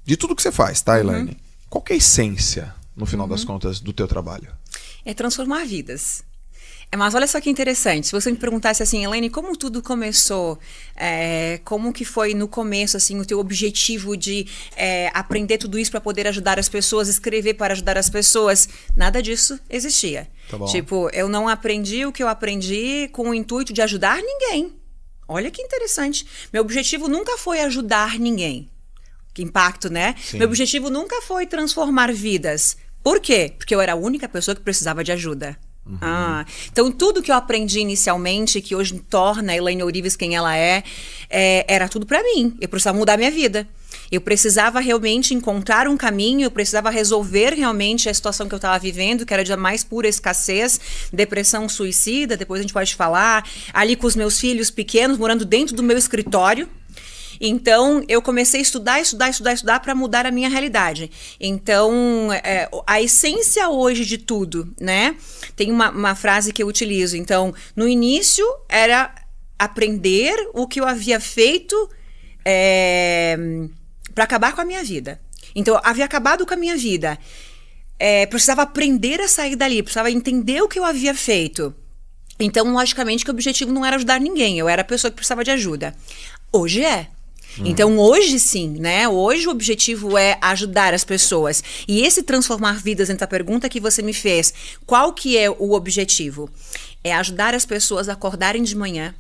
de tudo que você faz, tá, Elaine? Qual que é a essência, no final das contas, do teu trabalho? É transformar vidas. Mas olha só que interessante, se você me perguntasse assim, Elaine, como tudo começou? Como que foi no começo, assim, o teu objetivo de aprender tudo isso para poder ajudar as pessoas, escrever para ajudar as pessoas? Nada disso existia. Tá bom. Tipo, eu não aprendi o que eu aprendi com o intuito de ajudar ninguém. Olha que interessante. Meu objetivo nunca foi ajudar ninguém. Que impacto, né? Sim. Meu objetivo nunca foi transformar vidas. Por quê? Porque eu era a única pessoa que precisava de ajuda. Então tudo que eu aprendi inicialmente, que hoje torna a Elaine Ourives quem ela era tudo pra mim. Eu precisava mudar minha vida. Eu precisava realmente encontrar um caminho, eu precisava resolver realmente a situação que eu estava vivendo, que era de mais pura escassez, depressão suicida, depois a gente pode falar, ali com os meus filhos pequenos, morando dentro do meu escritório. Então, eu comecei a estudar para mudar a minha realidade. Então, a essência hoje de tudo, né? Tem uma frase que eu utilizo. Então, no início, era aprender o que eu havia feito para acabar com a minha vida. Então, eu havia acabado com a minha vida. Precisava aprender a sair dali, precisava entender o que eu havia feito. Então, logicamente, que o objetivo não era ajudar ninguém. Eu era a pessoa que precisava de ajuda. Hoje é. Então, hoje sim, né? Hoje o objetivo é ajudar as pessoas. E esse transformar vidas, entre a pergunta que você me fez, qual que é o objetivo? É ajudar as pessoas a acordarem de manhã,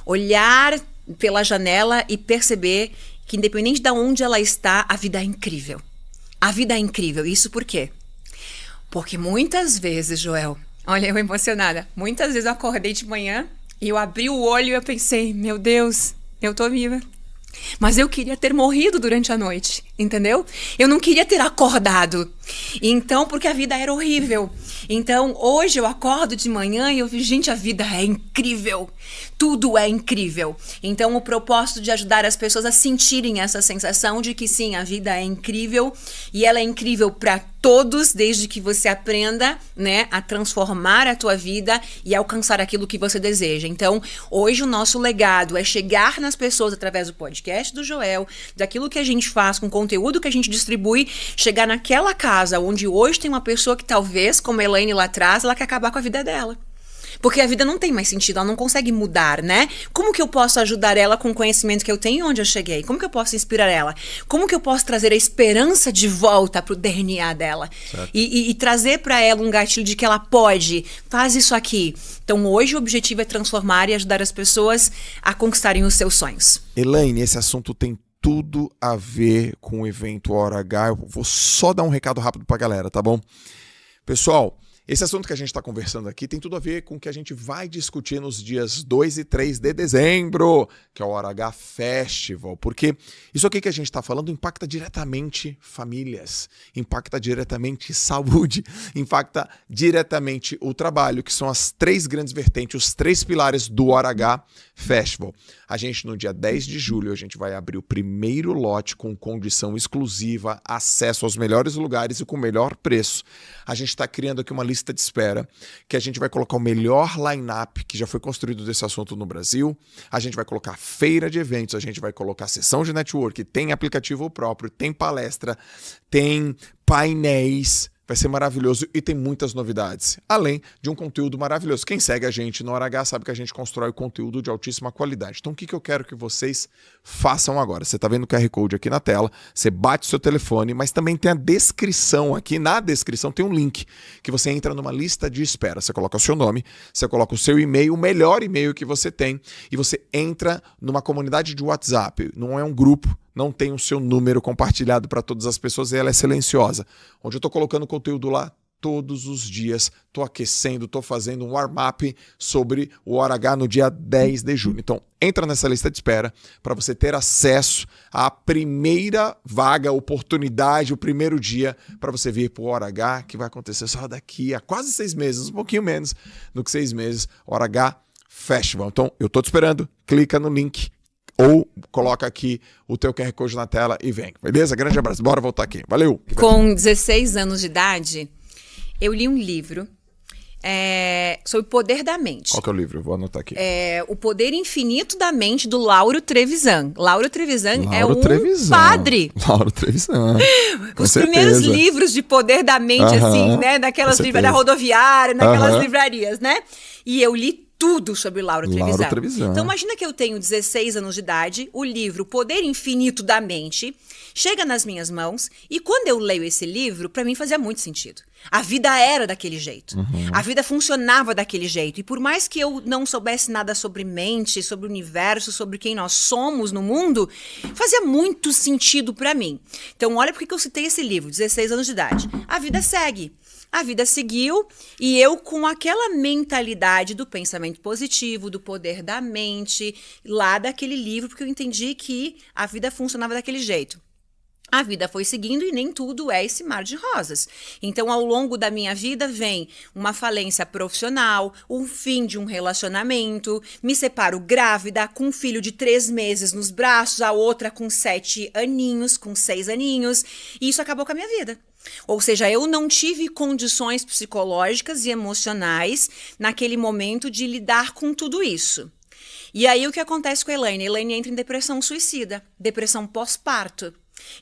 olhar pela janela e perceber que independente de onde ela está, a vida é incrível. A vida é incrível. Isso por quê? Porque muitas vezes, Joel, olha eu emocionada, muitas vezes eu acordei de manhã e eu abri o olho e eu pensei, meu Deus, eu tô viva. Mas eu queria ter morrido durante a noite, entendeu? Eu não queria ter acordado. Então, porque a vida era horrível. Então, hoje eu acordo de manhã e eu vejo, gente, a vida é incrível. Tudo é incrível. Então, o propósito de ajudar as pessoas a sentirem essa sensação de que sim, a vida é incrível e ela é incrível para todos, desde que você aprenda, né, a transformar a tua vida e alcançar aquilo que você deseja. Então, hoje o nosso legado é chegar nas pessoas através do podcast do Joel, daquilo que a gente faz, com o conteúdo que a gente distribui, chegar naquela casa onde hoje tem uma pessoa que talvez, como a Elaine lá atrás, ela quer acabar com a vida dela. Porque a vida não tem mais sentido, ela não consegue mudar, né? Como que eu posso ajudar ela com o conhecimento que eu tenho e onde eu cheguei? Como que eu posso inspirar ela? Como que eu posso trazer a esperança de volta pro DNA dela? E trazer para ela um gatilho de que ela pode, faz isso aqui. Então hoje o objetivo é transformar e ajudar as pessoas a conquistarem os seus sonhos. Elaine, esse assunto tem tudo a ver com o evento Hora H. Eu vou só dar um recado rápido pra galera, tá bom? Pessoal, esse assunto que a gente está conversando aqui tem tudo a ver com o que a gente vai discutir nos dias 2 e 3 de dezembro, que é o Hora H Festival, porque isso aqui que a gente está falando impacta diretamente famílias, impacta diretamente saúde, impacta diretamente o trabalho, que são as 3 grandes vertentes, os 3 pilares do Hora H Festival. A gente, no dia 10 de julho, a gente vai abrir o primeiro lote com condição exclusiva, acesso aos melhores lugares e com o melhor preço. A gente está criando aqui uma lista de espera, que a gente vai colocar o melhor line-up que já foi construído desse assunto no Brasil. A gente vai colocar feira de eventos, a gente vai colocar sessão de network, tem aplicativo próprio, tem palestra, tem painéis. Vai ser maravilhoso e tem muitas novidades, além de um conteúdo maravilhoso. Quem segue a gente no Hora H sabe que a gente constrói conteúdo de altíssima qualidade. Então o que eu quero que vocês façam agora? Você está vendo o QR Code aqui na tela, você bate o seu telefone, mas também tem a descrição aqui. Na descrição tem um link que você entra numa lista de espera. Você coloca o seu nome, você coloca o seu e-mail, o melhor e-mail que você tem, e você entra numa comunidade de WhatsApp. Não é um grupo, não tem o seu número compartilhado para todas as pessoas e ela é silenciosa. Onde eu estou colocando conteúdo lá todos os dias, estou aquecendo, estou fazendo um warm-up sobre o Hora H no dia 10 de julho. Então, entra nessa lista de espera para você ter acesso à primeira vaga, oportunidade, o primeiro dia para você vir para o Hora H, que vai acontecer só daqui a quase 6 meses, um pouquinho menos do que 6 meses, Hora H Festival. Então, eu estou te esperando, clica no link, ou coloca aqui o teu QR Code na tela e vem. Beleza? Grande abraço. Bora voltar aqui. Valeu! Com 16 anos de idade, eu li um livro sobre o poder da mente. Qual que é o livro? Eu vou anotar aqui. O Poder Infinito da Mente, do Lauro Trevisan. Lauro Trevisan é um Trevisan. padre. Lauro Trevisan. Os primeiros livros de poder da mente, assim, né? Daquelas livrarias rodoviárias, naquelas livrarias, né? E eu li tudo sobre Lauro Trevisan. Então, imagina que eu tenho 16 anos de idade, o livro Poder Infinito da Mente chega nas minhas mãos e quando eu leio esse livro, para mim fazia muito sentido. A vida era daquele jeito. A vida funcionava daquele jeito. E por mais que eu não soubesse nada sobre mente, sobre o universo, sobre quem nós somos no mundo, fazia muito sentido para mim. Então, olha por que eu citei esse livro, 16 anos de idade. A vida segue. A vida seguiu e eu com aquela mentalidade do pensamento positivo, do poder da mente, lá daquele livro, porque eu entendi que a vida funcionava daquele jeito. A vida foi seguindo e nem tudo é esse mar de rosas. Então, ao longo da minha vida, vem uma falência profissional, o fim de um relacionamento, me separo grávida, com um filho de 3 meses nos braços, a outra com 7 aninhos, com 6 aninhos, e isso acabou com a minha vida. Ou seja, eu não tive condições psicológicas e emocionais naquele momento de lidar com tudo isso. E aí, o que acontece com a Elaine? A Elaine entra em depressão suicida, depressão pós-parto.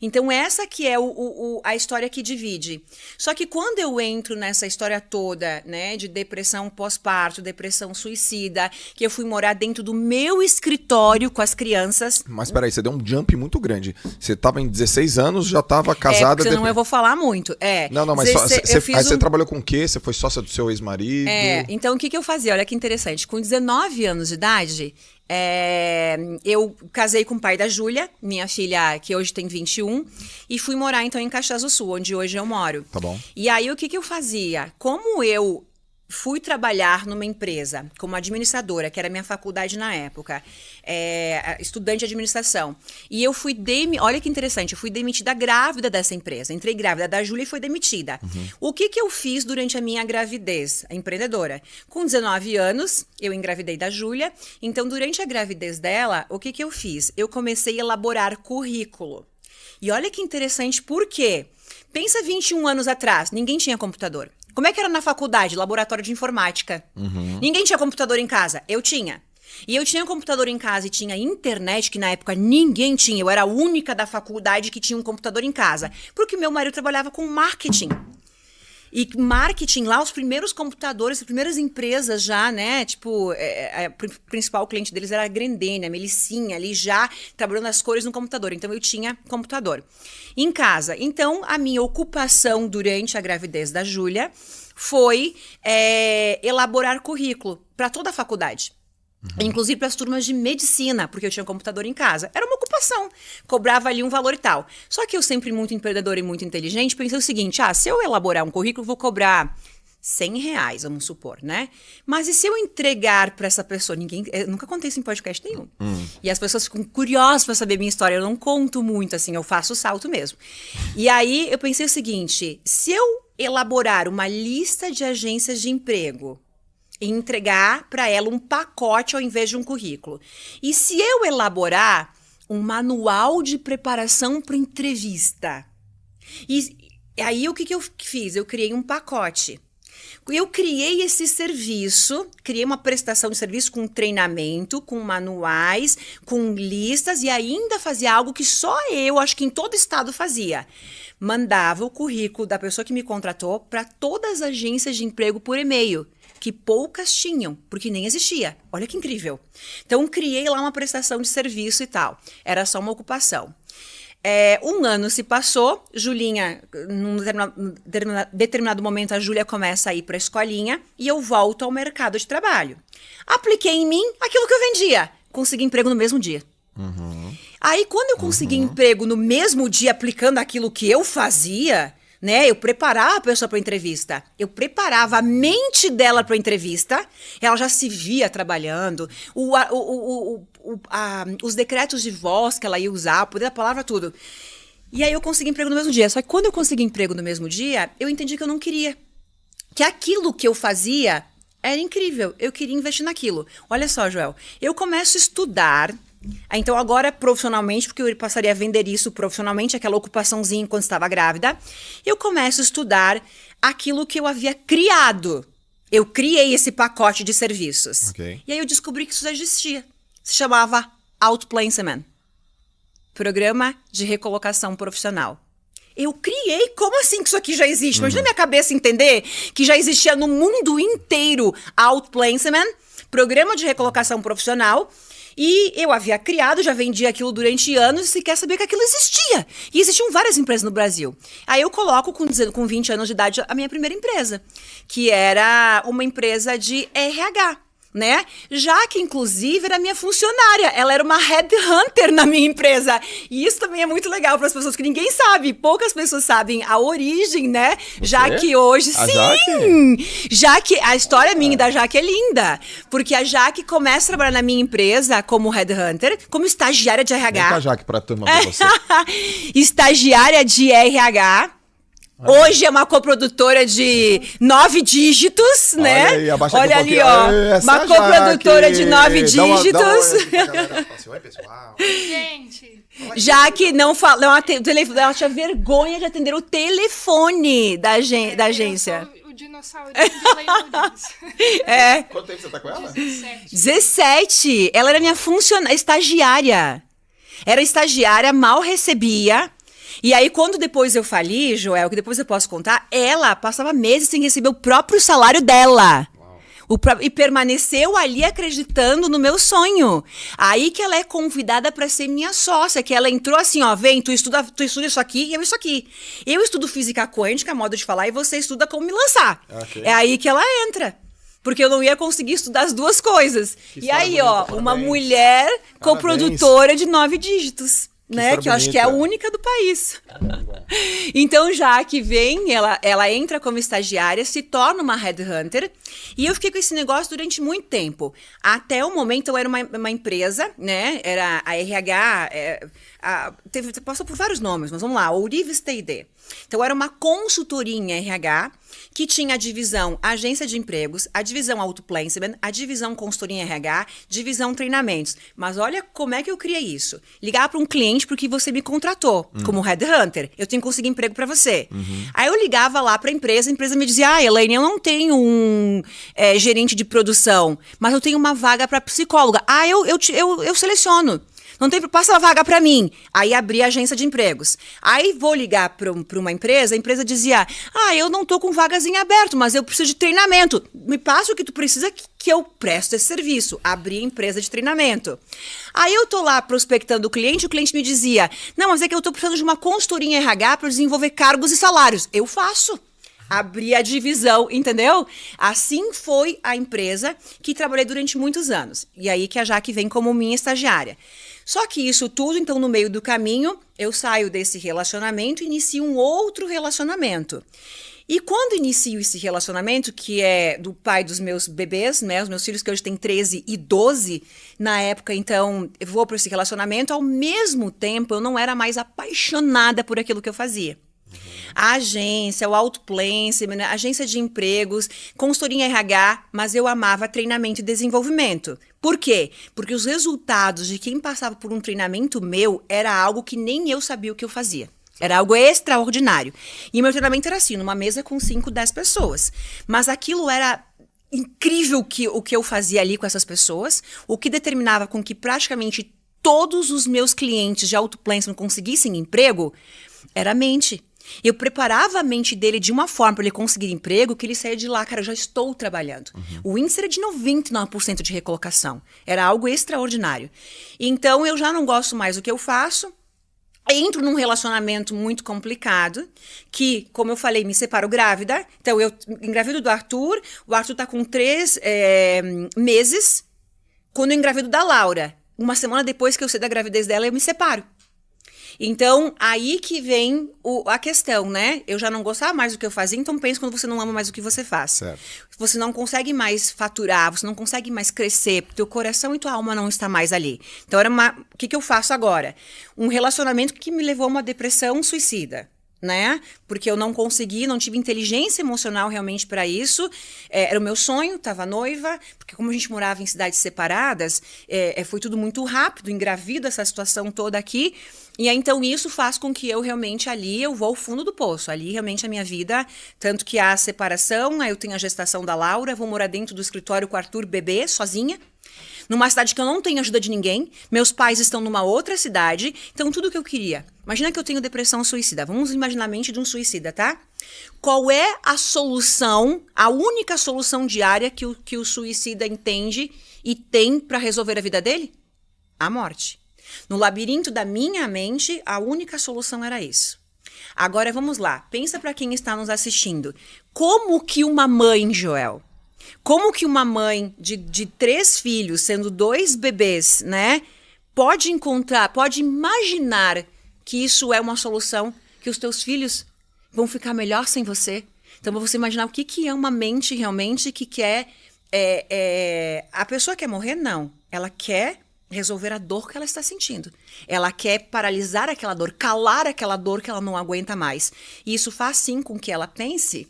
Então essa que é a história que divide. Só que quando eu entro nessa história toda, né, de depressão pós-parto, depressão suicida, que eu fui morar dentro do meu escritório com as crianças... Mas peraí, você deu um jump muito grande. Você estava em 16 anos, já estava casada... Senão eu vou falar muito. Não, mas você trabalhou com o quê? Você foi sócia do seu ex-marido? Então o que eu fazia? Olha que interessante. Com 19 anos de idade... eu casei com o pai da Júlia, minha filha, que hoje tem 21, e fui morar então em Caxias do Sul, onde hoje eu moro. Tá bom. E aí o que eu fazia? Como eu fui trabalhar numa empresa como administradora, que era a minha faculdade na época, estudante de administração, e eu fui olha que interessante, eu fui demitida grávida dessa empresa, entrei grávida da Júlia e fui demitida. O que eu fiz durante a minha gravidez, a empreendedora? Com 19 anos, eu engravidei da Júlia, então durante a gravidez dela, o que eu fiz? Eu comecei a elaborar currículo. E olha que interessante, por quê? Pensa 21 anos atrás, ninguém tinha computador. Como é que era na faculdade? Laboratório de informática. Ninguém tinha computador em casa. Eu tinha. E eu tinha um computador em casa e tinha internet, que na época ninguém tinha. Eu era a única da faculdade que tinha um computador em casa. Porque meu marido trabalhava com marketing. E marketing lá, os primeiros computadores, as primeiras empresas já, né? Tipo, o principal cliente deles era a Grendene, a Melicinha, ali já trabalhando as cores no computador. Então, eu tinha computador em casa. Então, a minha ocupação durante a gravidez da Júlia foi elaborar currículo para toda a faculdade. Inclusive para as turmas de medicina, porque eu tinha um computador em casa. Era uma ocupação, cobrava ali um valor e tal. Só que eu sempre muito empreendedora e muito inteligente, pensei o seguinte, se eu elaborar um currículo, vou cobrar R$100, vamos supor, né? Mas e se eu entregar para essa pessoa? Eu nunca contei isso em podcast nenhum. E as pessoas ficam curiosas para saber minha história. Eu não conto muito, assim, eu faço o salto mesmo. E aí eu pensei o seguinte, se eu elaborar uma lista de agências de emprego e entregar para ela um pacote ao invés de um currículo. E se eu elaborar um manual de preparação para entrevista? E aí o que eu fiz? Eu criei um pacote. Eu criei esse serviço, criei uma prestação de serviço com treinamento, com manuais, com listas e ainda fazia algo que só eu, acho que em todo estado fazia. Mandava o currículo da pessoa que me contratou para todas as agências de emprego por e-mail, que poucas tinham, porque nem existia. Olha que incrível. Então, criei lá uma prestação de serviço e tal. Era só uma ocupação. Um ano se passou, Julinha, num determinado momento, a Júlia começa a ir para a escolinha e eu volto ao mercado de trabalho. Apliquei em mim aquilo que eu vendia. Consegui emprego no mesmo dia. Aí, quando eu consegui emprego no mesmo dia, aplicando aquilo que eu fazia, né? Eu preparava a pessoa para a entrevista. Eu preparava a mente dela para a entrevista. Ela já se via trabalhando. Os decretos de voz que ela ia usar, o poder da palavra, tudo. E aí eu consegui emprego no mesmo dia. Só que quando eu consegui emprego no mesmo dia, eu entendi que eu não queria. Que aquilo que eu fazia era incrível. Eu queria investir naquilo. Olha só, Joel. Eu começo a estudar. Então agora profissionalmente, porque eu passaria a vender isso profissionalmente, aquela ocupaçãozinha enquanto estava grávida, eu começo a estudar aquilo que eu havia criado Eu criei esse pacote de serviços. Ok. E aí eu descobri que isso já existia. Se chamava Outplacement. Programa de Recolocação Profissional. Eu criei, como assim que isso aqui já existe? Imagina na minha cabeça entender que já existia no mundo inteiro Outplacement, Programa de Recolocação Profissional, e eu havia criado, já vendia aquilo durante anos e sequer sabia que aquilo existia. E existiam várias empresas no Brasil. Aí eu coloco, com 20 anos de idade, a minha primeira empresa, que era uma empresa de RH. Né? Já que, inclusive, era minha funcionária. Ela era uma headhunter na minha empresa. E isso também é muito legal para as pessoas, que ninguém sabe. Poucas pessoas sabem a origem, né? Você? Já que hoje, A sim! Jaque? Jaque, a história minha e da Jaque é linda. Porque a Jaque começa a trabalhar na minha empresa como headhunter, como estagiária de Vem cá, RH. Jaque, pra turma ver você. Estagiária de RH. Hoje é uma coprodutora de 9 dígitos, né? Olha aí, abaixa aqui Olha um ali, pouquinho. ó. Essa Uma é a Jaque. coprodutora de 9 Dá uma dígitos. oi pra galera. Fala assim, oi, pessoal. Gente, Já que não fala, ela tinha vergonha de atender o telefone da agência. eu sou o dinossauro de Leilão. É, Quanto tempo você tá com ela? 17. 17. Ela era minha funcionária, estagiária. Era estagiária, mal recebia. E aí, quando depois eu fali, Joel, que depois eu posso contar, ela passava meses sem receber o próprio salário dela. E permaneceu ali acreditando no meu sonho. Aí que ela é convidada para ser minha sócia, que ela entrou assim, ó, vem, tu estuda isso aqui e eu isso aqui. Eu estudo física quântica, modo de falar, e você estuda como me lançar. Ok. É aí que ela entra. Porque eu não ia conseguir estudar as duas coisas. Que E aí, história ó, bonita, uma parabéns. mulher coprodutora de 9 dígitos. Né? história Que eu acho que é a bonita. única do país. Então, já que vem, ela entra como estagiária, se torna uma headhunter, e eu fiquei com esse negócio durante muito tempo. Até o momento, eu era uma empresa, né? Era a RH, passou por vários nomes, mas vamos lá, Ourives T&D. Então, era uma consultoria em RH, que tinha a divisão agência de empregos, a divisão Outplacement, a divisão consultoria em RH, divisão treinamentos. Mas olha como é que eu criei isso. Ligar para um cliente porque você me contratou como headhunter. Eu tenho que conseguir emprego para você. Aí eu ligava lá para a empresa me dizia, Elaine, eu não tenho um gerente de produção, mas eu tenho uma vaga para psicóloga. Eu seleciono. Não tem, passa a vaga pra mim. Aí abri a agência de empregos. Aí vou ligar pra uma empresa, a empresa dizia, eu não tô com vagas em aberto, mas eu preciso de treinamento. Me passa o que tu precisa que eu presto esse serviço. Abri a empresa de treinamento. Aí eu tô lá prospectando o cliente me dizia, não, mas é que eu tô precisando de uma consultoria em RH para desenvolver cargos e salários. Eu faço. Abri a divisão, entendeu? Assim foi a empresa que trabalhei durante muitos anos. E aí que a Jaque vem como minha estagiária. Só que isso tudo, então, no meio do caminho, eu saio desse relacionamento e inicio um outro relacionamento. E quando inicio esse relacionamento, que é do pai dos meus bebês, né, os meus filhos que hoje têm 13 e 12, na época, então, eu vou para esse relacionamento, ao mesmo tempo, eu não era mais apaixonada por aquilo que eu fazia. A agência, o Outplacement, a agência de empregos, consultoria em RH, mas eu amava treinamento e desenvolvimento. Por quê? Porque os resultados de quem passava por um treinamento meu era algo que nem eu sabia o que eu fazia. Era algo extraordinário. E meu treinamento era assim, numa mesa com 5, 10 pessoas. Mas aquilo era incrível o que eu fazia ali com essas pessoas, o que determinava com que praticamente todos os meus clientes de Outplacement conseguissem emprego, era a mente. Eu preparava a mente dele de uma forma para ele conseguir emprego que ele saía de lá, cara, eu já estou trabalhando. O índice era de 99% de recolocação. Era algo extraordinário. Então, eu já não gosto mais do que eu faço. Entro num relacionamento muito complicado, que, como eu falei, me separo grávida. Então, eu engravido do Arthur, o Arthur tá com 3 meses. Quando eu engravido da Laura, uma semana depois que eu sei da gravidez dela, eu me separo. Então, aí que vem a questão, né? Eu já não gostava mais do que eu fazia, então pense quando você não ama mais o que você faz. Certo. Você não consegue mais faturar, você não consegue mais crescer, teu coração e tua alma não está mais ali. Então, o que eu faço agora? Um relacionamento que me levou a uma depressão suicida. Né? Porque eu não tive inteligência emocional realmente para isso. Era o meu sonho, estava noiva, porque como a gente morava em cidades separadas, foi tudo muito rápido, engravido essa situação toda aqui. E aí, então isso faz com que eu realmente ali, eu vou ao fundo do poço. Ali realmente a minha vida, tanto que há a separação, aí eu tenho a gestação da Laura, vou morar dentro do escritório com o Arthur bebê, sozinha. Numa cidade que eu não tenho ajuda de ninguém. Meus pais estão numa outra cidade. Então, tudo que eu queria. Imagina que eu tenho depressão suicida. Vamos imaginar a mente de um suicida, tá? Qual é a solução, a única solução diária que o suicida entende e tem para resolver a vida dele? A morte. No labirinto da minha mente, a única solução era isso. Agora, vamos lá. Pensa para quem está nos assistindo. Como que uma mãe, Joel... Como que uma mãe de 3 filhos, sendo 2 bebês, né, pode imaginar que isso é uma solução, que os teus filhos vão ficar melhor sem você? Então, você imaginar o que é uma mente realmente que quer... a pessoa quer morrer? Não. Ela quer resolver a dor que ela está sentindo. Ela quer paralisar aquela dor, calar aquela dor que ela não aguenta mais. E isso faz, sim, com que ela pense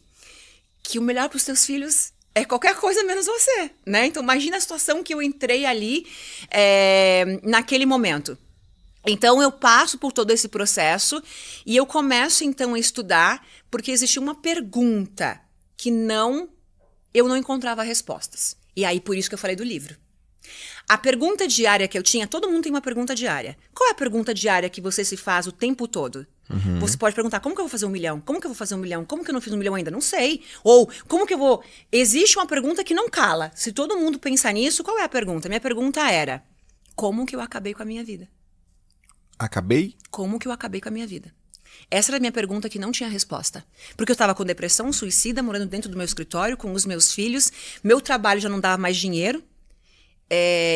que o melhor para os teus filhos... é qualquer coisa menos você, né? Então, imagina a situação que eu entrei ali naquele momento. Então, eu passo por todo esse processo e eu começo, então, a estudar, porque existia uma pergunta que eu não encontrava respostas. E aí, por isso que eu falei do livro. A pergunta diária que eu tinha, todo mundo tem uma pergunta diária. Qual é a pergunta diária que você se faz o tempo todo? Uhum. Você pode perguntar, como que eu vou fazer 1 milhão? Como que eu vou fazer 1 milhão? Como que eu não fiz 1 milhão ainda? Não sei. Ou, como que eu vou... Existe uma pergunta que não cala. Se todo mundo pensar nisso, qual é a pergunta? Minha pergunta era, como que eu acabei com a minha vida? Acabei? Como que eu acabei com a minha vida? Essa era a minha pergunta que não tinha resposta. Porque eu estava com depressão, suicida, morando dentro do meu escritório, com os meus filhos. Meu trabalho já não dava mais dinheiro.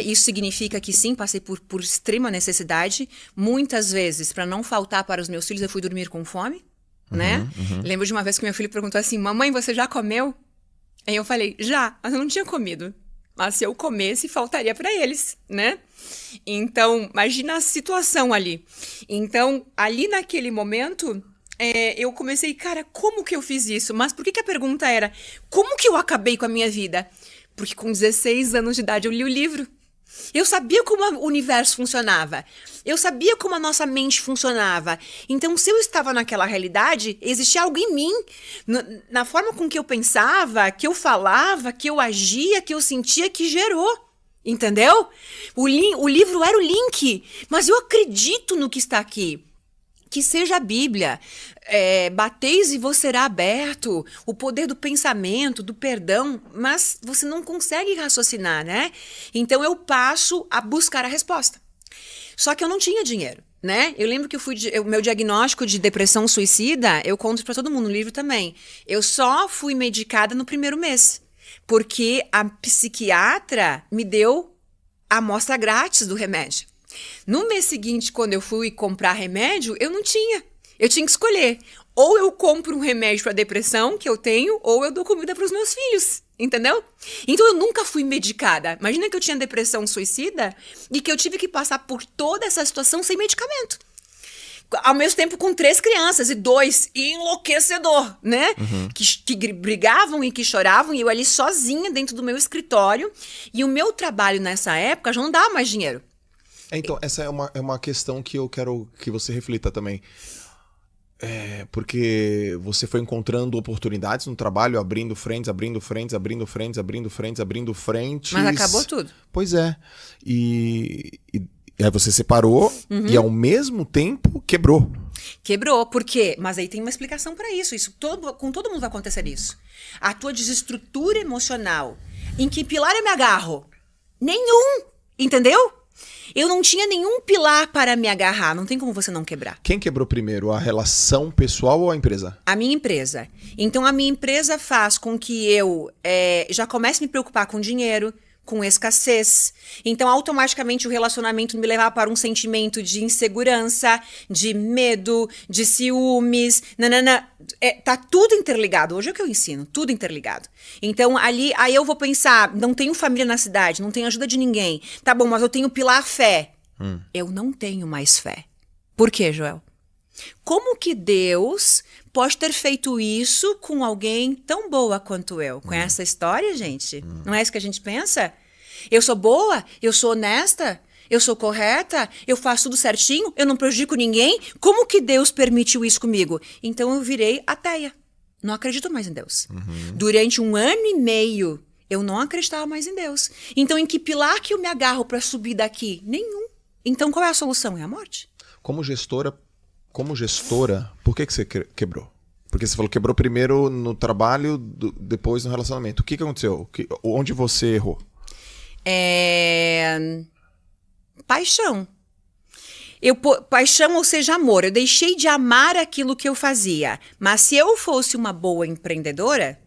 Isso significa que sim, passei por extrema necessidade. Muitas vezes, para não faltar para os meus filhos, eu fui dormir com fome, né? Lembro de uma vez que meu filho perguntou assim, mamãe, você já comeu? Aí eu falei, já, mas eu não tinha comido. Mas se eu comesse, faltaria para eles, né? Então, imagina a situação ali. Então, ali naquele momento, eu comecei, cara, como que eu fiz isso? Mas por que a pergunta era, como que eu acabei com a minha vida? Porque com 16 anos de idade eu li o livro. Eu sabia como o universo funcionava. Eu sabia como a nossa mente funcionava. Então, se eu estava naquela realidade, existia algo em mim, na forma com que eu pensava, que eu falava, que eu agia, que eu sentia, que gerou. Entendeu? O livro era o link. Mas eu acredito no que está aqui. Que seja a Bíblia, bateis e vos será aberto, o poder do pensamento, do perdão, mas você não consegue raciocinar, né? Então eu passo a buscar a resposta. Só que eu não tinha dinheiro, né? Eu lembro que o meu diagnóstico de depressão suicida, eu conto para todo mundo no livro também. Eu só fui medicada no 1º mês, porque a psiquiatra me deu a amostra grátis do remédio. No mês seguinte, quando eu fui comprar remédio, eu não tinha. Eu tinha que escolher. Ou eu compro um remédio para depressão, que eu tenho, ou eu dou comida para os meus filhos. Entendeu? Então eu nunca fui medicada. Imagina que eu tinha depressão suicida e que eu tive que passar por toda essa situação sem medicamento. Ao mesmo tempo com 3 crianças e 2 enlouquecedor, né? Que brigavam e que choravam e eu ali sozinha dentro do meu escritório. E o meu trabalho nessa época já não dava mais dinheiro. Então, essa é uma questão que eu quero que você reflita também. Porque você foi encontrando oportunidades no trabalho, abrindo frentes. Mas acabou tudo. Pois é. E aí você separou e ao mesmo tempo quebrou. Quebrou, por quê? Mas aí tem uma explicação para isso. Com todo mundo vai acontecer isso. A tua desestrutura emocional, em que pilar eu me agarro? Nenhum, entendeu? Eu não tinha nenhum pilar para me agarrar. Não tem como você não quebrar. Quem quebrou primeiro? A relação pessoal ou a empresa? A minha empresa. Então, a minha empresa faz com que eu já comece a me preocupar com dinheiro, com escassez. Então, automaticamente, o relacionamento me levava para um sentimento de insegurança, de medo, de ciúmes. Tá tudo interligado. Hoje é o que eu ensino, tudo interligado. Então, aí eu vou pensar, não tenho família na cidade, não tenho ajuda de ninguém. Tá bom, mas eu tenho pilar fé. Eu não tenho mais fé. Por quê, Joel? Como que Deus pode ter feito isso com alguém tão boa quanto eu? Conhece essa história, gente? Não é isso que a gente pensa? Eu sou boa? Eu sou honesta? eu sou correta, eu faço tudo certinho, eu não prejudico ninguém. Como que Deus permitiu isso comigo? Então eu virei ateia. Não acredito mais em Deus. Durante 1 ano e meio, eu não acreditava mais em Deus. Então, em que pilar que eu me agarro para subir daqui? Nenhum. Então, qual é a solução? É a morte. Como gestora, por que você quebrou? Porque você falou que quebrou primeiro no trabalho, depois no relacionamento. O que aconteceu? Onde você errou? Paixão. Paixão, ou seja, amor. Eu deixei de amar aquilo que eu fazia. Mas se eu fosse uma boa empreendedora,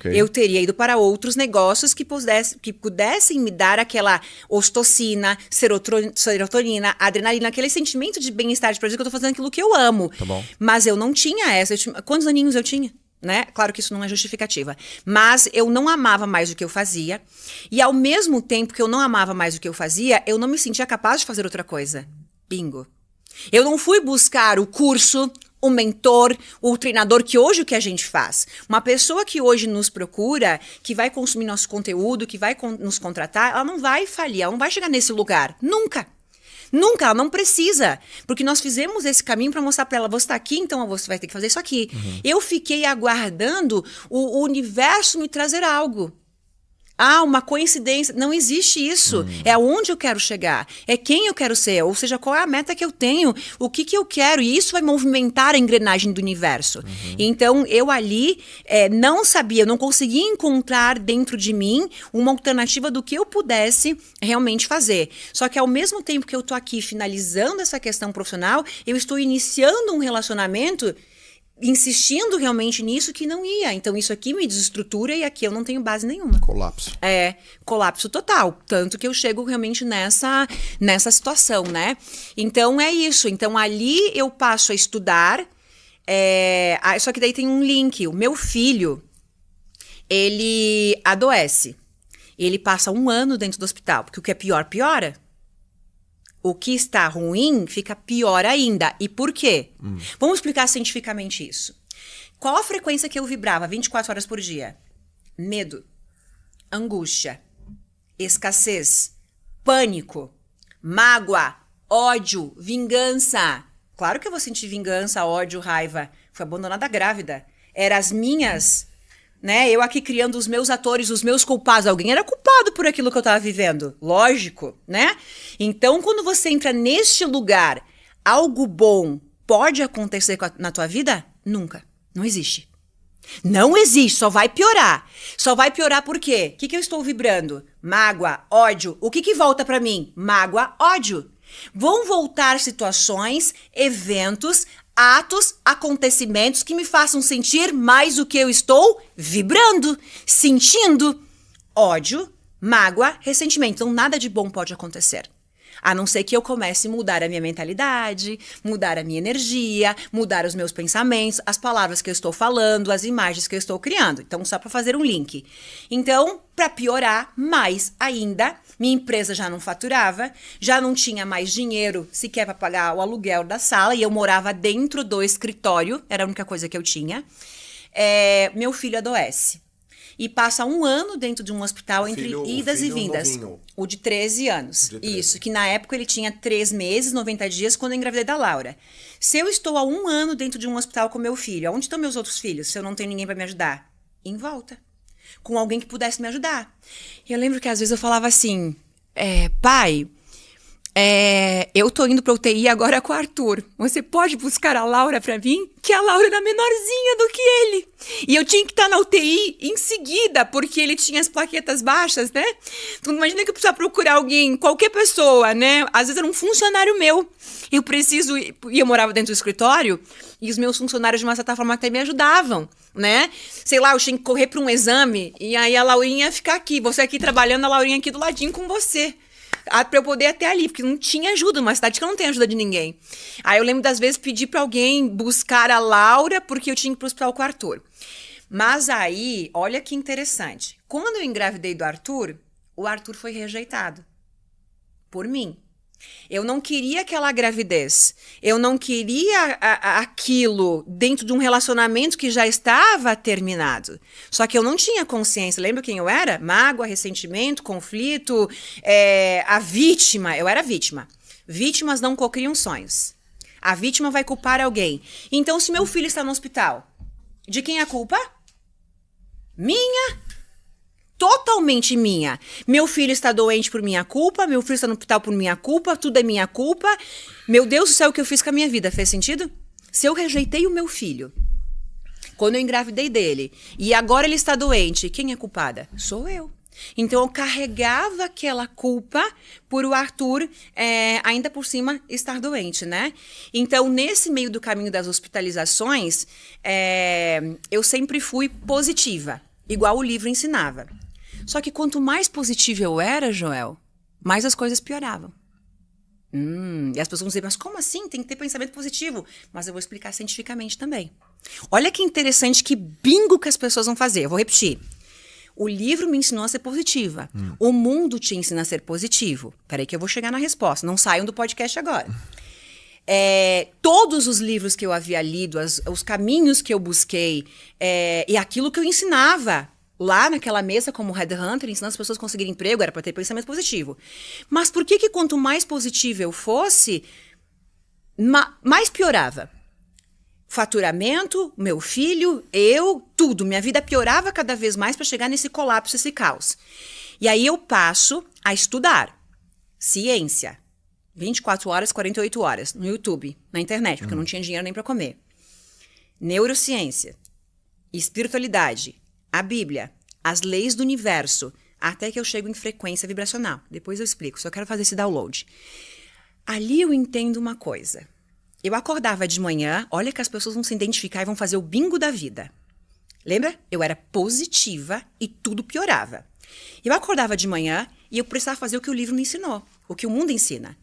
eu teria ido para outros negócios que pudessem me dar aquela ocitocina, serotonina, adrenalina, aquele sentimento de bem-estar, de prazer que eu tô fazendo aquilo que eu amo. Tá bom. Mas eu não tinha essa. Quantos aninhos eu tinha? Né? Claro que isso não é justificativa. Mas eu não amava mais o que eu fazia. E ao mesmo tempo que eu não amava mais o que eu fazia, eu não me sentia capaz de fazer outra coisa. Bingo. Eu não fui buscar o curso, o mentor, o treinador, que hoje o que a gente faz. Uma pessoa que hoje nos procura, que vai consumir nosso conteúdo, que vai nos contratar, ela não vai falir, ela não vai chegar nesse lugar. Nunca. Nunca, ela não precisa. Porque nós fizemos esse caminho para mostrar para ela, você está aqui, então você vai ter que fazer isso aqui. Eu fiquei aguardando o universo me trazer algo. Uma coincidência. Não existe isso. É aonde eu quero chegar. É quem eu quero ser. Ou seja, qual é a meta que eu tenho. O que eu quero. E isso vai movimentar a engrenagem do universo. Então, eu ali não sabia, eu não conseguia encontrar dentro de mim uma alternativa do que eu pudesse realmente fazer. Só que ao mesmo tempo que eu tô aqui finalizando essa questão profissional, eu estou iniciando um relacionamento insistindo realmente nisso que não ia. Então isso aqui me desestrutura e aqui eu não tenho base nenhuma. Colapso. Colapso total. Tanto que eu chego realmente nessa situação, né? Então é isso. Então ali eu passo a estudar. Só que daí tem um link. O meu filho, ele adoece. Ele passa 1 ano dentro do hospital. Porque o que é pior, piora. O que está ruim fica pior ainda. E por quê? Vamos explicar cientificamente isso. Qual a frequência que eu vibrava 24 horas por dia? Medo, angústia, escassez, pânico, mágoa, ódio, vingança. Claro que eu vou sentir vingança, ódio, raiva. Fui abandonada grávida. Eram as minhas... Né? Eu aqui criando os meus atores, os meus culpados. Alguém era culpado por aquilo que eu estava vivendo. Lógico, né? Então, quando você entra neste lugar, algo bom pode acontecer na tua vida? Nunca. Não existe. Não existe. Só vai piorar. Só vai piorar por quê? O que eu estou vibrando? Mágoa, ódio. O que volta para mim? Mágoa, ódio. Vão voltar situações, eventos, atos, acontecimentos que me façam sentir mais o que eu estou vibrando, sentindo. Ódio, mágoa, ressentimento. Então, nada de bom pode acontecer. A não ser que eu comece a mudar a minha mentalidade, mudar a minha energia, mudar os meus pensamentos, as palavras que eu estou falando, as imagens que eu estou criando. Então, só para fazer um link. Então, para piorar mais ainda, minha empresa já não faturava, já não tinha mais dinheiro sequer para pagar o aluguel da sala, e eu morava dentro do escritório, era a única coisa que eu tinha. Meu filho adoece. E passa 1 ano dentro de um hospital entre idas e vindas. Novinho. O de 13 anos. Isso, que na época ele tinha 3 meses, 90 dias, quando eu engravidei da Laura. Se eu estou há 1 ano dentro de um hospital com meu filho, onde estão meus outros filhos, se eu não tenho ninguém para me ajudar? Em volta. Com alguém que pudesse me ajudar. E eu lembro que às vezes eu falava assim, pai... eu tô indo pra UTI agora com o Arthur. Você pode buscar a Laura pra mim? Que a Laura era menorzinha do que ele. E eu tinha que estar na UTI em seguida, porque ele tinha as plaquetas baixas, né? Tu imagina que eu precisava procurar alguém, qualquer pessoa, né? Às vezes era um funcionário meu. E eu morava dentro do escritório, e os meus funcionários, de uma certa forma, até me ajudavam, né? Sei lá, eu tinha que correr pra um exame, e aí a Laurinha ia ficar aqui. Você aqui trabalhando, a Laurinha aqui do ladinho com você. Pra eu poder ir até ali, porque não tinha ajuda, uma cidade que não tem ajuda de ninguém. Aí eu lembro das vezes pedir pra alguém buscar a Laura, porque eu tinha que ir pro hospital com o Arthur. Mas aí, olha que interessante. Quando eu engravidei do Arthur, o Arthur foi rejeitado. Por mim. Eu não queria aquela gravidez. Eu não queria aquilo dentro de um relacionamento que já estava terminado. Só que eu não tinha consciência. Lembra quem eu era? Mágoa, ressentimento, conflito, a vítima. Eu era vítima. Vítimas não cocriam sonhos. A vítima vai culpar alguém. Então, se meu filho está no hospital, de quem é a culpa? Minha. Totalmente minha. Meu filho está doente por minha culpa, meu filho está no hospital por minha culpa, tudo é minha culpa. Meu Deus do céu, o que eu fiz com a minha vida? Fez sentido? Se eu rejeitei o meu filho, quando eu engravidei dele, e agora ele está doente, quem é culpada? Sou eu. Então eu carregava aquela culpa por o Arthur, ainda por cima, estar doente, né? Então, nesse meio do caminho das hospitalizações, eu sempre fui positiva, igual o livro ensinava. Só que quanto mais positiva eu era, Joel, mais as coisas pioravam. E as pessoas vão dizer, mas como assim? Tem que ter pensamento positivo. Mas eu vou explicar cientificamente também. Olha que interessante, que bingo que as pessoas vão fazer. Eu vou repetir. O livro me ensinou a ser positiva. O mundo te ensina a ser positivo. Peraí que eu vou chegar na resposta. Não saiam do podcast agora. Todos os livros que eu havia lido, os caminhos que eu busquei, e aquilo que eu ensinava lá naquela mesa como headhunter, ensinando as pessoas a conseguirem emprego, era para ter pensamento positivo. Mas por que quanto mais positivo eu fosse, mais piorava? Faturamento, meu filho, eu, tudo. Minha vida piorava cada vez mais para chegar nesse colapso, esse caos. E aí eu passo a estudar ciência. 24 horas, 48 horas, no YouTube, na internet, porque eu não tinha dinheiro nem para comer. Neurociência, espiritualidade, a Bíblia, as leis do universo, até que eu chego em frequência vibracional. Depois eu explico, só quero fazer esse download. Ali eu entendo uma coisa. Eu acordava de manhã, olha que as pessoas vão se identificar e vão fazer o bingo da vida. Lembra? Eu era positiva e tudo piorava. Eu acordava de manhã e eu precisava fazer o que o livro me ensinou, o que o mundo ensina.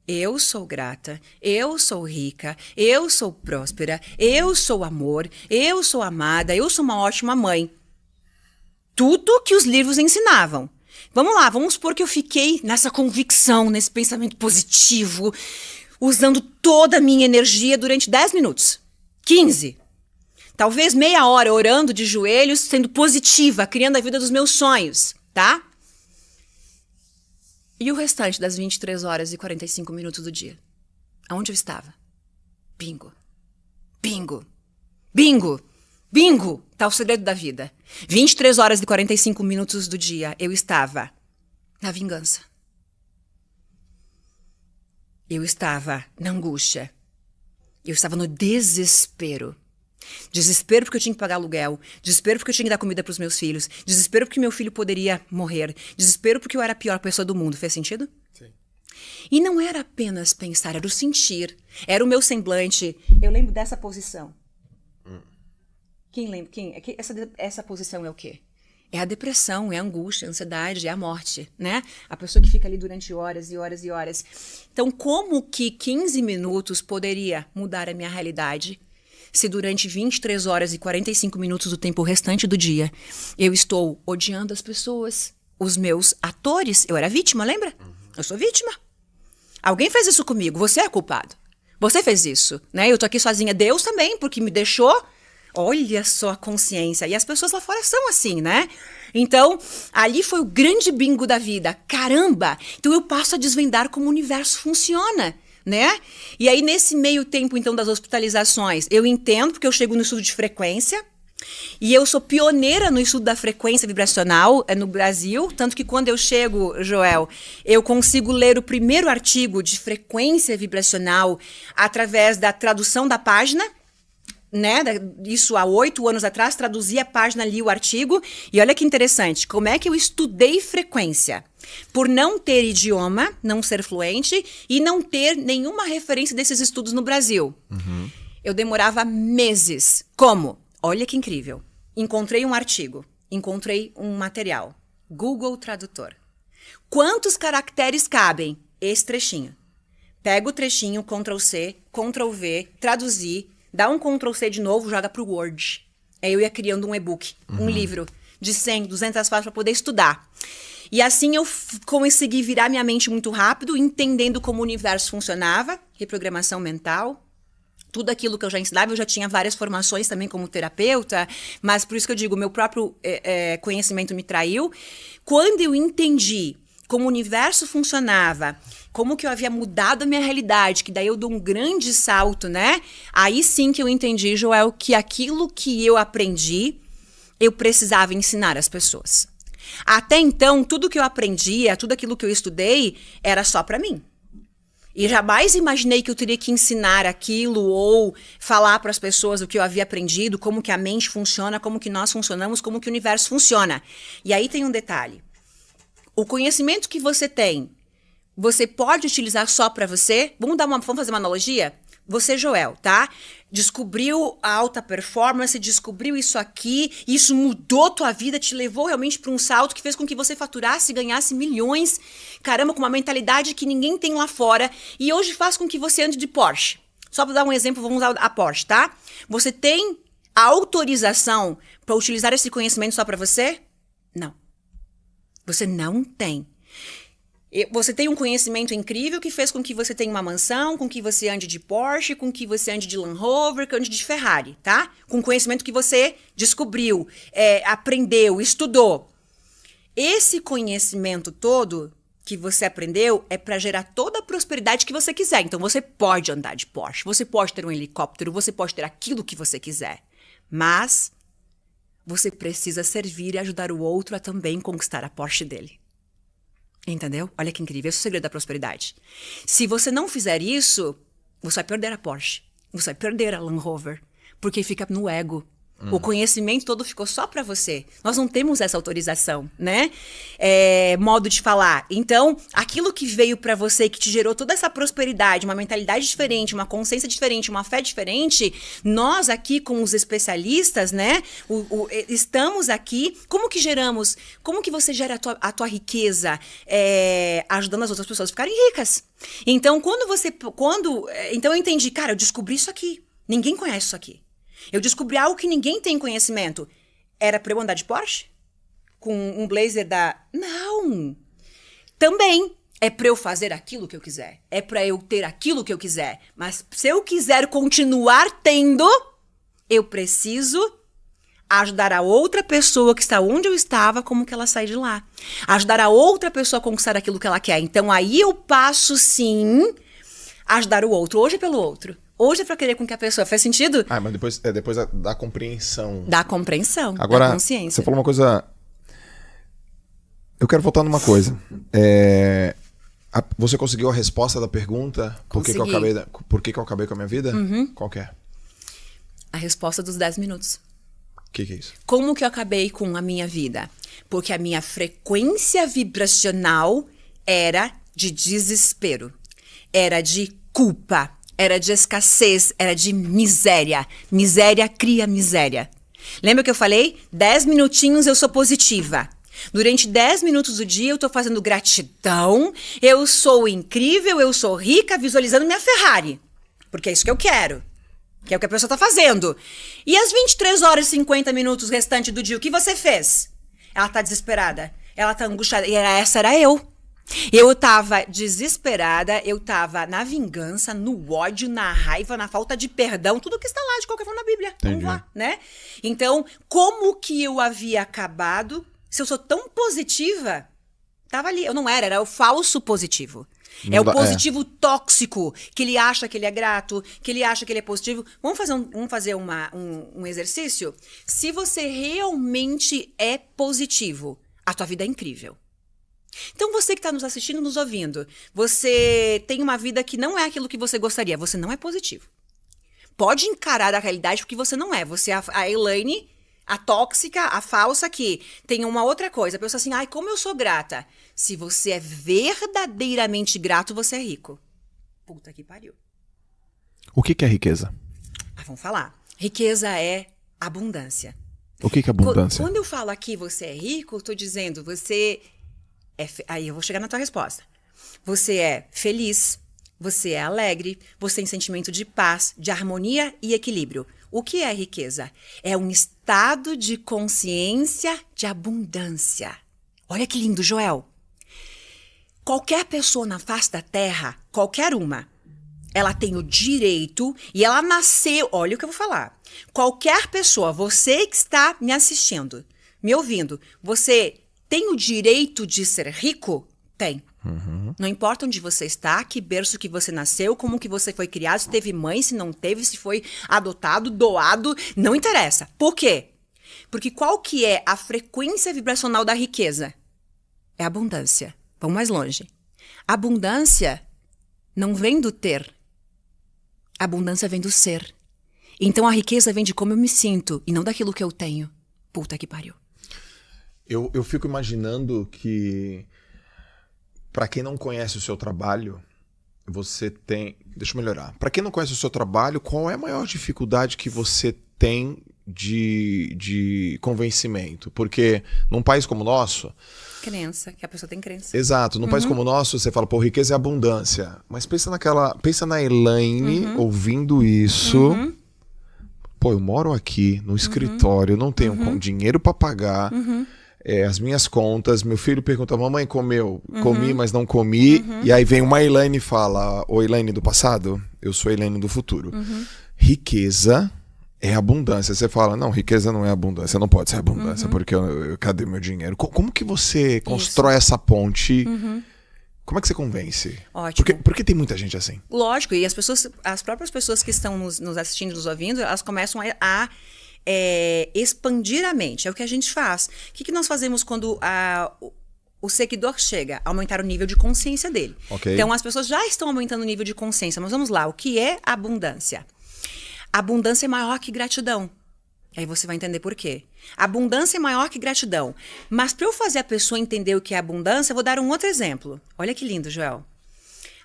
Eu sou grata, eu sou rica, eu sou próspera, eu sou amor, eu sou amada, eu sou uma ótima mãe. Tudo que os livros ensinavam. Vamos lá, vamos supor que eu fiquei nessa convicção, nesse pensamento positivo, usando toda a minha energia durante 10 minutos, 15. Talvez meia hora orando de joelhos, sendo positiva, criando a vida dos meus sonhos, tá? E o restante das 23 horas e 45 minutos do dia? Aonde eu estava? Bingo. Bingo. Bingo. Bingo. Tá o segredo da vida. 23 horas e 45 minutos do dia eu estava na vingança. Eu estava na angústia. Eu estava no desespero. Desespero porque eu tinha que pagar aluguel, desespero porque eu tinha que dar comida para os meus filhos, desespero porque meu filho poderia morrer, desespero porque eu era a pior pessoa do mundo. Fez sentido? Sim. E não era apenas pensar, era o sentir, era o meu semblante. Eu lembro dessa posição. Quem lembra? Essa posição é o quê? É a depressão, é a angústia, a ansiedade, é a morte, né? A pessoa que fica ali durante horas e horas e horas. Então, como que 15 minutos poderia mudar a minha realidade se durante 23 horas e 45 minutos do tempo restante do dia eu estou odiando as pessoas, os meus atores? Eu era vítima, lembra? Eu sou vítima. Alguém fez isso comigo, você é culpado. Você fez isso, né? Eu tô aqui sozinha, Deus também, porque me deixou. Olha só a consciência. E as pessoas lá fora são assim, né? Então, ali foi o grande bingo da vida. Caramba! Então eu passo a desvendar como o universo funciona, né? E aí, nesse meio tempo, então, das hospitalizações, eu entendo, porque eu chego no estudo de frequência, e eu sou pioneira no estudo da frequência vibracional no Brasil, tanto que quando eu chego, Joel, eu consigo ler o primeiro artigo de frequência vibracional através da tradução da página, né? Isso há 8 anos atrás, traduzi a página, li o artigo, e olha que interessante, como é que eu estudei frequência? Por não ter idioma, não ser fluente e não ter nenhuma referência desses estudos no Brasil. Eu demorava meses. Como? Olha que incrível. Encontrei um artigo, encontrei um material. Google Tradutor. Quantos caracteres cabem? Esse trechinho. Pega o trechinho, Ctrl+C, Ctrl+V, traduzir, dá um Ctrl+C de novo, joga pro Word. Aí eu ia criando um e-book, um livro de 100, 200 páginas para poder estudar. E assim eu consegui virar minha mente muito rápido, entendendo como o universo funcionava, reprogramação mental. Tudo aquilo que eu já ensinava, eu já tinha várias formações também como terapeuta, mas por isso que eu digo, o meu próprio conhecimento me traiu. Quando eu entendi como o universo funcionava, como que eu havia mudado a minha realidade, que daí eu dou um grande salto, né? Aí sim que eu entendi, Joel, que aquilo que eu aprendi, eu precisava ensinar às pessoas. Até então, tudo que eu aprendia, tudo aquilo que eu estudei, era só para mim. E jamais imaginei que eu teria que ensinar aquilo ou falar para as pessoas o que eu havia aprendido, como que a mente funciona, como que nós funcionamos, como que o universo funciona. E aí tem um detalhe. O conhecimento que você tem, você pode utilizar só para você? Vamos fazer uma analogia? Você, Joel, tá? Descobriu a alta performance, descobriu isso aqui, isso mudou tua vida, te levou realmente para um salto que fez com que você faturasse e ganhasse milhões, caramba, com uma mentalidade que ninguém tem lá fora, e hoje faz com que você ande de Porsche. Só para dar um exemplo, vamos usar a Porsche, tá? Você tem a autorização para utilizar esse conhecimento só para você? Não. Você não tem. Você tem um conhecimento incrível que fez com que você tenha uma mansão, com que você ande de Porsche, com que você ande de Land Rover, que ande de Ferrari, tá? Com conhecimento que você descobriu, aprendeu, estudou. Esse conhecimento todo que você aprendeu é para gerar toda a prosperidade que você quiser. Então, você pode andar de Porsche, você pode ter um helicóptero, você pode ter aquilo que você quiser. Mas você precisa servir e ajudar o outro a também conquistar a Porsche dele. Entendeu? Olha que incrível, esse é o segredo da prosperidade. Se você não fizer isso, você vai perder a Porsche, você vai perder a Land Rover, porque fica no ego. O conhecimento todo ficou só para você. Nós não temos essa autorização, né? Modo de falar. Então, aquilo que veio para você, que te gerou toda essa prosperidade, uma mentalidade diferente, uma consciência diferente, uma fé diferente, nós aqui com os especialistas, né? Estamos aqui. Como que geramos? Como que você gera a tua riqueza? Ajudando as outras pessoas a ficarem ricas. Então, então eu entendi, cara, eu descobri isso aqui. Ninguém conhece isso aqui. Eu descobri algo que ninguém tem conhecimento. Era pra eu andar de Porsche? Com um blazer da... Não! Também é pra eu fazer aquilo que eu quiser. É pra eu ter aquilo que eu quiser. Mas se eu quiser continuar tendo, eu preciso ajudar a outra pessoa que está onde eu estava, como que ela sai de lá. Ajudar a outra pessoa a conquistar aquilo que ela quer. Então aí eu passo, sim, a ajudar o outro. Hoje é pelo outro. Hoje é pra querer com que a pessoa... Faz sentido? Mas depois da compreensão. Da compreensão, agora, da consciência. Você falou uma coisa... Eu quero voltar numa coisa. Você conseguiu a resposta da pergunta? Por que que eu acabei com a minha vida? Qual que é? A resposta dos 10 minutos. O que é isso? Como que eu acabei com a minha vida? Porque a minha frequência vibracional era de desespero. Era de culpa. Era de escassez, era de miséria. Miséria cria miséria. Lembra que eu falei? 10 minutinhos eu sou positiva. Durante 10 minutos do dia eu tô fazendo gratidão, eu sou incrível, eu sou rica, visualizando minha Ferrari. Porque é isso que eu quero. Que é o que a pessoa tá fazendo. E as 23 horas e 50 minutos restantes do dia, o que você fez? Ela tá desesperada, ela tá angustiada. E essa era eu. Eu tava desesperada, eu tava na vingança, no ódio, na raiva, na falta de perdão, tudo que está lá de qualquer forma na Bíblia. Entendi. Vamos lá, né? Então, como que eu havia acabado? Se eu sou tão positiva, tava ali. Eu não era o falso positivo. É o positivo tóxico, que ele acha que ele é grato, que ele acha que ele é positivo. Vamos fazer um exercício? Se você realmente é positivo, a tua vida é incrível. Então você que está nos assistindo, nos ouvindo, você tem uma vida que não é aquilo que você gostaria, você não é positivo. Pode encarar a realidade porque você não é. Você é a Elaine, a tóxica, a falsa, que tem uma outra coisa. A pessoa assim, ai, como eu sou grata. Se você é verdadeiramente grato, você é rico. Puta que pariu. O que é riqueza? Vamos falar. Riqueza é abundância. O que é abundância? Quando eu falo aqui você é rico, eu tô dizendo você... Aí eu vou chegar na tua resposta. Você é feliz, você é alegre, você tem sentimento de paz, de harmonia e equilíbrio. O que é riqueza? É um estado de consciência de abundância. Olha que lindo, Joel. Qualquer pessoa na face da Terra, qualquer uma, ela tem o direito e ela nasceu... Olha o que eu vou falar. Qualquer pessoa, você que está me assistindo, me ouvindo, você tem o direito de ser rico? Tem. Não importa onde você está, que berço que você nasceu, como que você foi criado, se teve mãe, se não teve, se foi adotado, doado, não interessa. Por quê? Porque qual que é a frequência vibracional da riqueza? É abundância. Vamos mais longe. Abundância não vem do ter. Abundância vem do ser. Então a riqueza vem de como eu me sinto e não daquilo que eu tenho. Puta que pariu. Eu fico imaginando que, para quem não conhece o seu trabalho, você tem... Deixa eu melhorar. Para quem não conhece o seu trabalho, qual é a maior dificuldade que você tem de convencimento? Porque num país como o nosso... Crença, que a pessoa tem crença. Exato. Num país como o nosso, você fala, pô, riqueza é abundância. Mas pensa na Elaine ouvindo isso. Pô, eu moro aqui no escritório, não tenho dinheiro para pagar as minhas contas. Meu filho pergunta, mamãe comeu? Comi, mas não comi. E aí vem uma Elaine e fala, ô Elaine do passado, eu sou a Elaine do futuro. Riqueza é abundância. Você fala, não, riqueza não é abundância, não pode ser abundância, porque cadê meu dinheiro? Como que você constrói essa ponte? Como é que você convence? Ótimo. Porque tem muita gente assim. Lógico, e as próprias pessoas que estão nos assistindo, nos ouvindo, elas começam a expandir a mente. É o que a gente faz. O que nós fazemos quando o seguidor chega? Aumentar o nível de consciência dele. Okay. Então, as pessoas já estão aumentando o nível de consciência. Mas vamos lá, o que é abundância? Abundância é maior que gratidão. Aí você vai entender por quê. Abundância é maior que gratidão. Mas para eu fazer a pessoa entender o que é abundância, eu vou dar um outro exemplo. Olha que lindo, Joel.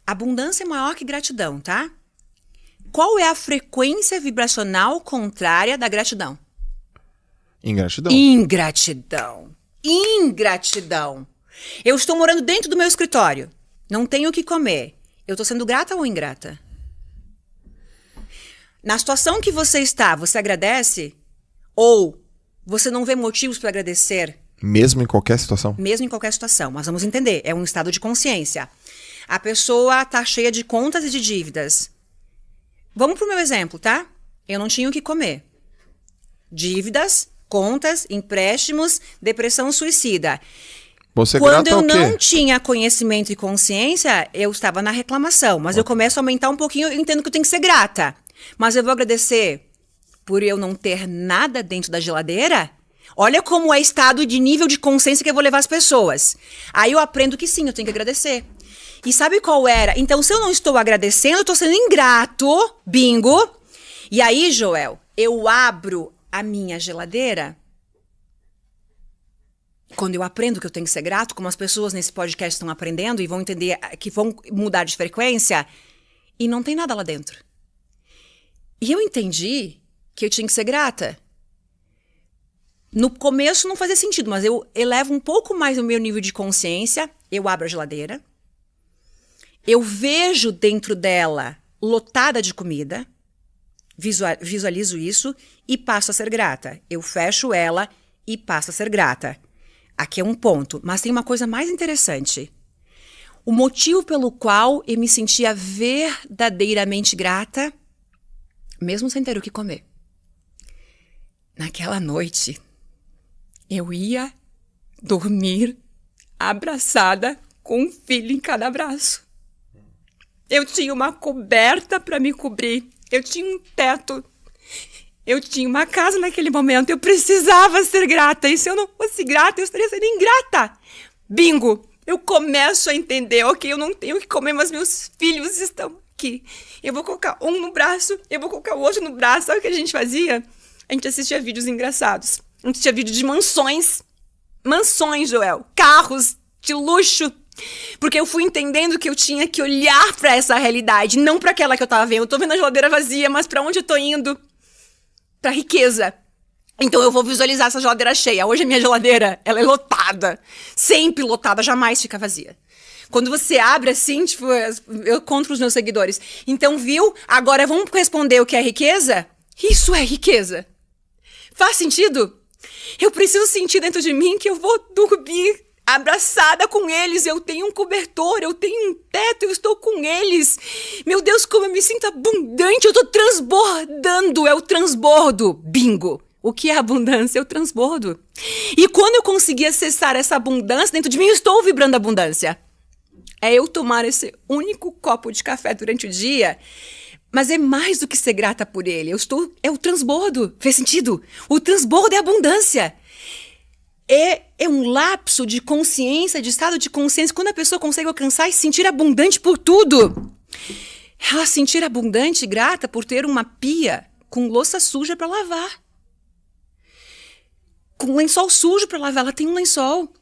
Abundância é maior que gratidão, tá? Qual é a frequência vibracional contrária da gratidão? Ingratidão. Ingratidão. Ingratidão. Eu estou morando dentro do meu escritório. Não tenho o que comer. Eu estou sendo grata ou ingrata? Na situação que você está, você agradece? Ou você não vê motivos para agradecer? Mesmo em qualquer situação? Mesmo em qualquer situação. Mas vamos entender, é um estado de consciência. A pessoa está cheia de contas e de dívidas. Vamos pro meu exemplo, tá? Eu não tinha o que comer. Dívidas, contas, empréstimos, depressão suicida. Você Quando grata eu ao quê? não tinha conhecimento e consciência, eu estava na reclamação. Mas eu começo a aumentar um pouquinho, eu entendo que eu tenho que ser grata. Mas eu vou agradecer por eu não ter nada dentro da geladeira? Olha como é estado de nível de consciência que eu vou levar as pessoas. Aí eu aprendo que sim, eu tenho que agradecer. E sabe qual era? Então, se eu não estou agradecendo, eu estou sendo ingrato. Bingo. E aí, Joel, eu abro a minha geladeira. Quando eu aprendo que eu tenho que ser grato, como as pessoas nesse podcast estão aprendendo e vão entender que vão mudar de frequência, e não tem nada lá dentro. E eu entendi que eu tinha que ser grata. No começo não fazia sentido, mas eu elevo um pouco mais o meu nível de consciência. Eu abro a geladeira. Eu vejo dentro dela lotada de comida. Visualizo isso e passo a ser grata. Eu fecho ela e passo a ser grata. Aqui é um ponto, mas tem uma coisa mais interessante. O motivo pelo qual eu me sentia verdadeiramente grata, mesmo sem ter o que comer. Naquela noite, eu ia dormir abraçada com um filho em cada braço. Eu tinha uma coberta para me cobrir. Eu tinha um teto. Eu tinha uma casa naquele momento. Eu precisava ser grata. E se eu não fosse grata, eu estaria sendo ingrata. Bingo! Eu começo a entender. Ok, eu não tenho o que comer, mas meus filhos estão aqui. Eu vou colocar um no braço, eu vou colocar o outro no braço. Sabe o que a gente fazia? A gente assistia vídeos engraçados. A gente assistia vídeo de mansões. Mansões, Joel. Carros de luxo. Porque eu fui entendendo que eu tinha que olhar pra essa realidade, não pra aquela que eu tava vendo. Eu tô vendo a geladeira vazia, mas pra onde eu tô indo? Pra riqueza. Então eu vou visualizar essa geladeira cheia. Hoje a minha geladeira, ela é lotada. Sempre lotada, jamais fica vazia. Quando você abre assim, tipo, eu conto pros meus seguidores. Então, viu? Agora vamos responder o que é riqueza? Isso é riqueza. Faz sentido? Eu preciso sentir dentro de mim que eu vou dormir abraçada com eles, eu tenho um cobertor, eu tenho um teto, eu estou com eles. Meu Deus, como eu me sinto abundante, eu estou transbordando, é o transbordo. Bingo! O que é abundância? É o transbordo. E quando eu conseguir acessar essa abundância, dentro de mim eu estou vibrando abundância. É eu tomar esse único copo de café durante o dia, mas é mais do que ser grata por ele. É o transbordo. Fez sentido? O transbordo é abundância. É um lapso de consciência, de estado de consciência, quando a pessoa consegue alcançar e se sentir abundante por tudo. Ela se sentir abundante e grata por ter uma pia com louça suja para lavar. Com um lençol sujo para lavar, ela tem um lençol.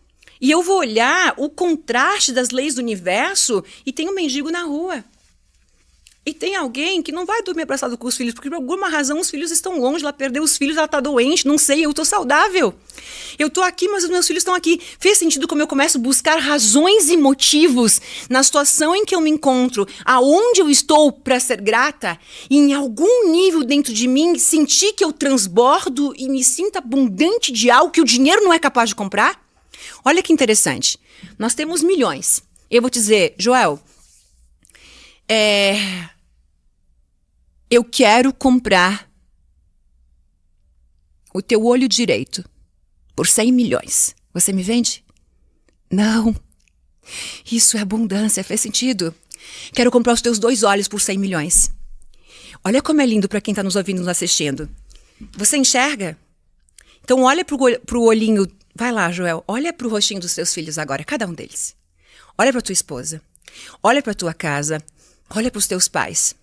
E eu vou olhar o contraste das leis do universo e tem um mendigo na rua. E tem alguém que não vai dormir abraçado com os filhos, porque por alguma razão os filhos estão longe, ela perdeu os filhos, ela está doente, não sei, eu estou saudável. Eu estou aqui, mas os meus filhos estão aqui. Fez sentido como eu começo a buscar razões e motivos na situação em que eu me encontro, aonde eu estou para ser grata, e em algum nível dentro de mim sentir que eu transbordo e me sinto abundante de algo que o dinheiro não é capaz de comprar? Olha que interessante. Nós temos milhões. Eu vou te dizer, Joel, eu quero comprar o teu olho direito por 100 milhões. Você me vende? Não. Isso é abundância, fez sentido? Quero comprar os teus 2 olhos por 100 milhões. Olha como é lindo para quem está nos ouvindo, nos assistindo. Você enxerga? Então olha pro olhinho. Vai lá, Joel. Olha pro rostinho dos teus filhos agora, cada um deles. Olha pra tua esposa. Olha pra tua casa. Olha pros teus pais.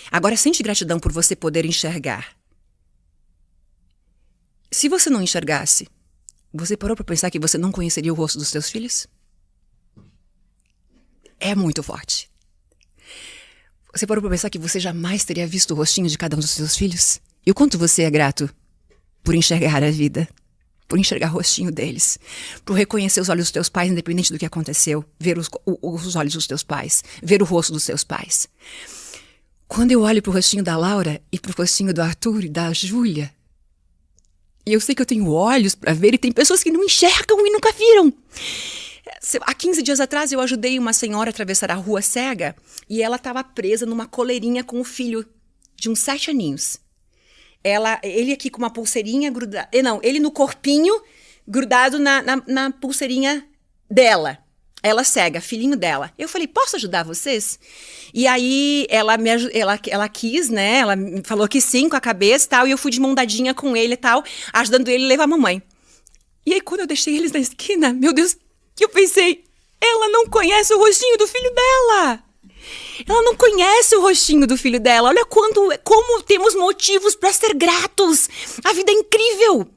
Agora sente gratidão por você poder enxergar. Se você não enxergasse, você parou para pensar que você não conheceria o rosto dos teus filhos? É muito forte. Você parou para pensar que você jamais teria visto o rostinho de cada um dos seus filhos? E o quanto você é grato por enxergar a vida, por enxergar o rostinho deles, por reconhecer os olhos dos teus pais, independente do que aconteceu, ver os olhos dos teus pais, ver o rosto dos teus pais. Quando eu olho pro rostinho da Laura e pro rostinho do Arthur e da Júlia, e eu sei que eu tenho olhos para ver, e tem pessoas que não enxergam e nunca viram. Há 15 dias atrás eu ajudei uma senhora a atravessar a rua cega e ela estava presa numa coleirinha com o filho de uns 7 aninhos. Ele aqui com uma pulseirinha grudada, ele no corpinho grudado na pulseirinha dela. Ela cega, filhinho dela. Eu falei, posso ajudar vocês? E aí ela quis, né? Ela me falou que sim, com a cabeça e tal. E eu fui de mão dadinha com ele e tal, ajudando ele a levar a mamãe. E aí quando eu deixei eles na esquina, meu Deus, eu pensei, ela não conhece o rostinho do filho dela. Ela não conhece o rostinho do filho dela. Olha como temos motivos para ser gratos. A vida é incrível.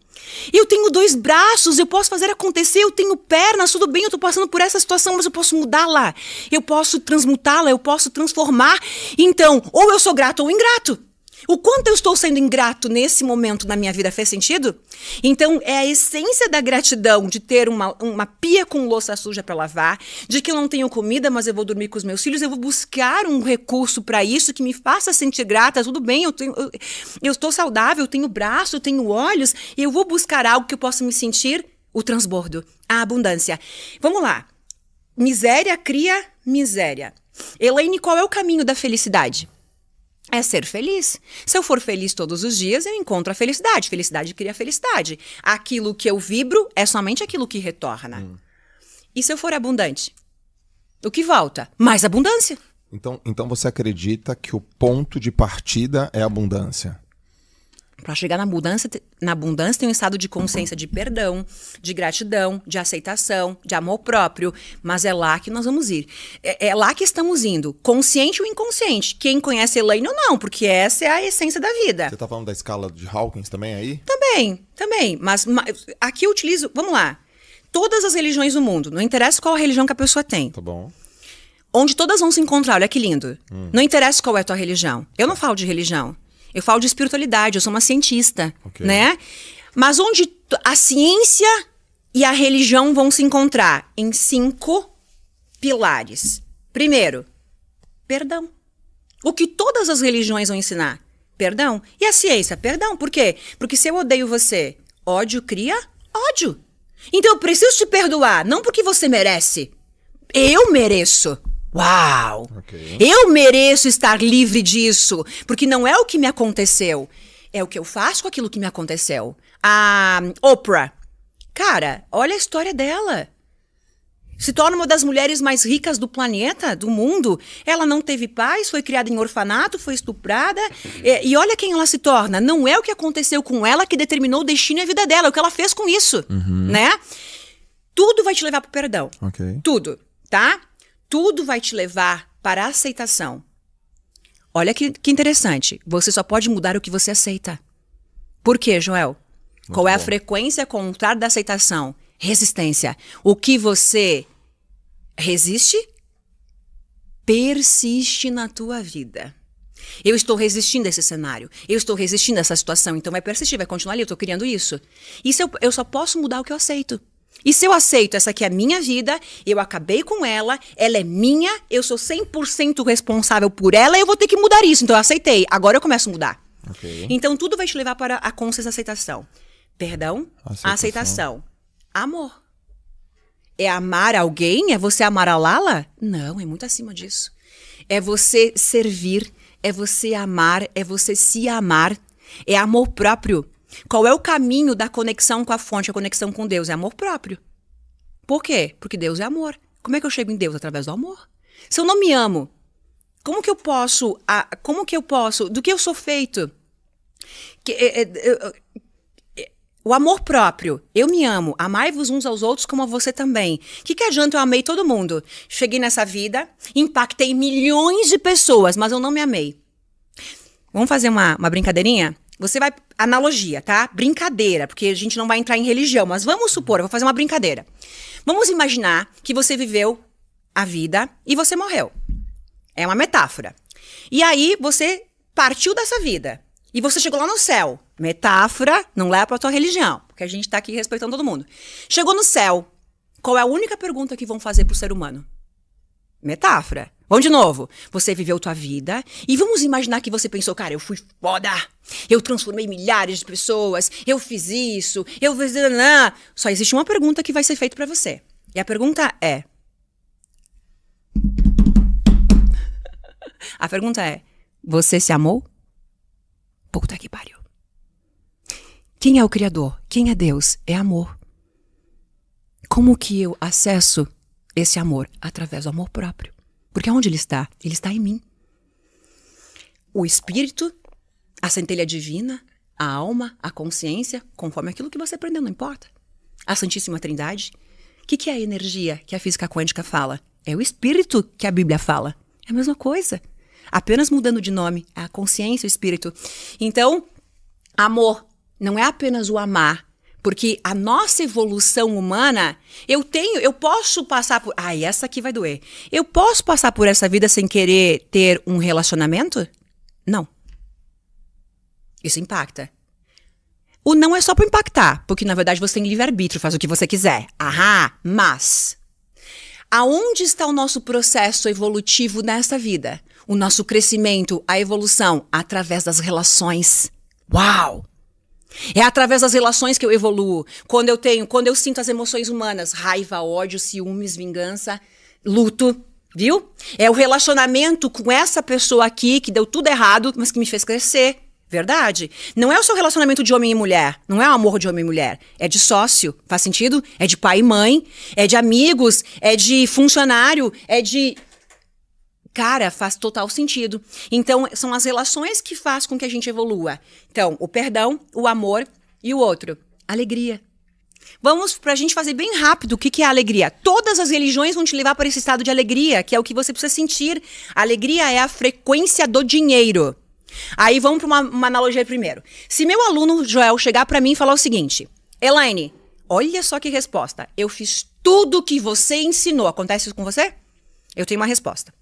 Eu tenho 2 braços, eu posso fazer acontecer, eu tenho pernas, tudo bem, eu tô passando por essa situação, mas eu posso mudá-la, eu posso transmutá-la, eu posso transformar. Então, ou eu sou grato ou ingrato. O quanto eu estou sendo ingrato nesse momento na minha vida fez sentido? Então, é a essência da gratidão de ter uma pia com louça suja para lavar, de que eu não tenho comida, mas eu vou dormir com os meus filhos, eu vou buscar um recurso para isso que me faça sentir grata, tudo bem, eu estou saudável, eu tenho braço, eu tenho olhos, e eu vou buscar algo que eu possa me sentir o transbordo, a abundância. Vamos lá. Miséria cria miséria. Elaine, qual é o caminho da felicidade? É ser feliz. Se eu for feliz todos os dias, eu encontro a felicidade. Felicidade cria felicidade. Aquilo que eu vibro é somente aquilo que retorna. E se eu for abundante? O que volta? Mais abundância. Então você acredita que o ponto de partida é a abundância? Para chegar na abundância tem um estado de consciência de perdão, de gratidão, de aceitação, de amor próprio. Mas é lá que nós vamos ir. É lá que estamos indo. Consciente ou inconsciente. Quem conhece Elaine ou não, porque essa é a essência da vida. Você tá falando da escala de Hawkins também aí? Também. Mas aqui eu utilizo... Vamos lá. Todas as religiões do mundo. Não interessa qual a religião que a pessoa tem. Tá bom. Onde todas vão se encontrar. Olha que lindo. Não interessa qual é a tua religião. Eu não falo de religião. Eu falo de espiritualidade, eu sou uma cientista, né? Mas onde a ciência e a religião vão se encontrar? Em 5 pilares. Primeiro, perdão. O que todas as religiões vão ensinar? Perdão. E a ciência? Perdão. Por quê? Porque se eu odeio você, ódio cria ódio. Então eu preciso te perdoar, não porque você merece. Eu mereço. Uau! Ok. Eu mereço estar livre disso, porque não é o que me aconteceu, é o que eu faço com aquilo que me aconteceu. A Oprah, cara, olha a história dela. Se torna uma das mulheres mais ricas do planeta, do mundo. Ela não teve pais, foi criada em orfanato, foi estuprada. E olha quem ela se torna. Não é o que aconteceu com ela que determinou o destino e a vida dela, é o que ela fez com isso, né? Tudo vai te levar pro perdão. Ok. Tudo, tá? Tudo vai te levar para a aceitação. Olha que interessante. Você só pode mudar o que você aceita. Por quê, Joel? Qual é a frequência contrária da aceitação? Resistência. O que você resiste, persiste na tua vida. Eu estou resistindo a esse cenário. Eu estou resistindo a essa situação. Então vai persistir, vai continuar ali. Eu estou criando isso. Eu só posso mudar o que eu aceito. E se eu aceito, essa aqui é a minha vida, eu acabei com ela é minha, eu sou 100% responsável por ela, eu vou ter que mudar isso. Então eu aceitei. Agora eu começo a mudar. Ok. Então tudo vai te levar para a consciência da aceitação. Perdão, aceitação. Amor. É amar alguém? É você amar a Lala? Não, é muito acima disso. É você servir, é você amar, é você se amar. É amor próprio. Qual é o caminho da conexão com a fonte, a conexão com Deus? É amor próprio. Por quê? Porque Deus é amor. Como é que eu chego em Deus? Através do amor. Se eu não me amo, como que eu posso, do que eu sou feito? O amor próprio, eu me amo, amai-vos uns aos outros como a você também. O que adianta eu amei todo mundo? Cheguei nessa vida, impactei milhões de pessoas, mas eu não me amei. Vamos fazer uma brincadeirinha? Você vai... Analogia, tá? Brincadeira, porque a gente não vai entrar em religião, mas vamos supor, eu vou fazer uma brincadeira. Vamos imaginar que você viveu a vida e você morreu. É uma metáfora. E aí você partiu dessa vida. E você chegou lá no céu. Metáfora, não leva pra tua religião, porque a gente tá aqui respeitando todo mundo. Chegou no céu. Qual é a única pergunta que vão fazer pro ser humano? Metáfora. Vamos de novo. Você viveu tua vida e vamos imaginar que você pensou, cara, eu fui foda. Eu transformei milhares de pessoas. Eu fiz isso. Eu fiz... Só existe uma pergunta que vai ser feita pra você. E a pergunta é... A pergunta é... Você se amou? Puta que pariu. Quem é o Criador? Quem é Deus? É amor. Como que eu acesso esse amor? Através do amor próprio. Porque onde ele está? Ele está em mim. O espírito, a centelha divina, a alma, a consciência, conforme aquilo que você aprendeu, não importa. A Santíssima Trindade. O que é a energia que a física quântica fala? É o espírito que a Bíblia fala. É a mesma coisa. Apenas mudando de nome. É a consciência, o espírito. Então, amor não é apenas o amar. Porque a nossa evolução humana, eu posso passar por... Ai, essa aqui vai doer. Eu posso passar por essa vida sem querer ter um relacionamento? Não. Isso impacta. O não é só para impactar, porque na verdade você tem livre-arbítrio, faz o que você quiser. Mas, aonde está o nosso processo evolutivo nessa vida? O nosso crescimento, a evolução, através das relações. Uau! É através das relações que eu evoluo. Quando eu sinto as emoções humanas, raiva, ódio, ciúmes, vingança, luto, viu? É o relacionamento com essa pessoa aqui que deu tudo errado, mas que me fez crescer. Verdade? Não é o seu relacionamento de homem e mulher. Não é o amor de homem e mulher. É de sócio. Faz sentido? É de pai e mãe. É de amigos. É de funcionário. É de... Cara, faz total sentido. Então, são as relações que fazem com que a gente evolua. Então, o perdão, o amor e o outro, alegria. Vamos, pra gente fazer bem rápido, o que é a alegria? Todas as religiões vão te levar para esse estado de alegria, que é o que você precisa sentir. A alegria é a frequência do dinheiro. Aí vamos para uma analogia primeiro. Se meu aluno Joel chegar para mim e falar o seguinte: Elaine, olha só que resposta. Eu fiz tudo que você ensinou. Acontece isso com você? Eu tenho uma resposta.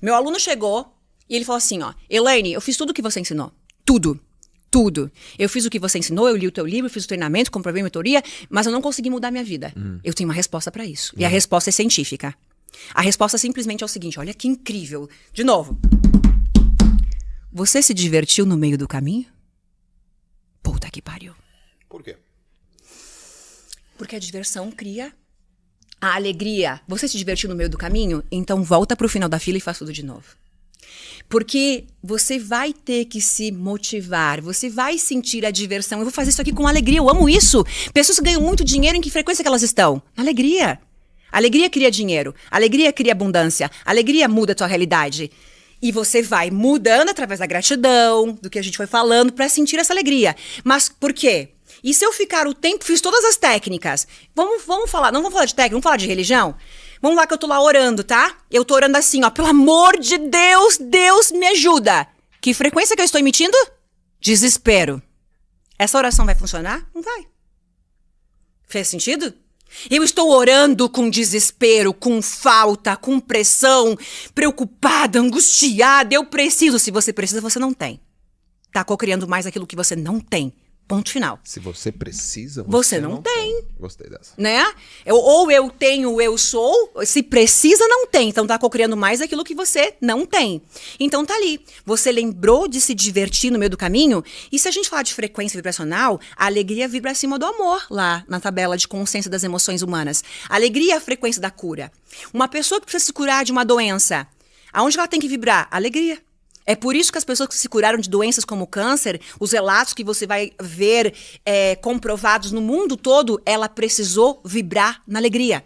Meu aluno chegou e ele falou assim, ó, Elaine, eu fiz tudo o que você ensinou. Tudo. Eu fiz o que você ensinou, eu li o teu livro, fiz o treinamento, comprovei a mentoria, mas eu não consegui mudar minha vida. Eu tenho uma resposta para isso. E a resposta é científica. A resposta simplesmente é o seguinte, olha que incrível. De novo. Você se divertiu no meio do caminho? Puta que pariu. Por quê? Porque a diversão cria a alegria. Você se divertiu no meio do caminho? Então volta pro final da fila e faz tudo de novo. Porque você vai ter que se motivar, você vai sentir a diversão. Eu vou fazer isso aqui com alegria, eu amo isso. Pessoas que ganham muito dinheiro, em que frequência que elas estão? Na alegria. Alegria cria dinheiro, alegria cria abundância, alegria muda a tua realidade. E você vai mudando através da gratidão, do que a gente foi falando, para sentir essa alegria. Mas por quê? E se eu ficar o tempo, fiz todas as técnicas. Vamos falar, não vamos falar de técnica, vamos falar de religião? Vamos lá que eu tô lá orando, tá? Eu tô orando assim, ó, pelo amor de Deus, Deus me ajuda. Que frequência que eu estou emitindo? Desespero. Essa oração vai funcionar? Não vai. Fez sentido? Eu estou orando com desespero, com falta, com pressão, preocupada, angustiada. Eu preciso. Se você precisa, você não tem. Tá cocriando mais aquilo que você não tem. Ponto final. Se você precisa, você não tem. Gostei dessa. Né? Ou eu tenho, eu sou. Se precisa, não tem. Então tá cocriando mais aquilo que você não tem. Então tá ali. Você lembrou de se divertir no meio do caminho? E se a gente falar de frequência vibracional, a alegria vibra acima do amor, lá na tabela de consciência das emoções humanas. A alegria é a frequência da cura. Uma pessoa que precisa se curar de uma doença, aonde ela tem que vibrar? Alegria. É por isso que as pessoas que se curaram de doenças como câncer, os relatos que você vai ver comprovados no mundo todo, ela precisou vibrar na alegria.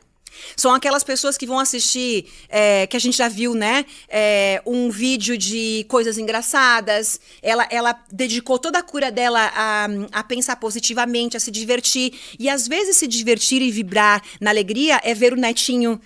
São aquelas pessoas que vão assistir, que a gente já viu, né? Um vídeo de coisas engraçadas. Ela dedicou toda a cura dela a pensar positivamente, a se divertir. E às vezes se divertir e vibrar na alegria é ver o netinho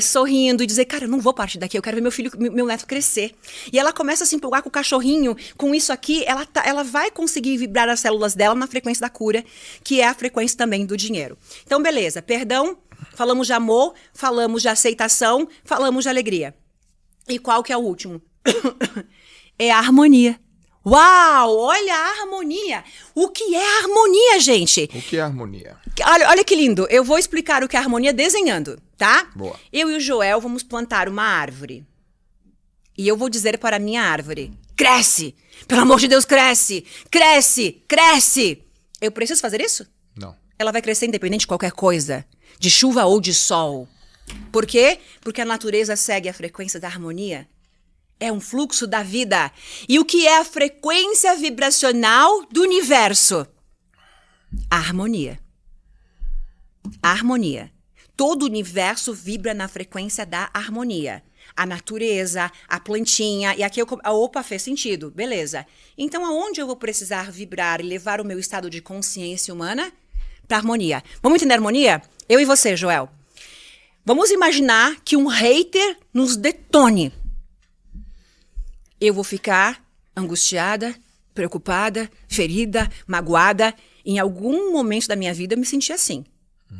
sorrindo e dizer, cara, eu não vou partir daqui, eu quero ver meu neto crescer. E ela começa a se empolgar com o cachorrinho, com isso aqui, ela vai conseguir vibrar as células dela na frequência da cura, que é a frequência também do dinheiro. Então, beleza, perdão, falamos de amor, falamos de aceitação, falamos de alegria. E qual que é o último? É a harmonia. Uau, olha a harmonia. O que é a harmonia, gente? O que é harmonia? Olha que lindo. Eu vou explicar o que é harmonia desenhando, tá? Boa. Eu e o Joel vamos plantar uma árvore. E eu vou dizer para a minha árvore, cresce! Pelo amor de Deus, cresce! Cresce! Cresce! Eu preciso fazer isso? Não. Ela vai crescer independente de qualquer coisa. De chuva ou de sol. Por quê? Porque a natureza segue a frequência da harmonia. É um fluxo da vida. E o que é a frequência vibracional do universo? A harmonia. A harmonia. Todo o universo vibra na frequência da harmonia. A natureza, a plantinha, e aqui opa, fez sentido, beleza. Então aonde eu vou precisar vibrar e levar o meu estado de consciência humana? Para harmonia. Vamos entender a harmonia? Eu e você, Joel. Vamos imaginar que um hater nos detone. Eu vou ficar angustiada, preocupada, ferida, magoada. Em algum momento da minha vida eu me senti assim,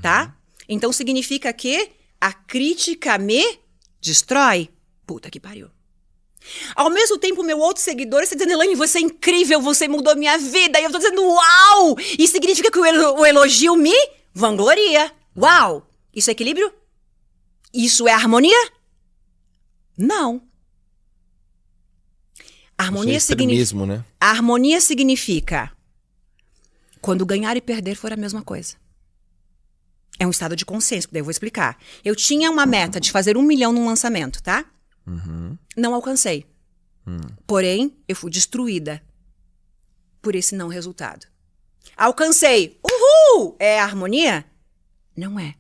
tá? Então significa que a crítica me destrói. Puta que pariu. Ao mesmo tempo, meu outro seguidor está dizendo, Elaine, você é incrível, você mudou minha vida. E eu tô dizendo, uau! Isso significa que o elogio me vangloria. Uau! Isso é equilíbrio? Isso é harmonia? Não. Harmonia extremismo, né? A harmonia significa quando ganhar e perder for a mesma coisa. É um estado de consciência, daí eu vou explicar. Eu tinha uma meta de fazer 1 milhão num lançamento, tá? Não alcancei. Porém, eu fui destruída por esse não resultado. Alcancei. Uhul! É harmonia? Não é.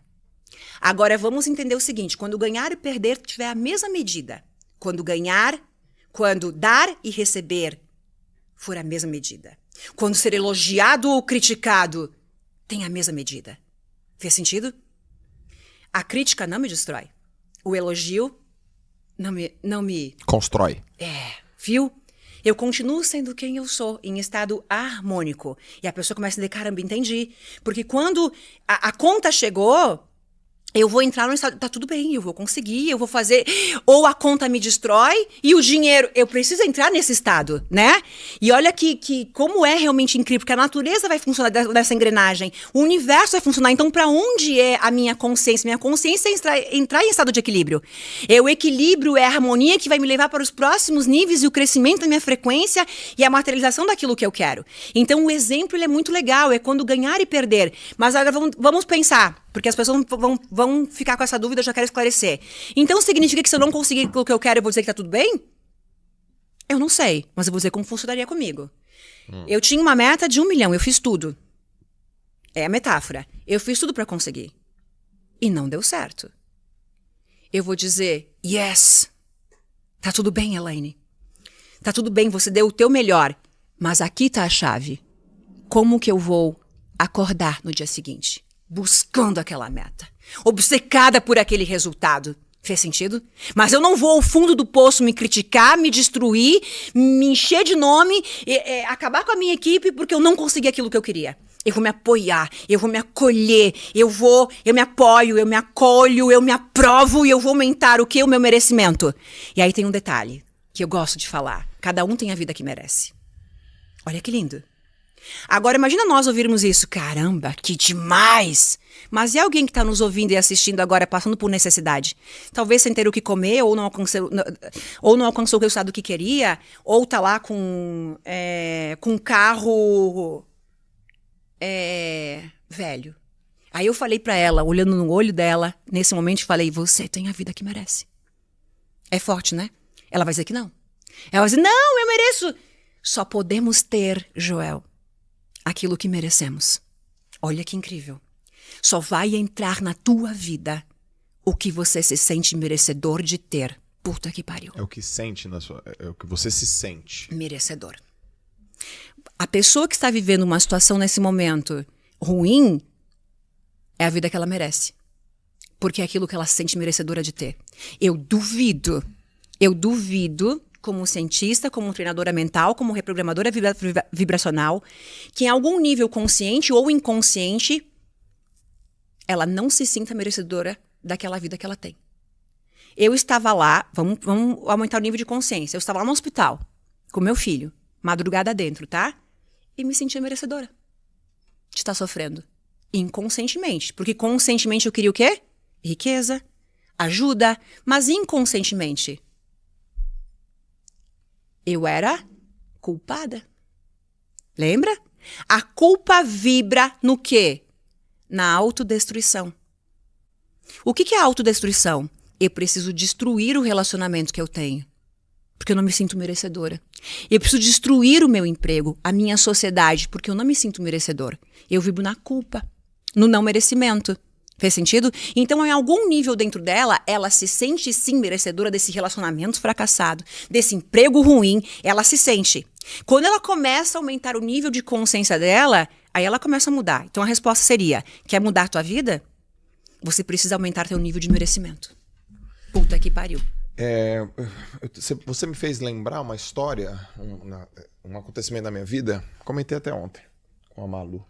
Agora vamos entender o seguinte, quando ganhar e perder tiver a mesma medida, quando dar e receber for a mesma medida, quando ser elogiado ou criticado tem a mesma medida. Fez sentido? A crítica não me destrói. O elogio não me constrói. Viu? Eu continuo sendo quem eu sou, em estado harmônico. E a pessoa começa a dizer, caramba, entendi. Porque quando a conta chegou, eu vou entrar no estado, tá tudo bem, eu vou conseguir, eu vou fazer, ou a conta me destrói e o dinheiro, eu preciso entrar nesse estado, né? E olha que como é realmente incrível, porque a natureza vai funcionar dessa engrenagem, o universo vai funcionar, então pra onde é a minha consciência? Minha consciência é entrar em estado de equilíbrio. O equilíbrio é a harmonia que vai me levar para os próximos níveis e o crescimento da minha frequência e a materialização daquilo que eu quero. Então o exemplo ele é muito legal, é quando ganhar e perder, mas agora vamos pensar, porque as pessoas vão ficar com essa dúvida, eu já quero esclarecer. Então significa que se eu não conseguir aquilo que eu quero, eu vou dizer que tá tudo bem? Eu não sei, mas eu vou dizer como funcionaria comigo. Eu tinha uma meta de 1 milhão, eu fiz tudo. É a metáfora. Eu fiz tudo pra conseguir. E não deu certo. Eu vou dizer, yes, tá tudo bem, Elaine. Tá tudo bem, você deu o teu melhor. Mas aqui tá a chave. Como que eu vou acordar no dia seguinte? Buscando aquela meta. Obcecada por aquele resultado. Fez sentido? Mas eu não vou ao fundo do poço me criticar, me destruir, me encher de nome, acabar com a minha equipe porque eu não consegui aquilo que eu queria. Eu vou me apoiar, eu vou me acolher, eu me apoio, eu me acolho, eu me aprovo e eu vou aumentar o quê? O meu merecimento. E aí tem um detalhe que eu gosto de falar. Cada um tem a vida que merece. Olha que lindo. Agora, imagina nós ouvirmos isso. Caramba, que demais! Mas e alguém que está nos ouvindo e assistindo agora, passando por necessidade? Talvez sem ter o que comer, ou não alcançou o resultado que queria, ou está lá com um carro velho. Aí eu falei para ela, olhando no olho dela, nesse momento, falei, você tem a vida que merece. É forte, né? Ela vai dizer que não. Ela vai dizer, não, eu mereço. Só podemos ter, Joel, aquilo que merecemos. Olha que incrível. Só vai entrar na tua vida o que você se sente merecedor de ter. Puta que pariu. É o que sente é o que você se sente. Merecedor. A pessoa que está vivendo uma situação nesse momento ruim é a vida que ela merece. Porque é aquilo que ela se sente merecedora de ter. Eu duvido, como cientista, como treinadora mental, como reprogramadora vibracional, que em algum nível consciente ou inconsciente, ela não se sinta merecedora daquela vida que ela tem. Eu estava lá, vamos aumentar o nível de consciência, eu estava lá no hospital, com meu filho, madrugada dentro, tá? E me sentia merecedora de estar sofrendo. Inconscientemente, porque conscientemente eu queria o quê? Riqueza, ajuda, mas inconscientemente eu era culpada. Lembra? A culpa vibra no quê? Na autodestruição. O que é autodestruição? Eu preciso destruir o relacionamento que eu tenho. Porque eu não me sinto merecedora. Eu preciso destruir o meu emprego, a minha sociedade, porque eu não me sinto merecedor. Eu vibro na culpa, no não merecimento. Fez sentido? Então, em algum nível dentro dela, ela se sente sim merecedora desse relacionamento fracassado, desse emprego ruim, ela se sente. Quando ela começa a aumentar o nível de consciência dela, aí ela começa a mudar. Então, a resposta seria, quer mudar a tua vida? Você precisa aumentar teu nível de merecimento. Puta que pariu. Você me fez lembrar uma história, um acontecimento da minha vida, comentei até ontem com a Malu.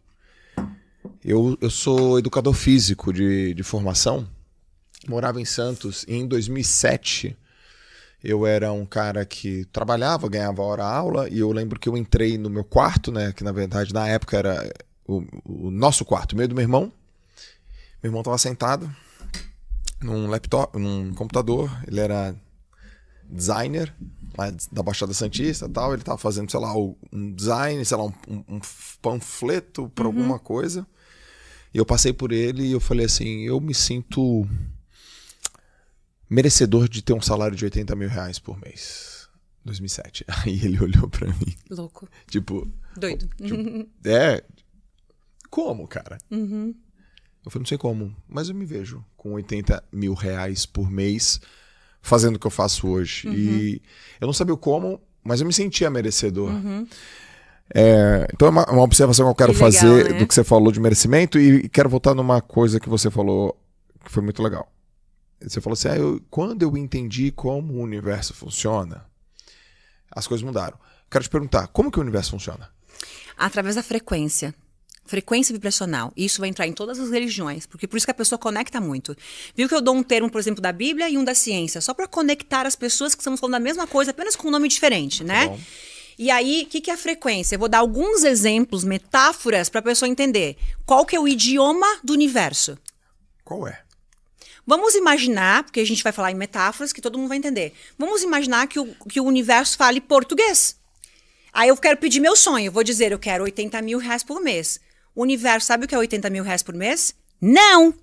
Eu sou educador físico de formação, morava em Santos e em 2007 eu era um cara que trabalhava, ganhava hora-aula e eu lembro que eu entrei no meu quarto, né, que na verdade na época era o nosso quarto, o meio do meu irmão. Meu irmão estava sentado num laptop, num computador, ele era designer lá da Baixada Santista e tal, ele estava fazendo, sei lá, um design, sei lá, um panfleto para alguma coisa. E eu passei por ele e eu falei assim, eu me sinto merecedor de ter um salário de 80 mil reais por mês. 2007. Aí ele olhou pra mim. Louco. Tipo... Doido. Como, cara? Eu falei, não sei como, mas eu me vejo com 80 mil reais por mês fazendo o que eu faço hoje. E eu não sabia o como, mas eu me sentia merecedor. Então é uma observação que eu quero fazer, né, do que você falou de merecimento, e quero voltar numa coisa que você falou que foi muito legal. Você falou assim, quando eu entendi como o universo funciona, as coisas mudaram. Quero te perguntar, como que o universo funciona? Através da frequência. Frequência vibracional. Isso vai entrar em todas as religiões, porque por isso que a pessoa conecta muito. Viu que eu dou um termo, por exemplo, da Bíblia e um da ciência, só para conectar as pessoas que estamos falando da mesma coisa, apenas com um nome diferente, né? Bom. E aí, o que é a frequência? Eu vou dar alguns exemplos, metáforas, para a pessoa entender. Qual que é o idioma do universo? Qual é? Vamos imaginar, porque a gente vai falar em metáforas que todo mundo vai entender. Vamos imaginar que o universo fale português. Aí eu quero pedir meu sonho. Eu vou dizer, eu quero 80 mil reais por mês. O universo sabe o que é 80 mil reais por mês? Não!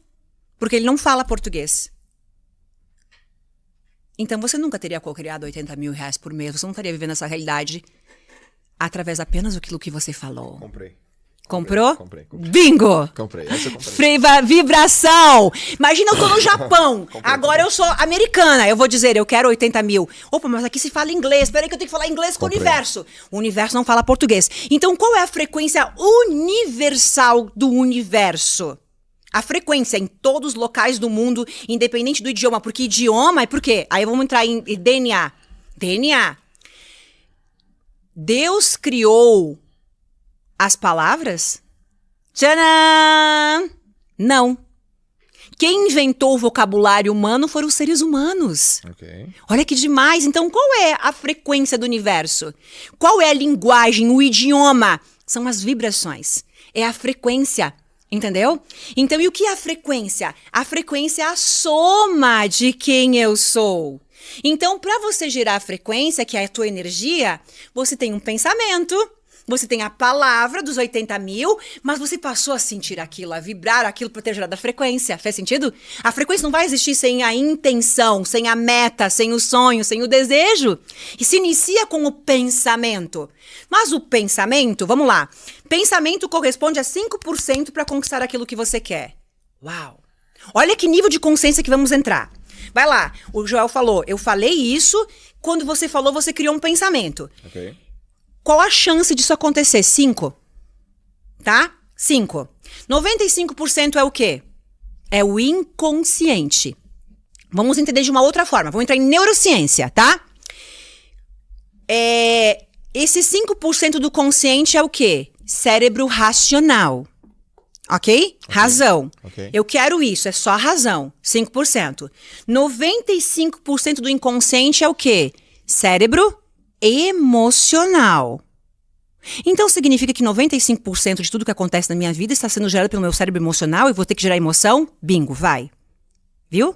Porque ele não fala português. Então você nunca teria co-criado 80 mil reais por mês. Você não estaria vivendo essa realidade através apenas daquilo que você falou. Comprei. Comprou? Comprei. Bingo! Comprei. Essa eu comprei. Vibração! Imagina, eu tô no Japão. Agora eu sou americana. Eu vou dizer, eu quero 80 mil. Opa, mas aqui se fala inglês. Peraí que eu tenho que falar inglês com o universo. O universo não fala português. Então, qual é a frequência universal do universo? A frequência em todos os locais do mundo, independente do idioma. Porque idioma é por quê? Aí vamos entrar em DNA. DNA. Deus criou as palavras? Tcharam! Não. Quem inventou o vocabulário humano foram os seres humanos. Ok. Olha que demais. Então, qual é a frequência do universo? Qual é a linguagem, o idioma? São as vibrações. É a frequência. Entendeu? Então, e o que é a frequência? A frequência é a soma de quem eu sou. Então, para você gerar a frequência, que é a tua energia, você tem um pensamento. Você tem a palavra dos 80 mil, mas você passou a sentir aquilo, a vibrar aquilo para ter gerado a frequência. Faz sentido? A frequência não vai existir sem a intenção, sem a meta, sem o sonho, sem o desejo. E se inicia com o pensamento. Mas o pensamento, vamos lá. Pensamento corresponde a 5% para conquistar aquilo que você quer. Uau! Olha que nível de consciência que vamos entrar. Vai lá, o Joel falou, eu falei isso, quando você falou, você criou um pensamento. Ok. Qual a chance disso acontecer? 5. Tá? 5. 95% é o quê? É o inconsciente. Vamos entender de uma outra forma. Vamos entrar em neurociência, tá? Esse 5% do consciente é o quê? Cérebro racional. Ok? Razão. Ok. Eu quero isso, é só a razão. 5%. 95% do inconsciente é o quê? Cérebro emocional. Então significa que 95% de tudo que acontece na minha vida está sendo gerado pelo meu cérebro emocional e vou ter que gerar emoção? Bingo, vai. Viu?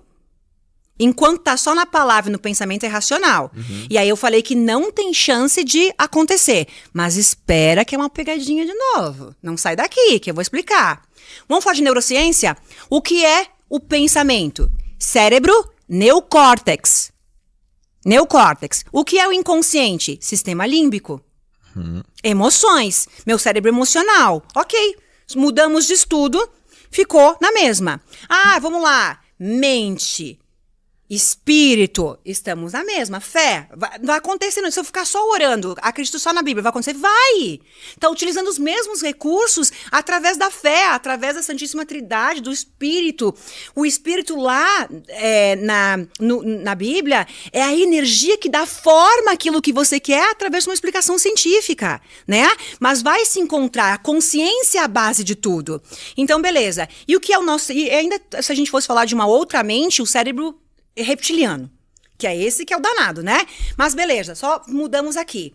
Enquanto tá só na palavra e no pensamento é racional. E aí eu falei que não tem chance de acontecer. Mas espera que é uma pegadinha de novo. Não sai daqui, que eu vou explicar. Vamos falar de neurociência? O que é o pensamento? Cérebro, neocórtex. Neocórtex. O que é o inconsciente? Sistema límbico. Emoções. Meu cérebro emocional. Ok. Mudamos de estudo. Ficou na mesma. Ah, vamos lá. Mente. Espírito, estamos na mesma. Fé, vai acontecer. Se eu ficar só orando, acredito só na Bíblia, vai acontecer? Vai! Está utilizando os mesmos recursos através da fé, através da Santíssima Trindade, do Espírito. O Espírito lá na Bíblia é a energia que dá forma àquilo que você quer através de uma explicação científica, né? Mas vai se encontrar a consciência é a base de tudo. Então, beleza. E o que é o nosso... E ainda, se a gente fosse falar de uma outra mente, o cérebro reptiliano, que é esse que é o danado, né? Mas beleza, só mudamos aqui.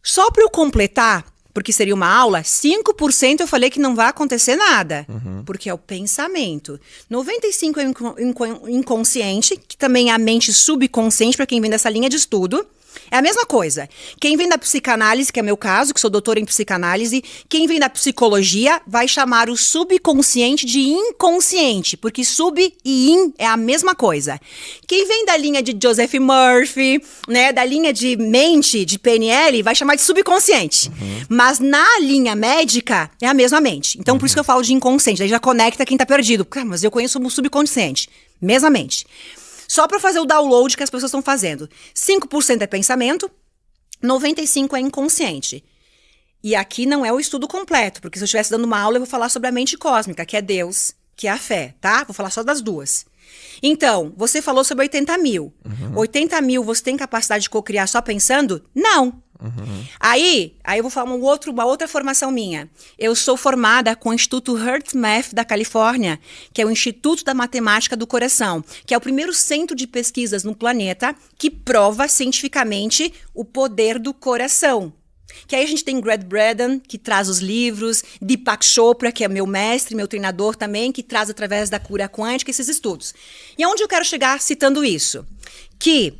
Só para eu completar, porque seria uma aula, 5% eu falei que não vai acontecer nada, porque é o pensamento. 95% é o inconsciente, que também é a mente subconsciente, para quem vem dessa linha de estudo. É a mesma coisa. Quem vem da psicanálise, que é meu caso, que sou doutora em psicanálise, quem vem da psicologia vai chamar o subconsciente de inconsciente, porque sub e in é a mesma coisa. Quem vem da linha de Joseph Murphy, né, da linha de mente, de PNL, vai chamar de subconsciente. Mas na linha médica é a mesma mente. Então por isso que eu falo de inconsciente, daí já conecta quem tá perdido. Mas eu conheço o subconsciente, mesma mente. Só para fazer o download que as pessoas estão fazendo. 5% é pensamento, 95% é inconsciente. E aqui não é o estudo completo, porque se eu estivesse dando uma aula, eu vou falar sobre a mente cósmica, que é Deus, que é a fé, tá? Vou falar só das duas. Então, você falou sobre 80 mil. 80 mil você tem capacidade de cocriar só pensando? Não. Aí eu vou falar uma outra formação minha. Eu sou formada com o Instituto HeartMath da Califórnia, que é o Instituto da Matemática do Coração, que é o primeiro centro de pesquisas no planeta que prova cientificamente o poder do coração. Que aí a gente tem Greg Braden, que traz os livros, Deepak Chopra, que é meu mestre, meu treinador também, que traz através da cura quântica esses estudos. E aonde eu quero chegar citando isso? Que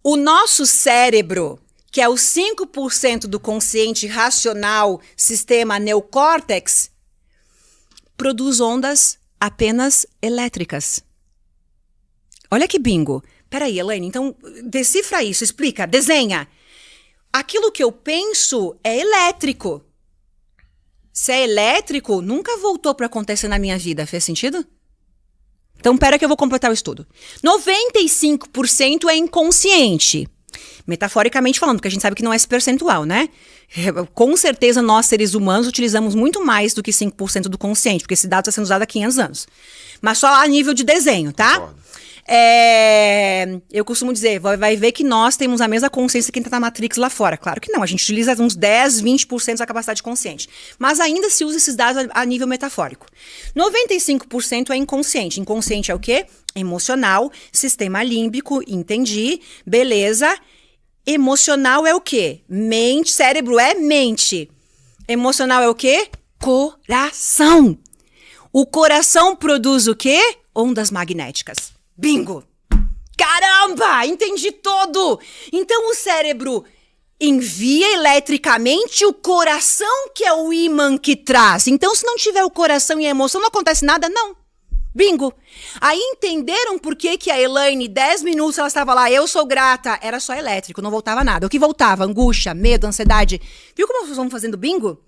o nosso cérebro, que é o 5% do consciente racional, sistema neocórtex, produz ondas apenas elétricas. Olha que bingo. Peraí, Elaine, então decifra isso, explica, desenha. Aquilo que eu penso é elétrico. Se é elétrico, nunca voltou para acontecer na minha vida. Fez sentido? Então, pera que eu vou completar o estudo. 95% é inconsciente. Metaforicamente falando, porque a gente sabe que não é esse percentual, né? Com certeza, nós, seres humanos, utilizamos muito mais do que 5% do consciente, porque esse dado está sendo usado há 500 anos. Mas só a nível de desenho, tá? Eu costumo dizer, vai ver que nós temos a mesma consciência que quem está na Matrix lá fora. Claro que não, a gente utiliza uns 10, 20% da capacidade consciente. Mas ainda se usa esses dados a nível metafórico. 95% é inconsciente. Inconsciente é o quê? Emocional, sistema límbico, entendi, beleza. Emocional é o quê? Mente, cérebro é mente. Emocional é o quê? Coração. O coração produz o quê? Ondas magnéticas. Bingo! Caramba! Entendi tudo! Então o cérebro envia eletricamente o coração, que é o ímã que traz. Então, se não tiver o coração e a emoção, não acontece nada, não. Bingo! Aí entenderam por que a Elaine, 10 minutos, ela estava lá, eu sou grata, era só elétrico, não voltava nada. O que voltava? Angústia, medo, ansiedade. Viu como nós vamos fazendo bingo?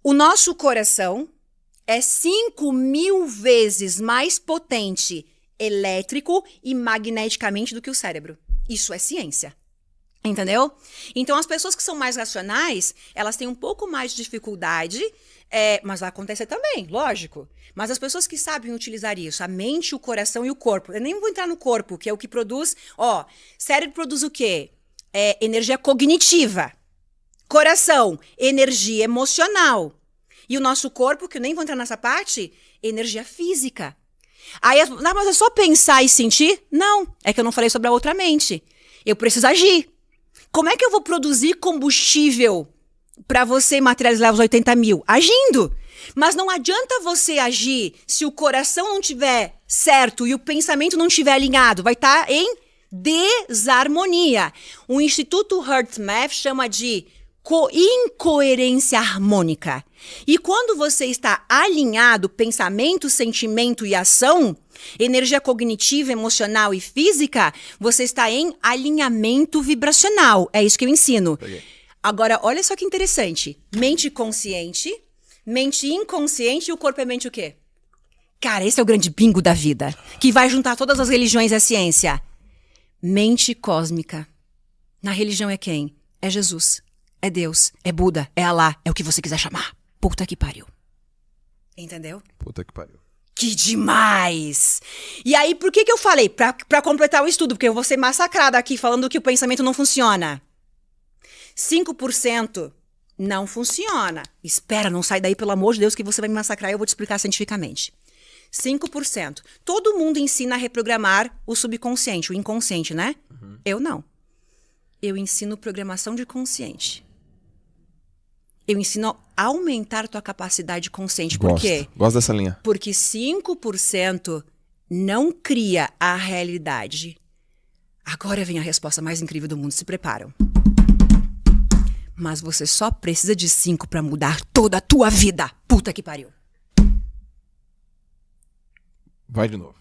O nosso coração é 5.000 vezes mais potente elétrico e magneticamente do que o cérebro. Isso é ciência. Entendeu? Então, as pessoas que são mais racionais, elas têm um pouco mais de dificuldade, mas vai acontecer também, lógico. Mas as pessoas que sabem utilizar isso, a mente, o coração e o corpo. Eu nem vou entrar no corpo, que é o que produz... cérebro produz o quê? Energia cognitiva. Coração, energia emocional. E o nosso corpo, que eu nem vou entrar nessa parte, energia física. Aí, mas é só pensar e sentir? Não, é que eu não falei sobre a outra mente. Eu preciso agir. Como é que eu vou produzir combustível para você materializar os 80 mil? Agindo. Mas não adianta você agir se o coração não estiver certo e o pensamento não estiver alinhado. Vai estar em desarmonia. O Instituto HeartMath chama de incoerência harmônica. E quando você está alinhado, pensamento, sentimento e ação, energia cognitiva, emocional e física, você está em alinhamento vibracional. É isso que eu ensino. Agora, olha só que interessante. Mente consciente, mente inconsciente e o corpo é mente o quê? Cara, esse é o grande bingo da vida, que vai juntar todas as religiões e a ciência. Mente cósmica. Na religião é quem? É Jesus. É Deus, é Buda, é Alá, é o que você quiser chamar. Puta que pariu. Entendeu? Puta que pariu. Que demais! E aí, por que eu falei? Pra completar o estudo, porque eu vou ser massacrada aqui falando que o pensamento não funciona. 5% não funciona. Espera, não sai daí, pelo amor de Deus, que você vai me massacrar e eu vou te explicar cientificamente. 5%. Todo mundo ensina a reprogramar o subconsciente, o inconsciente, né? Uhum. Eu não. Eu ensino programação de consciente. Eu ensino a aumentar tua capacidade consciente. Por quê? Gosto dessa linha. Porque 5% não cria a realidade. Agora vem a resposta mais incrível do mundo. Se preparam. Mas você só precisa de 5 para mudar toda a tua vida. Puta que pariu. Vai de novo.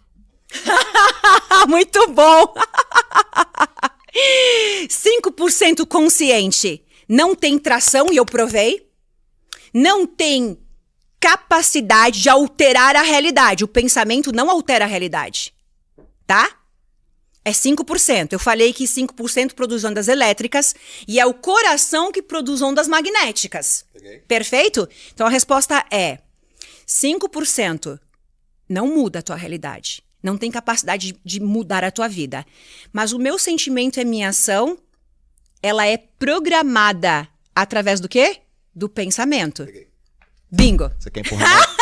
Muito bom. 5% consciente. Não tem tração, e eu provei. Não tem capacidade de alterar a realidade. O pensamento não altera a realidade. Tá? É 5%. Eu falei que 5% produz ondas elétricas e é o coração que produz ondas magnéticas. Okay. Perfeito? Então a resposta é 5% não muda a tua realidade. não tem capacidade de mudar a tua vida. Mas o meu sentimento e a minha ação, ela é programada através do quê? Do pensamento. Peguei. Bingo. Você quer empurrar mais?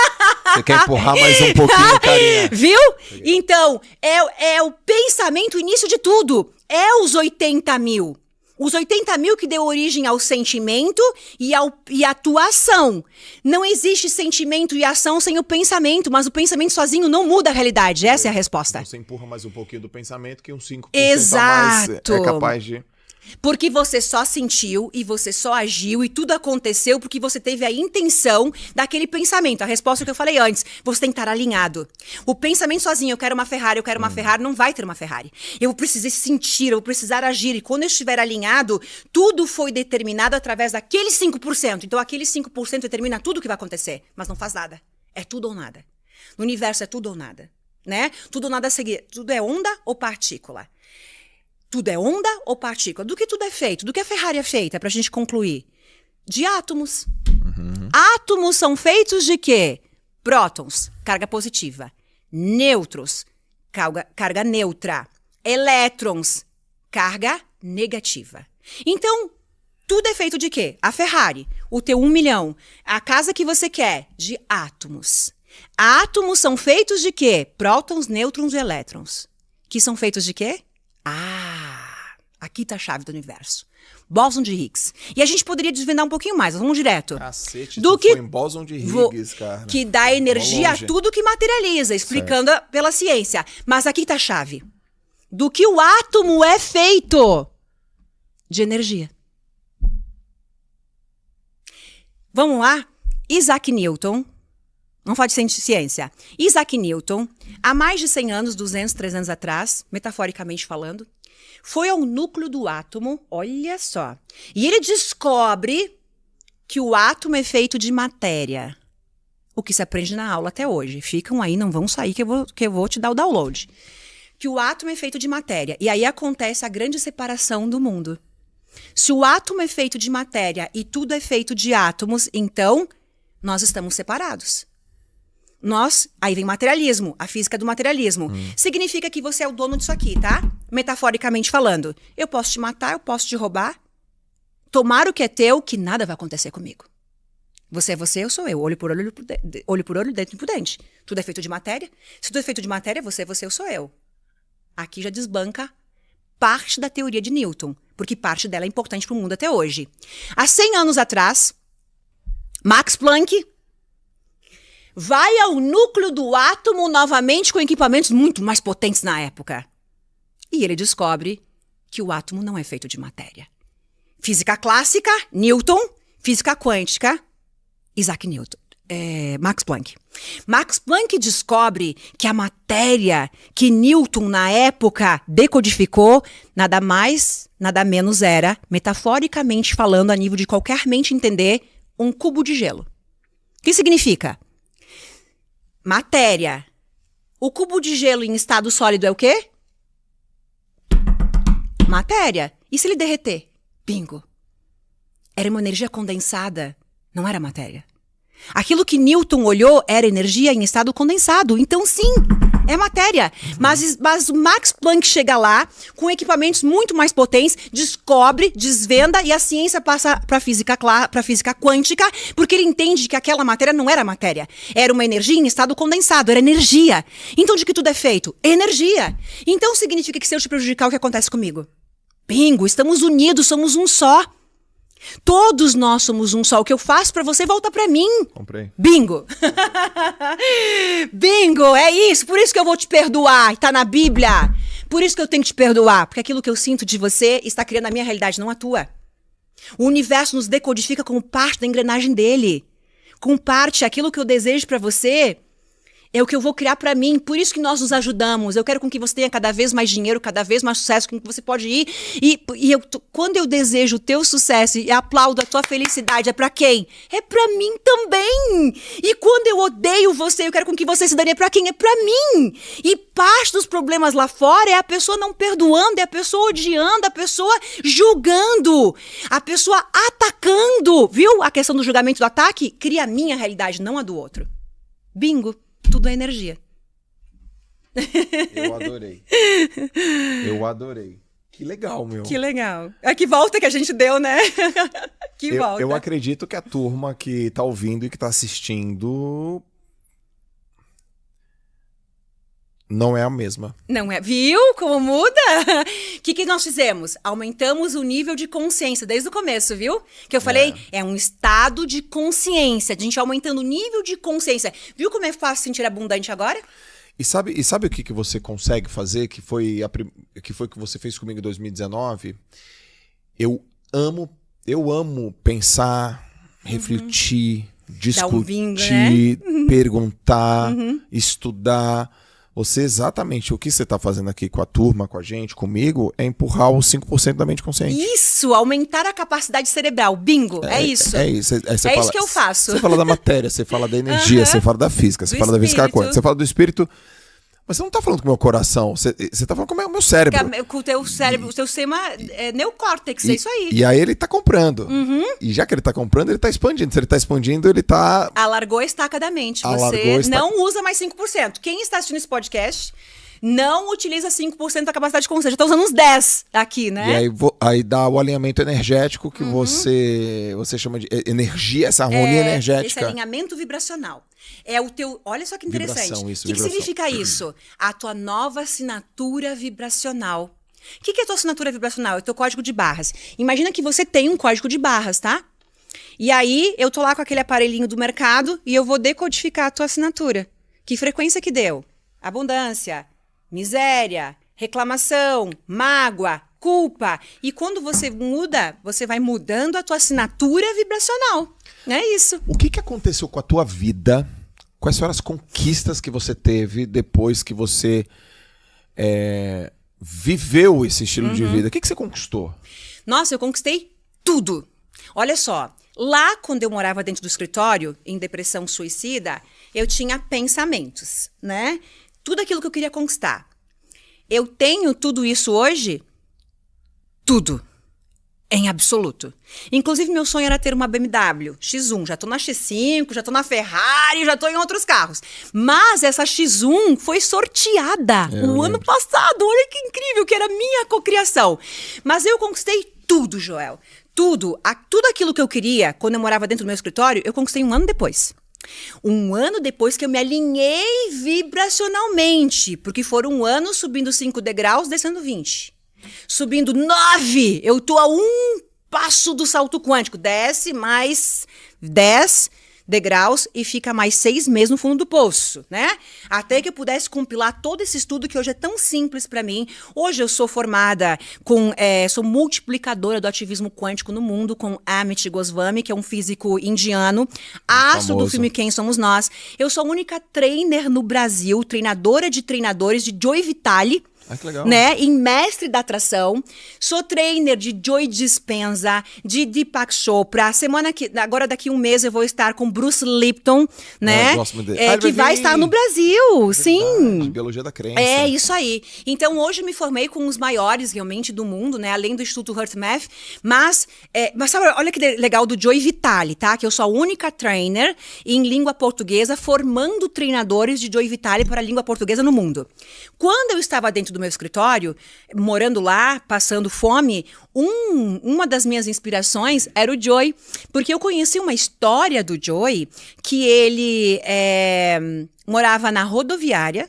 Você quer empurrar mais um pouquinho, carinha? Viu? Então, é o pensamento, o início de tudo. É os 80 mil. Os 80 mil que deu origem ao sentimento e à ação. Não existe sentimento e ação sem o pensamento, mas o pensamento sozinho não muda a realidade. Essa é a resposta. Então você empurra mais um pouquinho do pensamento que uns 5% Exato. a mais é capaz de... Porque você só sentiu e você só agiu e tudo aconteceu porque você teve a intenção daquele pensamento. A resposta que eu falei antes, você tem que estar alinhado. O pensamento sozinho, eu quero uma Ferrari, não vai ter uma Ferrari. Eu vou precisar sentir, eu vou precisar agir. E quando eu estiver alinhado, tudo foi determinado através daqueles 5%. Então aquele 5% determina tudo o que vai acontecer, mas não faz nada. É tudo ou nada. No universo é tudo ou nada, né? Tudo ou nada a seguir. Tudo é onda ou partícula. Tudo é onda ou partícula? Do que tudo é feito? Do que a Ferrari é feita, pra gente concluir? De átomos. Átomos são feitos de quê? Prótons, carga positiva. Nêutrons, carga neutra. Elétrons, carga negativa. Então, tudo é feito de quê? A Ferrari, o teu 1 milhão, a casa que você quer, de átomos. Átomos são feitos de quê? Prótons, nêutrons e elétrons. Que são feitos de quê? Aqui tá a chave do universo. Bóson de Higgs. E a gente poderia desvendar um pouquinho mais, vamos direto. Cacete, do tu que foi em Bóson de Higgs, cara. Que dá energia a longe. tudo que materializa, explicando pela ciência. Mas aqui tá a chave. Do que o átomo é feito? De energia. Vamos lá? Isaac Newton. Não fala de ciência. Isaac Newton, há mais de 100 anos, 200, 300 atrás, metaforicamente falando, foi ao núcleo do átomo, olha só, e ele descobre que o átomo é feito de matéria. O que se aprende na aula até hoje. Ficam aí, não vão sair que eu vou te dar o download. Que o átomo é feito de matéria. E aí acontece a grande separação do mundo. Se o átomo é feito de matéria e tudo é feito de átomos, então nós estamos separados. Aí vem materialismo, a física do materialismo. Significa que você é o dono disso aqui, tá? Metaforicamente falando. Eu posso te matar, eu posso te roubar. Tomar o que é teu, que nada vai acontecer comigo. Você é você, eu sou eu. Olho por olho, dente por dente. Tudo é feito de matéria. Se tudo é feito de matéria, você é você, eu sou eu. Aqui já desbanca parte da teoria de Newton, porque parte dela é importante para o mundo até hoje. Há 100 anos atrás, Max Planck vai ao núcleo do átomo novamente com equipamentos muito mais potentes na época. E ele descobre que o átomo não é feito de matéria. Física clássica, Newton. Física quântica, Isaac Newton. Max Planck. Max Planck descobre que a matéria que Newton, na época, decodificou, nada mais, nada menos era, metaforicamente falando, a nível de qualquer mente entender, um cubo de gelo. O que significa? Matéria. O cubo de gelo em estado sólido é o quê? Matéria. E se ele derreter? Bingo. Era uma energia condensada, não era matéria. Aquilo que Newton olhou era energia em estado condensado. Então, sim, é matéria. Mas o Max Planck chega lá com equipamentos muito mais potentes, descobre, desvenda e a ciência passa para a física quântica, porque ele entende que aquela matéria não era matéria. Era uma energia em estado condensado, era energia. Então, de que tudo é feito? Energia. Então, significa que se eu te prejudicar, o que acontece comigo? Bingo, estamos unidos, somos um só. Todos nós somos um só. O que eu faço pra você volta pra mim. Comprei. Bingo. Bingo, é isso. Por isso que eu vou te perdoar. Tá na Bíblia. Por isso que eu tenho que te perdoar. Porque aquilo que eu sinto de você está criando a minha realidade, não a tua. O universo nos decodifica como parte da engrenagem dele. Com parte, aquilo que eu desejo pra você é o que eu vou criar pra mim. Por isso que nós nos ajudamos. Eu quero com que você tenha cada vez mais dinheiro, cada vez mais sucesso, com que você pode ir. Quando eu desejo o teu sucesso e aplaudo a tua felicidade, é pra quem? É pra mim também. E quando eu odeio você, eu quero com que você se dane, é pra quem? É pra mim. E parte dos problemas lá fora é a pessoa não perdoando, é a pessoa odiando, a pessoa julgando, a pessoa atacando. Viu? A questão do julgamento, do ataque, cria a minha realidade, não a do outro. Bingo. Tudo é energia. Eu adorei. Eu adorei. Que legal, meu. Que legal. Que volta que a gente deu, né? Que volta. Eu acredito que a turma que tá ouvindo e que tá assistindo não é a mesma. Não é? Viu como muda? O que nós fizemos? Aumentamos o nível de consciência desde o começo, viu? Que eu falei, é um estado de consciência. A gente aumentando o nível de consciência. Viu como é fácil sentir abundante agora? E sabe o que você consegue fazer? Que foi que você fez comigo em 2019? Eu amo pensar, refletir, discutir, bingo, né? perguntar, estudar. Você exatamente o que você está fazendo aqui com a turma, com a gente, comigo, é empurrar os 5% da mente consciente. Isso, aumentar a capacidade cerebral. Bingo, é isso. É isso. Isso que eu faço. Você fala da matéria, você fala da energia, você fala da física, você fala da física quântica, você fala do espírito. Mas você não tá falando com o meu coração, você tá falando com o meu cérebro. Com o teu cérebro, o teu sistema neocórtex, é isso aí. E aí ele tá comprando. E já que ele tá comprando, ele tá expandindo. Se ele tá expandindo, ele tá... Alargou a estaca da mente. Você não usa mais 5%. Quem está assistindo esse podcast não utiliza 5% da capacidade de consciência. Já tá usando uns 10 aqui, né? E aí dá o alinhamento energético que você chama de energia, essa harmonia energética. Esse alinhamento vibracional. É o teu... Olha só que interessante. O que significa isso? A tua nova assinatura vibracional. O que é a tua assinatura vibracional? É o teu código de barras. Imagina que você tem um código de barras, tá? E aí, eu tô lá com aquele aparelhinho do mercado e eu vou decodificar a tua assinatura. Que frequência que deu? Abundância, miséria, reclamação, mágoa, culpa. E quando você muda, você vai mudando a tua assinatura vibracional. É isso. O que aconteceu com a tua vida? Quais foram as conquistas que você teve depois que você viveu esse estilo de vida? O que você conquistou? Nossa, eu conquistei tudo. Olha só, lá quando eu morava dentro do escritório, em depressão suicida, eu tinha pensamentos, né? Tudo aquilo que eu queria conquistar. Eu tenho tudo isso hoje? Tudo. Em absoluto. Inclusive, meu sonho era ter uma BMW X1. Já tô na X5, já tô na Ferrari, já tô em outros carros. Mas essa X1 foi sorteada o ano passado. Olha que incrível, que era minha cocriação. Mas eu conquistei tudo, Joel. Tudo aquilo que eu queria, quando eu morava dentro do meu escritório, eu conquistei um ano depois. Um ano depois que eu me alinhei vibracionalmente. Porque foram um ano subindo 5 degraus, descendo 20. Subindo 9, eu tô a um passo do salto quântico. Desce mais 10 degraus e fica mais 6 meses no fundo do poço, né? Até que eu pudesse compilar todo esse estudo que hoje é tão simples para mim. Hoje eu sou formada sou multiplicadora do ativismo quântico no mundo com Amit Goswami, que é um físico indiano, astro do filme Quem Somos Nós. Eu sou a única trainer no Brasil, treinadora de treinadores de Joy Vitale, que legal. Né? Em mestre da atração. Sou trainer de Joy Dispenza, de Deepak Chopra. Agora daqui um mês eu vou estar com Bruce Lipton, né? Eu gosto muito dele. Que vai estar no Brasil, sim. Biologia da crença. É isso aí. Então hoje eu me formei com os maiores realmente do mundo, né? Além do Instituto HeartMath. Mas sabe, olha que legal do Joy Vitale, tá? Que eu sou a única trainer em língua portuguesa formando treinadores de Joy Vitale para a língua portuguesa no mundo. Quando eu estava dentro do meu escritório, morando lá, passando fome, uma das minhas inspirações era o Joy, porque eu conheci uma história do Joy, que ele morava na rodoviária,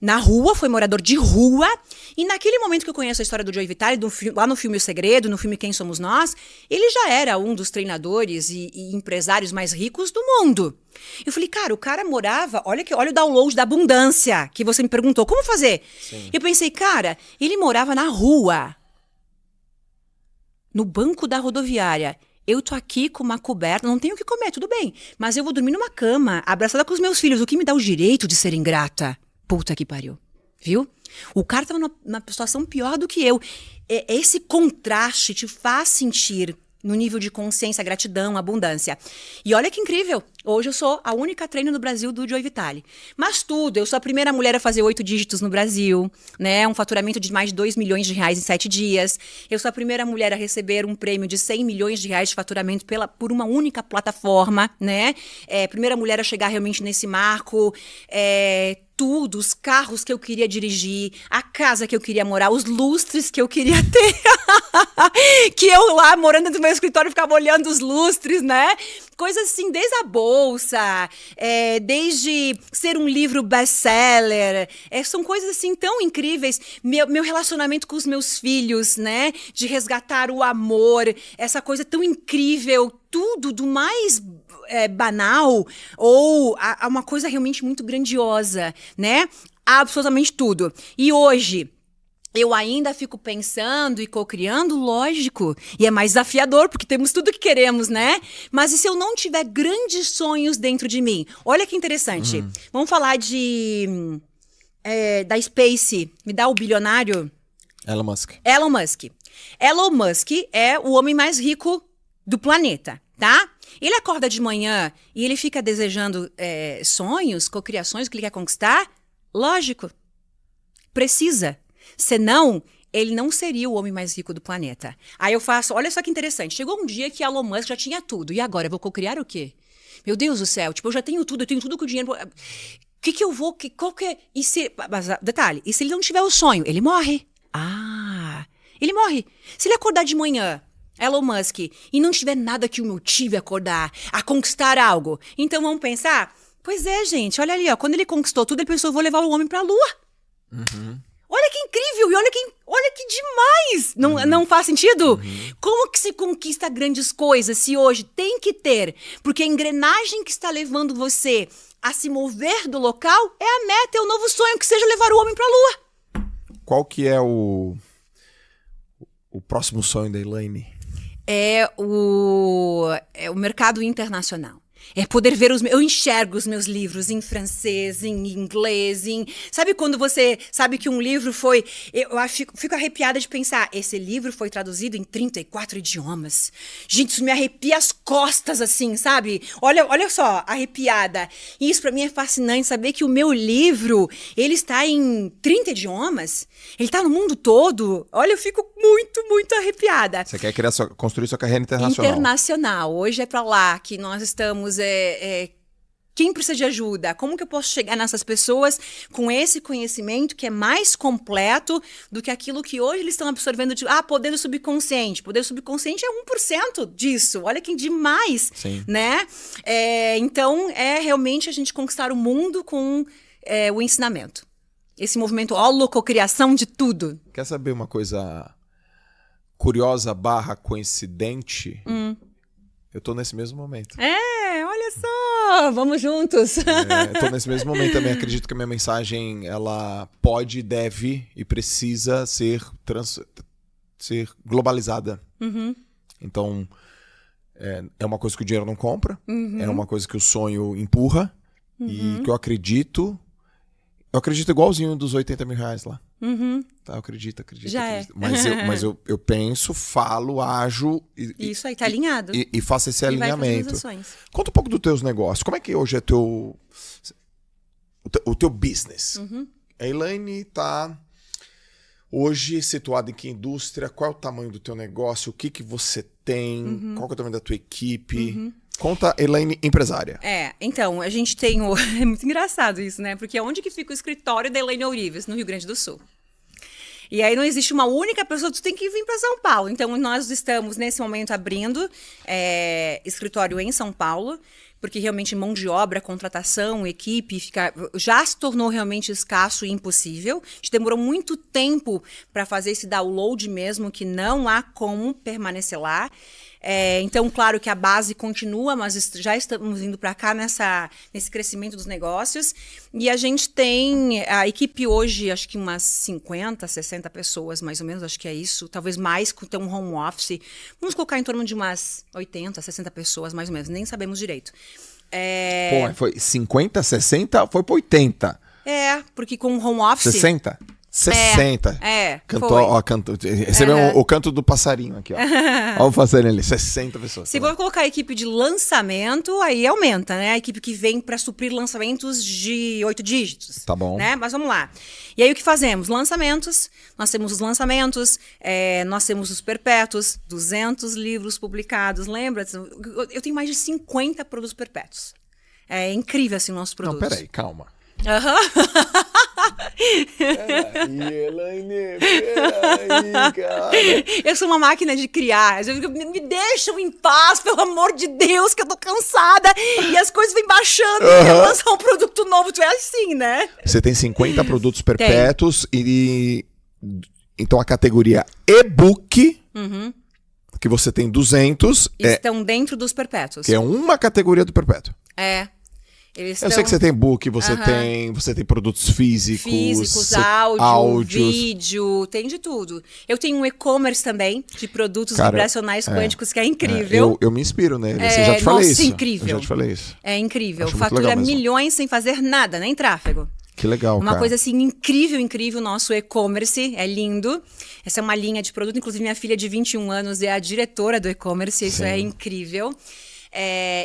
na rua, foi morador de rua, e naquele momento que eu conheço a história do Joy Vitale, lá no filme O Segredo, no filme Quem Somos Nós, ele já era um dos treinadores e empresários mais ricos do mundo. Eu falei, cara, o cara morava, olha o download da abundância, que você me perguntou, como fazer? Sim. Eu pensei, cara, ele morava na rua, no banco da rodoviária. Eu tô aqui com uma coberta, não tenho o que comer, tudo bem, mas eu vou dormir numa cama, abraçada com os meus filhos, o que me dá o direito de ser ingrata? Puta que pariu, viu? O cara tava numa situação pior do que eu. Esse contraste te faz sentir no nível de consciência, gratidão, abundância. E olha que incrível, hoje eu sou a única trainer no Brasil do Joy Vitale. Mas eu sou a primeira mulher a fazer 8 dígitos no Brasil, né? Um faturamento de mais de 2 milhões de reais em 7 dias. Eu sou a primeira mulher a receber um prêmio de 100 milhões de reais de faturamento por uma única plataforma, né? Primeira mulher a chegar realmente nesse marco. tudo, os carros que eu queria dirigir, a casa que eu queria morar, os lustres que eu queria ter. Que eu lá, morando dentro do meu escritório, ficava olhando os lustres, né? Coisas assim, desde a bolsa, desde ser um livro best-seller. São coisas assim tão incríveis. Meu relacionamento com os meus filhos, né? De resgatar o amor, essa coisa tão incrível, tudo do mais banal ou a uma coisa realmente muito grandiosa, né? Absolutamente tudo. E hoje eu ainda fico pensando e cocriando, lógico, e é mais desafiador, porque temos tudo que queremos, né? Mas e se eu não tiver grandes sonhos dentro de mim? Olha que interessante. Vamos falar da Space. Me dá o bilionário? Elon Musk. Elon Musk. Elon Musk é o homem mais rico do planeta, tá? Ele acorda de manhã e ele fica desejando sonhos, cocriações, o que ele quer conquistar? Lógico. Precisa. Senão, ele não seria o homem mais rico do planeta. Aí eu faço, olha só que interessante. Chegou um dia que Elon Musk já tinha tudo. E agora, eu vou cocriar o quê? Meu Deus do céu, tipo, eu tenho tudo com o dinheiro. O que eu vou, qual que é? E se, mas, detalhe, e se ele não tiver o sonho? Ele morre. Ele morre. Se ele acordar de manhã, Elon Musk, e não tiver nada que o motive a acordar, a conquistar algo, então vamos pensar, pois é, gente, olha ali, ó, quando ele conquistou tudo, ele pensou, vou levar o homem pra lua. Olha que incrível e olha que demais! Não faz sentido? Como que se conquista grandes coisas se hoje tem que ter? Porque a engrenagem que está levando você a se mover do local é a meta, é o novo sonho, que seja levar o homem pra lua. Qual que é o próximo sonho da Elaine? É o mercado internacional. É poder ver eu enxergo os meus livros em francês, em inglês, sabe quando você sabe que um livro foi, eu fico arrepiada de pensar, esse livro foi traduzido em 34 idiomas. Gente, isso me arrepia as costas assim, sabe? Olha só, arrepiada. E isso pra mim é fascinante, saber que o meu livro, ele está em 30 idiomas, ele tá no mundo todo. Olha, eu fico muito, muito arrepiada. Você quer construir sua carreira internacional? Internacional. Hoje é pra lá que nós estamos. Quem precisa de ajuda? Como que eu posso chegar nessas pessoas com esse conhecimento que é mais completo do que aquilo que hoje eles estão absorvendo de poder do subconsciente. Poder do subconsciente é 1% disso. Olha que demais, Sim. Né? Então, realmente a gente conquistar o mundo com o ensinamento. Esse movimento holococriação de tudo. Quer saber uma coisa curiosa / coincidente? Eu tô nesse mesmo momento. Olha só, vamos juntos. Eu tô nesse mesmo momento também. Acredito que a minha mensagem, ela pode, deve e precisa ser globalizada. Então, é uma coisa que o dinheiro não compra, é uma coisa que o sonho empurra e que eu acredito igualzinho dos 80 mil reais lá. Tá, eu acredito. Já acredito. Mas eu penso, falo, ajo. Isso aí, tá alinhado. E faço esse alinhamento. Vai Conta um pouco dos teus negócios. Como é que hoje é o teu business? A Elaine tá hoje situada em que indústria? Qual é o tamanho do teu negócio? O que você tem? Qual que é o tamanho da tua equipe? Conta, Elaine, empresária. Então, a gente tem é muito engraçado isso, né? Porque onde que fica o escritório da Elaine Ourives? No Rio Grande do Sul. E aí não existe uma única pessoa, tu tem que vir para São Paulo. Então, nós estamos, nesse momento, abrindo escritório em São Paulo, porque realmente mão de obra, contratação, equipe, já se tornou realmente escasso e impossível. A gente demorou muito tempo para fazer esse download mesmo, que não há como permanecer lá. Então, claro que a base continua, mas já estamos indo para cá nesse crescimento dos negócios. E a gente tem a equipe hoje, acho que umas 50, 60 pessoas, mais ou menos, acho que é isso. Talvez mais, com um home office. Vamos colocar em torno de umas 80, 60 pessoas, mais ou menos. Nem sabemos direito. Pô, foi 50, 60, foi para 80. Porque com home office... 60? 60. Recebeu o canto do passarinho aqui, ó. Olha o passarinho ali, 60 pessoas. Se for colocar a equipe de lançamento, aí aumenta, né? A equipe que vem para suprir lançamentos de 8 dígitos. Tá bom. Né? Mas vamos lá. E aí o que fazemos? Lançamentos, nós temos os lançamentos, nós temos os perpétuos, 200 livros publicados, lembra? Eu tenho mais de 50 produtos perpétuos. É incrível assim o nosso produto. Não, peraí, calma. Aham. Elaine, peraí, cara. Eu sou uma máquina de criar. Me deixam em paz, pelo amor de Deus, que eu tô cansada. E as coisas vêm baixando. E eu lançar um produto novo. Tu é assim, né? Você tem 50 produtos perpétuos e... Então a categoria e-book, que você tem 200... Estão dentro dos perpétuos. Que é uma categoria do perpétuo. É. Eu sei que você tem book, você tem produtos físicos, áudios, vídeo, tem de tudo. Eu tenho um e-commerce também, de produtos vibracionais quânticos, que é incrível. Eu me inspiro nele, eu já te falei isso. Incrível. Eu já te falei isso. É incrível. Acho Fatura milhões sem fazer nada, nem tráfego. Que legal, Uma coisa assim incrível, o nosso e-commerce, é lindo. Essa é uma linha de produto, inclusive minha filha de 21 anos é a diretora do e-commerce, isso é incrível.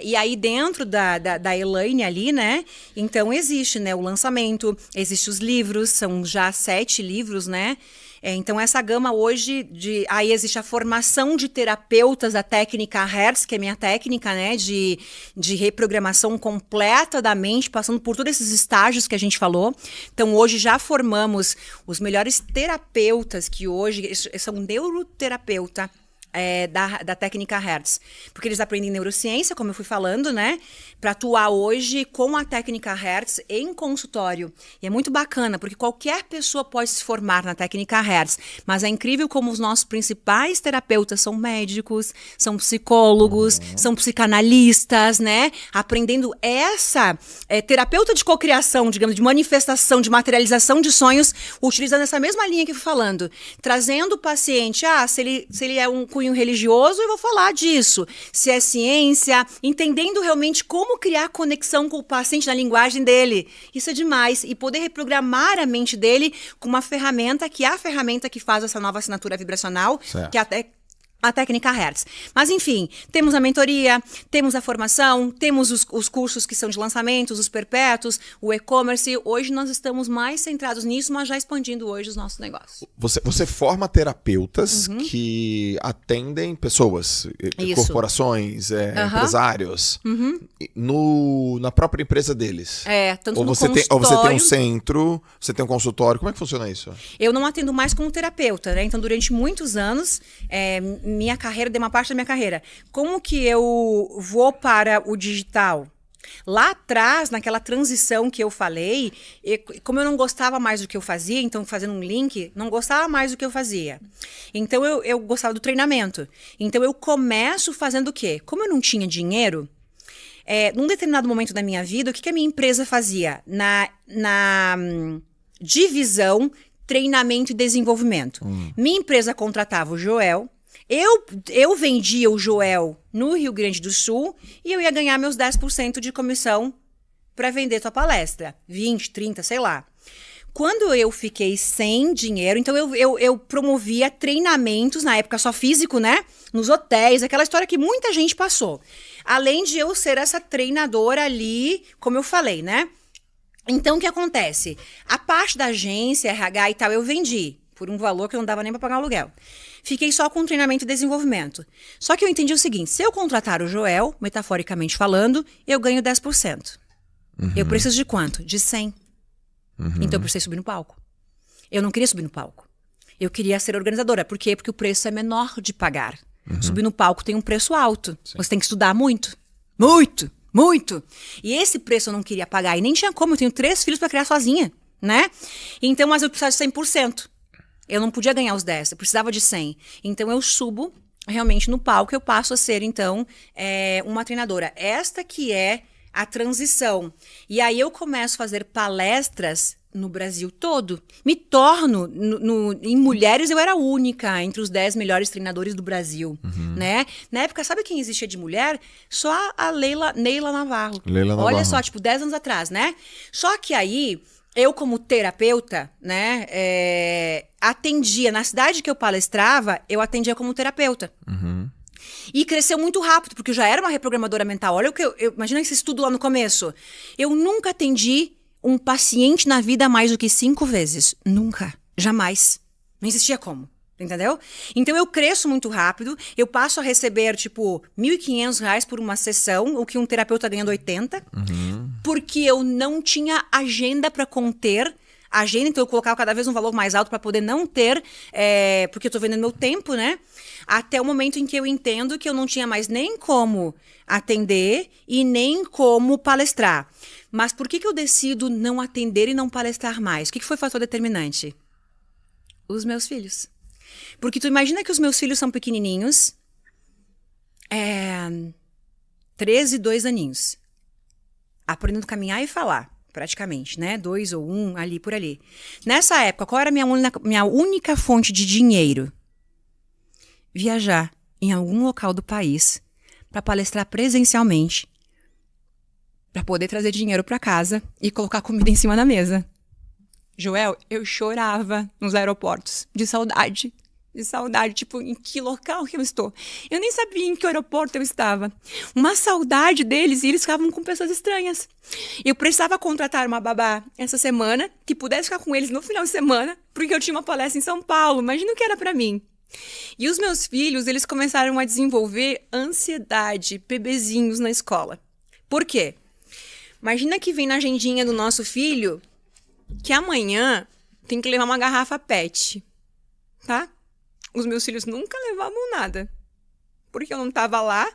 E aí dentro da Elaine ali, né, então existe, né, o lançamento, existe os livros, são já 7 livros, né, então essa gama hoje, aí existe a formação de terapeutas da técnica Hertz, que é minha técnica, né, de reprogramação completa da mente, passando por todos esses estágios que a gente falou. Então hoje já formamos os melhores terapeutas que hoje são neuroterapeuta, da técnica Hertz, porque eles aprendem neurociência, como eu fui falando, né, para atuar hoje com a técnica Hertz em consultório. E é muito bacana, porque qualquer pessoa pode se formar na técnica Hertz, mas é incrível como os nossos principais terapeutas são médicos, são psicólogos, são psicanalistas, né, aprendendo essa terapeuta de cocriação, digamos, de manifestação, de materialização de sonhos, utilizando essa mesma linha que eu fui falando, trazendo o paciente, se ele é um cunho religioso, eu vou falar disso. Se é ciência, entendendo realmente como criar conexão com o paciente na linguagem dele. Isso é demais. E poder reprogramar a mente dele com uma ferramenta, que é a ferramenta que faz essa nova assinatura vibracional, certo, que é a técnica Hertz. Mas enfim, temos a mentoria, temos a formação, temos os cursos que são de lançamentos, os perpétuos, o e-commerce. Hoje nós estamos mais centrados nisso, mas já expandindo hoje os nossos negócios. Você forma terapeutas que atendem pessoas, corporações, empresários, na própria empresa deles. Tanto ou no você consultório. Ou você tem um centro, você tem um consultório. Como é que funciona isso? Eu não atendo mais como terapeuta, né? Então, durante muitos anos, minha carreira, dei uma parte da minha carreira. Como que eu vou para o digital? Lá atrás, naquela transição que eu falei, como eu não gostava mais do que eu fazia, então fazendo um link, não gostava mais do que eu fazia. Então eu gostava do treinamento. Então eu começo fazendo o quê? Como eu não tinha dinheiro, num determinado momento da minha vida, o que a minha empresa fazia? Na divisão treinamento e desenvolvimento. Minha empresa contratava o Joel. Eu vendia o Joel no Rio Grande do Sul e eu ia ganhar meus 10% de comissão para vender tua palestra. 20, 30, sei lá. Quando eu fiquei sem dinheiro, então eu promovia treinamentos, na época só físico, né? Nos hotéis, aquela história que muita gente passou. Além de eu ser essa treinadora ali, como eu falei, né? Então, o que acontece? A parte da agência, RH e tal, eu vendi por um valor que não dava nem para pagar o aluguel. Fiquei só com treinamento e desenvolvimento. Só que eu entendi o seguinte, se eu contratar o Joel, metaforicamente falando, eu ganho 10%. Eu preciso de quanto? De 100. Então eu precisei subir no palco. Eu não queria subir no palco. Eu queria ser organizadora. Por quê? Porque o preço é menor de pagar. Subir no palco tem um preço alto. Sim. Você tem que estudar muito. Muito! Muito! E esse preço eu não queria pagar. E nem tinha como. Eu tenho 3 filhos para criar sozinha, né? Então, mas eu precisava de 100%. Eu não podia ganhar os 10, eu precisava de 100. Então, eu subo realmente no palco, eu passo a ser, então, uma treinadora. Esta que é a transição. E aí, eu começo a fazer palestras no Brasil todo. Me torno, em mulheres, eu era única entre os 10 melhores treinadores do Brasil, né? Na época, sabe quem existia de mulher? Só a Neila Navarro. Olha só, tipo, 10 anos atrás, né? Só que aí... Eu, como terapeuta, né, atendia, na cidade que eu palestrava, eu atendia como terapeuta. E cresceu muito rápido, porque eu já era uma reprogramadora mental. Olha o que imagina esse estudo lá no começo. Eu nunca atendi um paciente na vida mais do que 5 vezes. Nunca. Jamais. Não existia como. Entendeu? Então eu cresço muito rápido, eu passo a receber, tipo, R$ 1.500 por uma sessão, o que um terapeuta ganhando 80. porque eu não tinha agenda para conter agenda, então eu colocava cada vez um valor mais alto para poder não ter, porque eu tô vendendo meu tempo, né? Até o momento em que eu entendo que eu não tinha mais nem como atender e nem como palestrar. Mas por que eu decido não atender e não palestrar mais? O que foi o fator determinante? Os meus filhos. Porque tu imagina que os meus filhos são pequenininhos, 13 e 2 aninhos, aprendendo a caminhar e falar, praticamente, né? 2 ou 1, ali por ali. Nessa época, qual era a minha única fonte de dinheiro? Viajar em algum local do país para palestrar presencialmente, para poder trazer dinheiro para casa e colocar comida em cima da mesa. Joel, eu chorava nos aeroportos de saudade. Tipo, em que local que eu estou? Eu nem sabia em que aeroporto eu estava. Uma saudade deles e eles ficavam com pessoas estranhas. Eu precisava contratar uma babá essa semana que pudesse ficar com eles no final de semana, porque eu tinha uma palestra em São Paulo. Imagina o que era para mim. E os meus filhos, eles começaram a desenvolver ansiedade, bebezinhos na escola. Por quê? Imagina que vem na agendinha do nosso filho que amanhã tem que levar uma garrafa PET, tá? Os meus filhos nunca levavam nada, porque eu não estava lá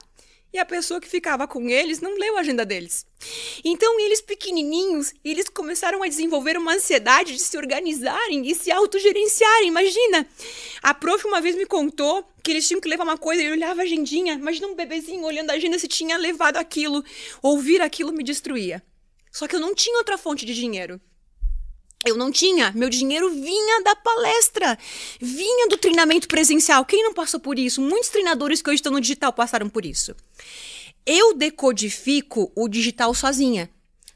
e a pessoa que ficava com eles não leu a agenda deles. Então, eles pequenininhos, eles começaram a desenvolver uma ansiedade de se organizarem e se autogerenciarem. Imagina, a prof uma vez me contou que eles tinham que levar uma coisa e eu olhava a agendinha. Imagina um bebezinho olhando a agenda se tinha levado aquilo. Ouvir aquilo me destruía. Só que eu não tinha outra fonte de dinheiro. Eu não tinha. Meu dinheiro vinha da palestra, vinha do treinamento presencial. Quem não passou por isso? Muitos treinadores que hoje estão no digital passaram por isso. Eu decodifico o digital sozinha.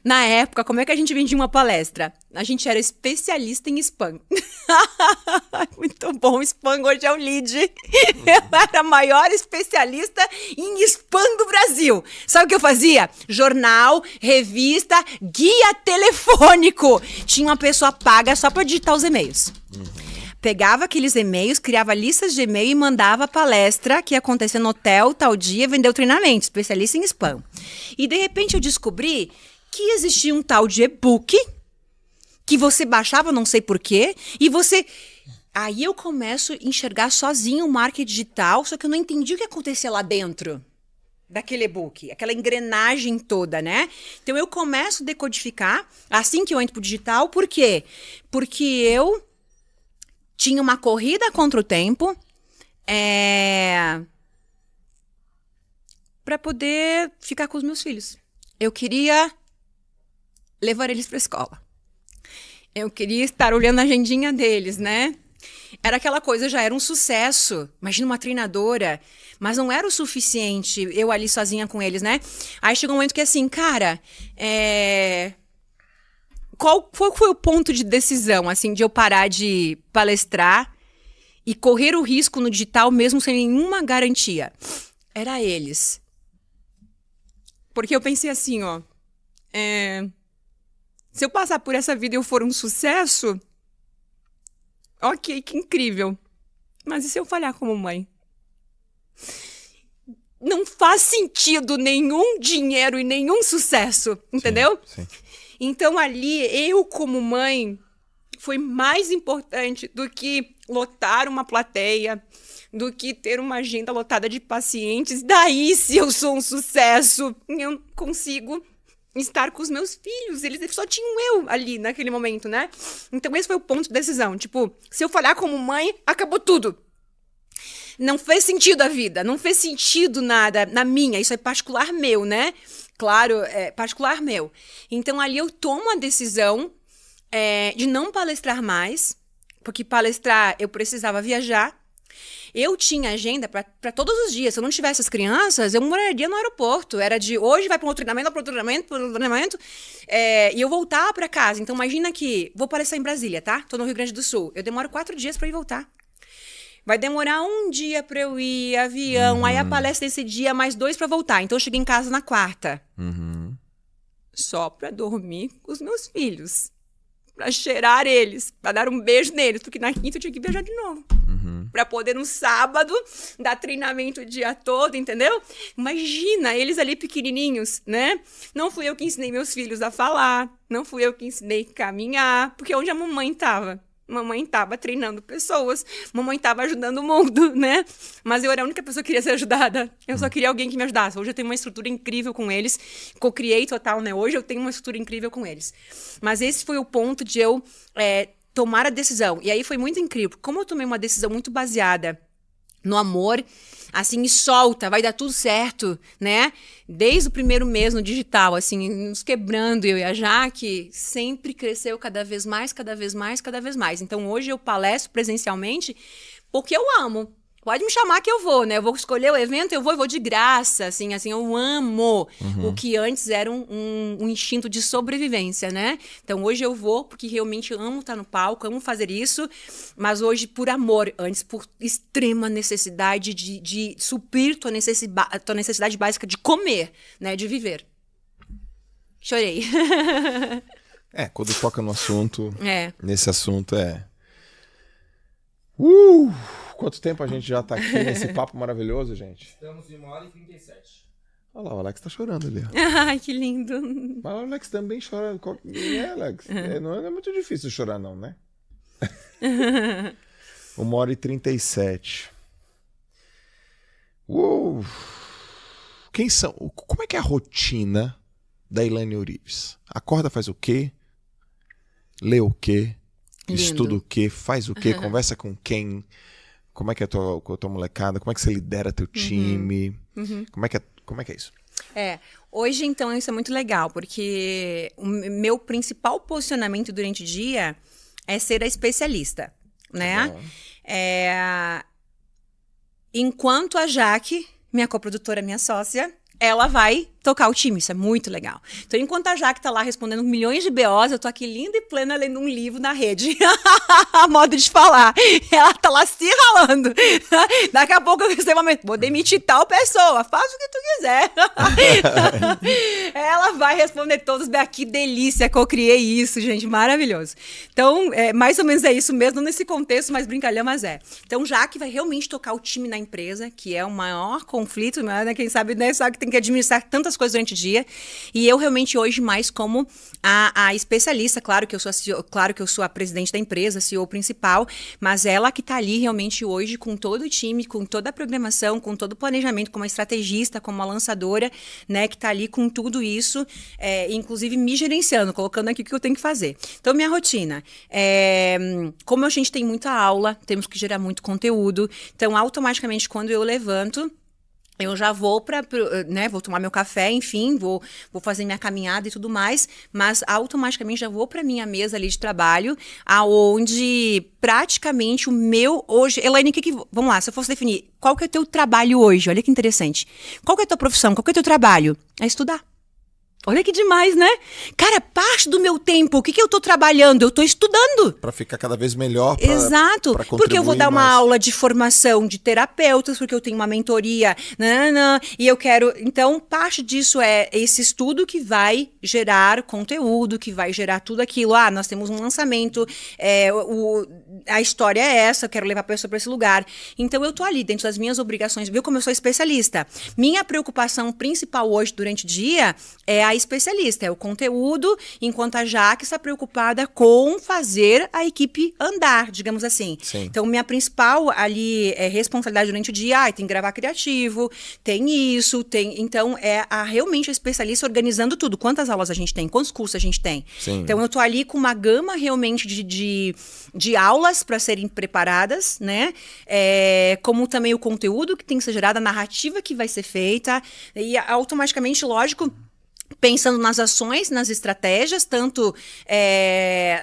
Na época, como é que a gente vendia uma palestra? A gente era especialista em spam. Muito bom, spam hoje é o lead. Eu era a maior especialista em spam do Brasil. Sabe o que eu fazia? Jornal, revista, guia telefônico. Tinha uma pessoa paga só para digitar os e-mails. Pegava aqueles e-mails, criava listas de e-mail e mandava a palestra que ia acontecer no hotel, tal dia, vendeu treinamento, especialista em spam. E de repente eu descobri que existia um tal de e-book que você baixava, não sei porquê, e você... Aí eu começo a enxergar sozinho o marketing digital, só que eu não entendi o que acontecia lá dentro daquele e-book, aquela engrenagem toda, né? Então eu começo a decodificar assim que eu entro pro digital, por quê? Porque eu tinha uma corrida contra o tempo para poder ficar com os meus filhos. Eu queria levar eles para a escola. Eu queria estar olhando a agendinha deles, né? Era aquela coisa, já era um sucesso. Imagina uma treinadora. Mas não era o suficiente eu ali sozinha com eles, né? Aí chegou um momento que assim, cara... Qual foi o ponto de decisão, assim, de eu parar de palestrar e correr o risco no digital mesmo sem nenhuma garantia? Era eles. Porque eu pensei assim, ó... Se eu passar por essa vida e eu for um sucesso, ok, que incrível. Mas e se eu falhar como mãe? Não faz sentido nenhum dinheiro e nenhum sucesso, entendeu? Sim, sim. Então ali, eu como mãe, foi mais importante do que lotar uma plateia, do que ter uma agenda lotada de pacientes. Daí, se eu sou um sucesso, eu consigo... estar com os meus filhos, eles só tinham eu ali naquele momento, né? Então esse foi o ponto de decisão, tipo, se eu falhar como mãe, acabou tudo. Não fez sentido a vida, não fez sentido nada na minha, isso é particular meu, né? Claro, é particular meu. Então ali eu tomo a decisão de não palestrar mais, porque palestrar eu precisava viajar. Eu tinha agenda para todos os dias. Se eu não tivesse as crianças, eu moraria no aeroporto. Era de hoje vai para um treinamento, e eu voltar para casa. Então, imagina que vou palestrar em Brasília, tá? Tô no Rio Grande do Sul. Eu demoro 4 dias para ir voltar. Vai demorar 1 dia para eu ir, avião. Aí a palestra esse dia, mais 2 para voltar. Então, eu cheguei em casa na quarta. Só para dormir com os meus filhos. Pra cheirar eles, pra dar um beijo neles, porque na quinta eu tinha que viajar de novo. pra poder no sábado dar treinamento o dia todo, entendeu? Imagina, eles ali pequenininhos, né? Não fui eu que ensinei meus filhos a falar, não fui eu que ensinei a caminhar, porque onde a mamãe tava? Mamãe estava treinando pessoas, mamãe estava ajudando o mundo, né? Mas eu era a única pessoa que queria ser ajudada. Eu só queria alguém que me ajudasse. Hoje eu tenho uma estrutura incrível com eles. Co-criei total, né? Hoje eu tenho uma estrutura incrível com eles. Mas esse foi o ponto de eu tomar a decisão. E aí foi muito incrível. Como eu tomei uma decisão muito baseada no amor, assim, e solta, vai dar tudo certo, né? Desde o primeiro mês no digital, assim, nos quebrando, eu e a Jaque, sempre cresceu cada vez mais, cada vez mais, cada vez mais. Então, hoje eu palestro presencialmente porque eu amo. Pode me chamar que eu vou, né? Eu vou escolher o evento, eu vou de graça, assim, eu amo o que antes era um instinto de sobrevivência, né? Então, hoje eu vou porque realmente amo estar no palco, amo fazer isso, mas hoje por amor, antes por extrema necessidade de suprir tua necessidade básica de comer, né? De viver. Chorei. Quando toca no assunto, nesse assunto Quanto tempo a gente já tá aqui nesse papo maravilhoso, gente? Estamos em 1h37. Olha lá, o Alex tá chorando ali. Ai, que lindo. Mas o Alex também chora. Alex? Não é muito difícil chorar, não, né? 1h37. Quem são? Como é que é a rotina da Elaine Orives? Acorda, faz o quê? Lê o quê? Lindo. Estuda o quê? Faz o quê? Conversa com quem? Como é que é a tua molecada? Como é que você lidera teu time? Como é que é isso? Hoje, então, isso é muito legal, porque o meu principal posicionamento durante o dia é ser a especialista, né? Enquanto a Jaque, minha coprodutora, minha sócia, ela vai tocar o time, isso é muito legal. Então, enquanto a Jaque tá lá respondendo milhões de BOs, eu tô aqui linda e plena lendo um livro na rede. Modo de falar. Ela tá lá se ralando. Daqui a pouco eu recebo uma vou demitir tal pessoa, faz o que tu quiser. Ela vai responder todos. Que delícia que eu criei isso, gente, maravilhoso. Então, mais ou menos é isso mesmo, não nesse contexto, mas brincalhão, mas é. Então, Jaque vai realmente tocar o time na empresa, que é o maior conflito, né? Quem sabe, né, sabe que tem que administrar tantas coisas durante o dia, e eu realmente hoje mais como a especialista, claro que eu sou a presidente da empresa, CEO principal, mas ela que tá ali realmente hoje com todo o time, com toda a programação, com todo o planejamento, como a estrategista, como a lançadora, né, que tá ali com tudo isso, inclusive me gerenciando, colocando aqui o que eu tenho que fazer. Então, minha rotina, como a gente tem muita aula, temos que gerar muito conteúdo, então automaticamente quando eu levanto, eu já vou vou tomar meu café, enfim, vou fazer minha caminhada e tudo mais, mas automaticamente já vou para minha mesa ali de trabalho, aonde praticamente o meu hoje... Elaine, vamos lá, se eu fosse definir, qual que é o teu trabalho hoje? Olha que interessante. Qual que é a tua profissão? Qual que é o teu trabalho? É estudar. Olha que demais, né? Cara, parte do meu tempo, o que eu tô trabalhando? Eu tô estudando. Pra ficar cada vez melhor. Exato. Porque eu vou dar uma aula de formação de terapeutas, porque eu tenho uma mentoria, e eu quero... Então, parte disso é esse estudo que vai gerar conteúdo, que vai gerar tudo aquilo. Nós temos um lançamento, a história é essa, eu quero levar a pessoa para esse lugar. Então, eu tô ali dentro das minhas obrigações, viu como eu sou especialista. Minha preocupação principal hoje, durante o dia, é a especialista, é o conteúdo, enquanto a Jaque está preocupada com fazer a equipe andar, digamos assim. Sim. Então, minha principal ali responsabilidade durante o dia, tem que gravar criativo, tem isso, então realmente a especialista organizando tudo. Quantas aulas a gente tem? Quantos cursos a gente tem? Sim. Então, eu tô ali com uma gama realmente de aulas para serem preparadas, né? Como também o conteúdo que tem que ser gerado, a narrativa que vai ser feita, e automaticamente, lógico, pensando nas ações, nas estratégias, tanto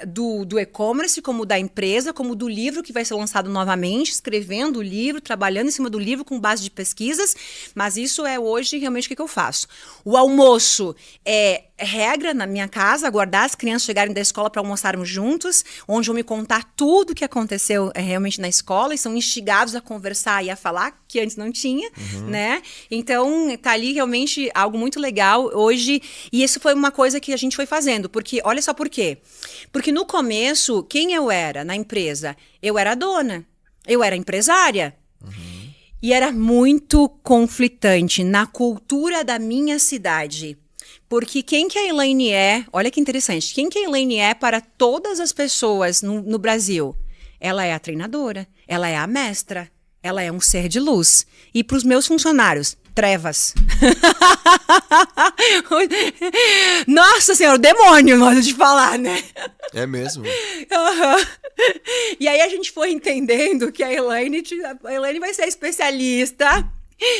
do e-commerce, como da empresa, como do livro que vai ser lançado novamente, escrevendo o livro, trabalhando em cima do livro com base de pesquisas, mas isso é hoje realmente o que eu faço. O almoço é regra na minha casa, aguardar as crianças chegarem da escola para almoçarmos juntos, onde vão me contar tudo o que aconteceu realmente na escola, e são instigados a conversar e a falar, que antes não tinha, né? Então, tá ali realmente algo muito legal hoje, e isso foi uma coisa que a gente foi fazendo, porque, olha só por quê. Porque no começo, quem eu era na empresa? Eu era a dona. Eu era empresária. E era muito conflitante na cultura da minha cidade. Porque quem que a Elaine é, olha que interessante, quem que a Elaine é para todas as pessoas no Brasil? Ela é a treinadora, ela é a mestra, ela é um ser de luz. E para os meus funcionários, trevas. Nossa Senhora, o demônio, modo de falar, né? É mesmo? E aí a gente foi entendendo que a Elaine vai ser especialista.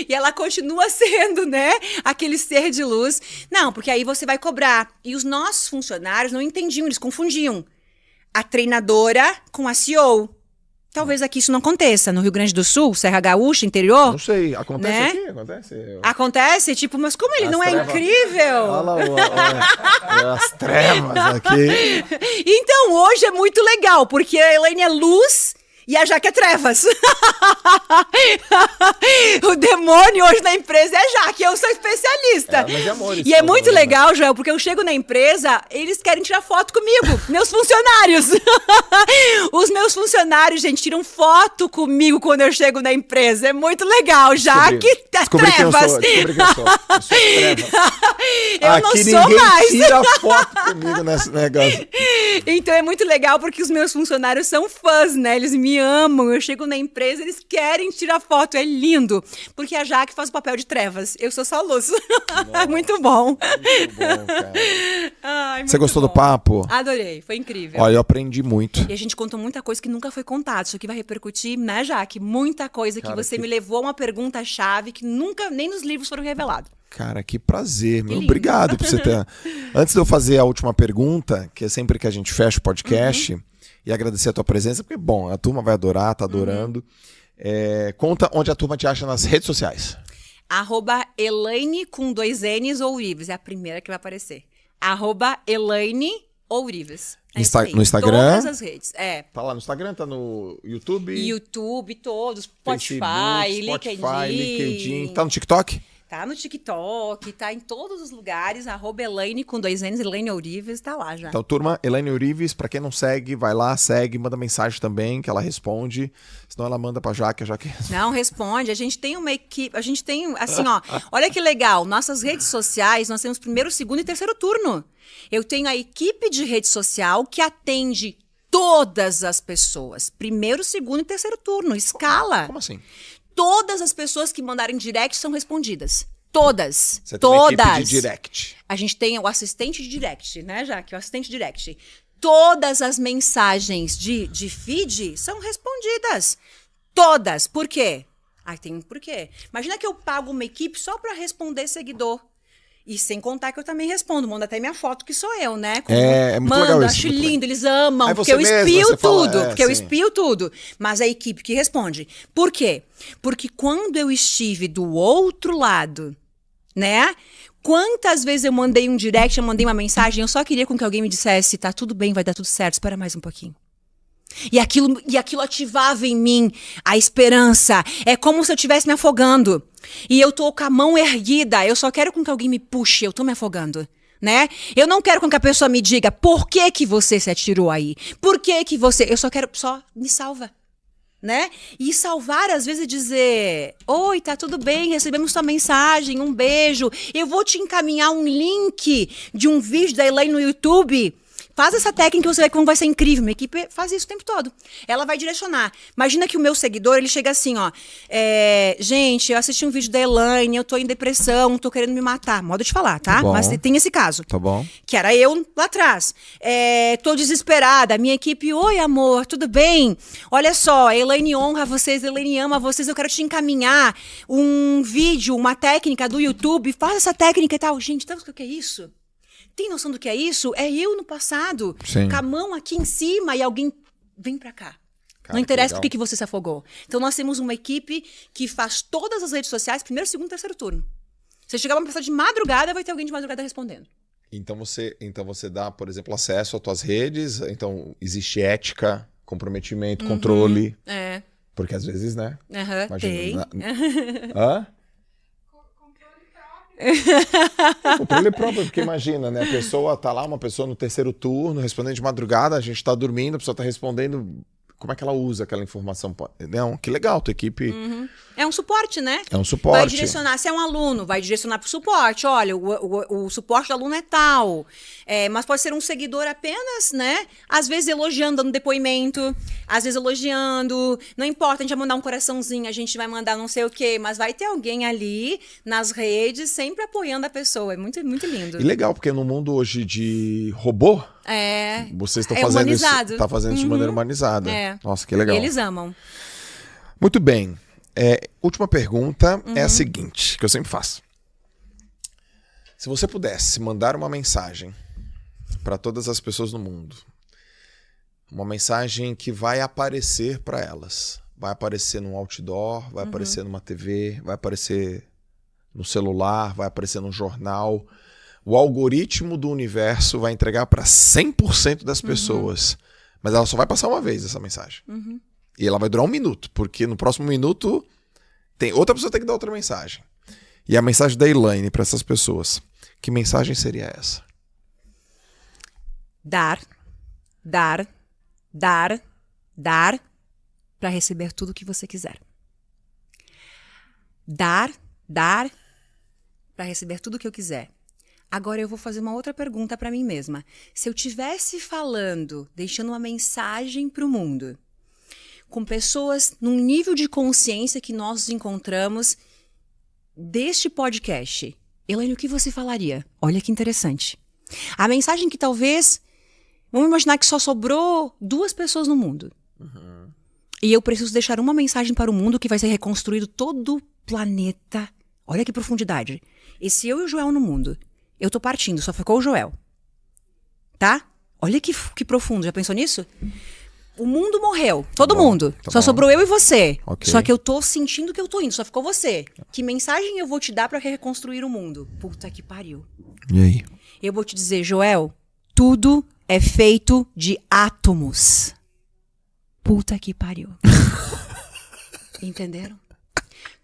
E ela continua sendo, né, aquele ser de luz. Não, porque aí você vai cobrar. E os nossos funcionários não entendiam, eles confundiam a treinadora com a CEO. Talvez aqui isso não aconteça. No Rio Grande do Sul, Serra Gaúcha, interior. Não sei, acontece né? aqui? Acontece? Acontece, tipo, mas como ele As não trevas. é incrível? Olha lá, as trevas aqui. Então, hoje é muito legal, porque a Elaine é luz e a Jaque é trevas. O demônio hoje na empresa é a Jaque, eu sou especialista. Mas é amor, isso E é tá muito falando, legal, Joel, porque eu chego na empresa, eles querem tirar foto comigo, meus funcionários. Os meus funcionários, gente, tiram foto comigo quando eu chego na empresa. É muito legal, Jaque é Descobri quem eu trevas. sou. Descobri quem eu sou. Eu sou trevas. Eu Aqui não sou ninguém mais. tira foto comigo nesse negócio. Então é muito legal porque os meus funcionários são fãs, né? Eles me amam. Eu chego na empresa, eles querem tirar foto. É lindo. Porque a Jaque faz o papel de trevas. Eu sou só luz. Nossa, muito bom. Muito bom, cara. Ai, muito Você gostou do bom. papo? Adorei. Foi incrível. Olha, eu aprendi muito. E a gente contou muita coisa que nunca foi contada. Isso aqui vai repercutir, né, Jaque? Muita coisa Cara, que você que- me levou a uma pergunta-chave que nunca, nem nos livros foram revelados. Cara, que prazer, meu. lindo. Obrigado por você ter. Antes de eu fazer a última pergunta, que é sempre que a gente fecha o podcast, e agradecer a tua presença, porque, bom, a turma vai adorar, tá adorando. Conta onde a turma te acha nas redes sociais. @Elaine com 2 N's ou Ives. É a primeira que vai aparecer. @Elaine ou Ives. É isso aí. No Instagram? Todas as redes. É. Tá lá no Instagram, tá no YouTube, YouTube, todos. Spotify, Facebook, LinkedIn. Tá no TikTok? Tá no TikTok, tá em todos os lugares. @Elaine com 2 N's, Elaine Ourives, tá lá já. Então, turma, Elaine Ourives, pra quem não segue, vai lá, segue, manda mensagem também, que ela responde. Senão ela manda pra Jaque, a Jaque... Não, responde. A gente tem uma equipe, a gente tem, assim, ó, olha que legal. Nossas redes sociais, nós temos primeiro, segundo e terceiro turno. Eu tenho a equipe de rede social que atende todas as pessoas. Primeiro, segundo e terceiro turno, escala. Como assim? Todas as pessoas que mandarem direct são respondidas. Todas. Você tem uma Todas. equipe de direct. A gente tem o assistente de direct, né, Jaque? O assistente de direct. Todas as mensagens de feed são respondidas. Todas. Por quê? Tem um porquê. Imagina que eu pago uma equipe só para responder seguidor. E sem contar que eu também respondo. Manda até minha foto, que sou eu, né? É muito legal isso, acho muito lindo, eles amam. Aí Porque você eu mesma, espio você fala, tudo. Porque eu sim. espio tudo. Mas a equipe que responde. Por quê? Porque quando eu estive do outro lado, né? Quantas vezes eu mandei um direct, eu mandei uma mensagem, eu só queria com que alguém me dissesse, tá tudo bem, vai dar tudo certo, espera mais um pouquinho. E aquilo ativava em mim a esperança. É como se eu estivesse me afogando. E eu tô com a mão erguida. Eu só quero com que alguém me puxe. Eu tô me afogando. Né? Eu não quero com que a pessoa me diga por que que você se atirou aí. Por que que você... Eu só quero... Só me salva. Né? E salvar, às vezes, é dizer... Oi, tá tudo bem, recebemos sua mensagem, um beijo. Eu vou te encaminhar um link de um vídeo da Elaine no YouTube... Faz essa técnica e você vai ver como vai ser incrível. Minha equipe faz isso o tempo todo. Ela vai direcionar. Imagina que o meu seguidor, ele chega assim, ó. Gente, eu assisti um vídeo da Elaine, eu tô em depressão, tô querendo me matar. Modo de falar, tá? Bom. Mas tem esse caso. Tá bom? Que era eu lá atrás. Tô desesperada. Minha equipe, oi, amor, tudo bem? Olha só, a Elaine honra vocês, a Elaine ama vocês. Eu quero te encaminhar um vídeo, uma técnica do YouTube. Faz essa técnica e tal. Gente, sabe o que é isso? Tem noção do que é isso? É eu no passado, Sim. com a mão aqui em cima e alguém vem pra cá. Cara, Não interessa que por que você se afogou. Então nós temos uma equipe que faz todas as redes sociais, primeiro, segundo e terceiro turno. Se chegar uma pessoa de madrugada, vai ter alguém de madrugada respondendo. Então você dá, por exemplo, acesso às tuas redes, então existe ética, comprometimento, controle, É. porque às vezes, né? Tem. Hã? Controle próprio, porque imagina, né? A pessoa tá lá, uma pessoa no terceiro turno, respondendo de madrugada, a gente tá dormindo, a pessoa tá respondendo como é que ela usa aquela informação. Não, que legal, tua equipe... É um suporte, né? É um suporte. Vai direcionar, se é um aluno, vai direcionar para o suporte. Olha, o suporte do aluno é tal. Mas pode ser um seguidor apenas, né? Às vezes elogiando, dando depoimento. Às vezes elogiando. Não importa, a gente vai mandar um coraçãozinho, a gente vai mandar não sei o quê. Mas vai ter alguém ali nas redes sempre apoiando a pessoa. É muito, muito lindo. E legal, porque no mundo hoje de robô, vocês estão fazendo humanizado. isso, fazendo isso de maneira humanizada. Nossa, que legal. E eles amam. Muito bem. Última pergunta é a seguinte, que eu sempre faço. Se você pudesse mandar uma mensagem para todas as pessoas no mundo, uma mensagem que vai aparecer para elas, vai aparecer num outdoor, vai aparecer numa TV, vai aparecer no celular, vai aparecer num jornal, o algoritmo do universo vai entregar para 100% das pessoas, mas ela só vai passar uma vez essa mensagem. E ela vai durar 1 minuto, porque no próximo minuto outra pessoa tem que dar outra mensagem. E a mensagem da Elaine para essas pessoas, que mensagem seria essa? Dar para receber tudo que você quiser. Dar para receber tudo que eu quiser. Agora eu vou fazer uma outra pergunta para mim mesma. Se eu estivesse falando, deixando uma mensagem para o mundo, com pessoas num nível de consciência que nós nos encontramos deste podcast, Elaine, o que você falaria? Olha que interessante. A mensagem que talvez... Vamos imaginar que só sobrou 2 pessoas no mundo. E eu preciso deixar uma mensagem para o mundo que vai ser reconstruído todo o planeta. Olha que profundidade. E se eu e o Joel no mundo, eu tô partindo, só ficou o Joel. Tá? Olha que profundo. Já pensou nisso? O mundo morreu. Todo mundo. Só sobrou eu e você. Okay. Só que eu tô sentindo que eu tô indo. Só ficou você. Que mensagem eu vou te dar pra reconstruir o mundo? Puta que pariu. E aí? Eu vou te dizer, Joel, tudo é feito de átomos. Puta que pariu. Entenderam?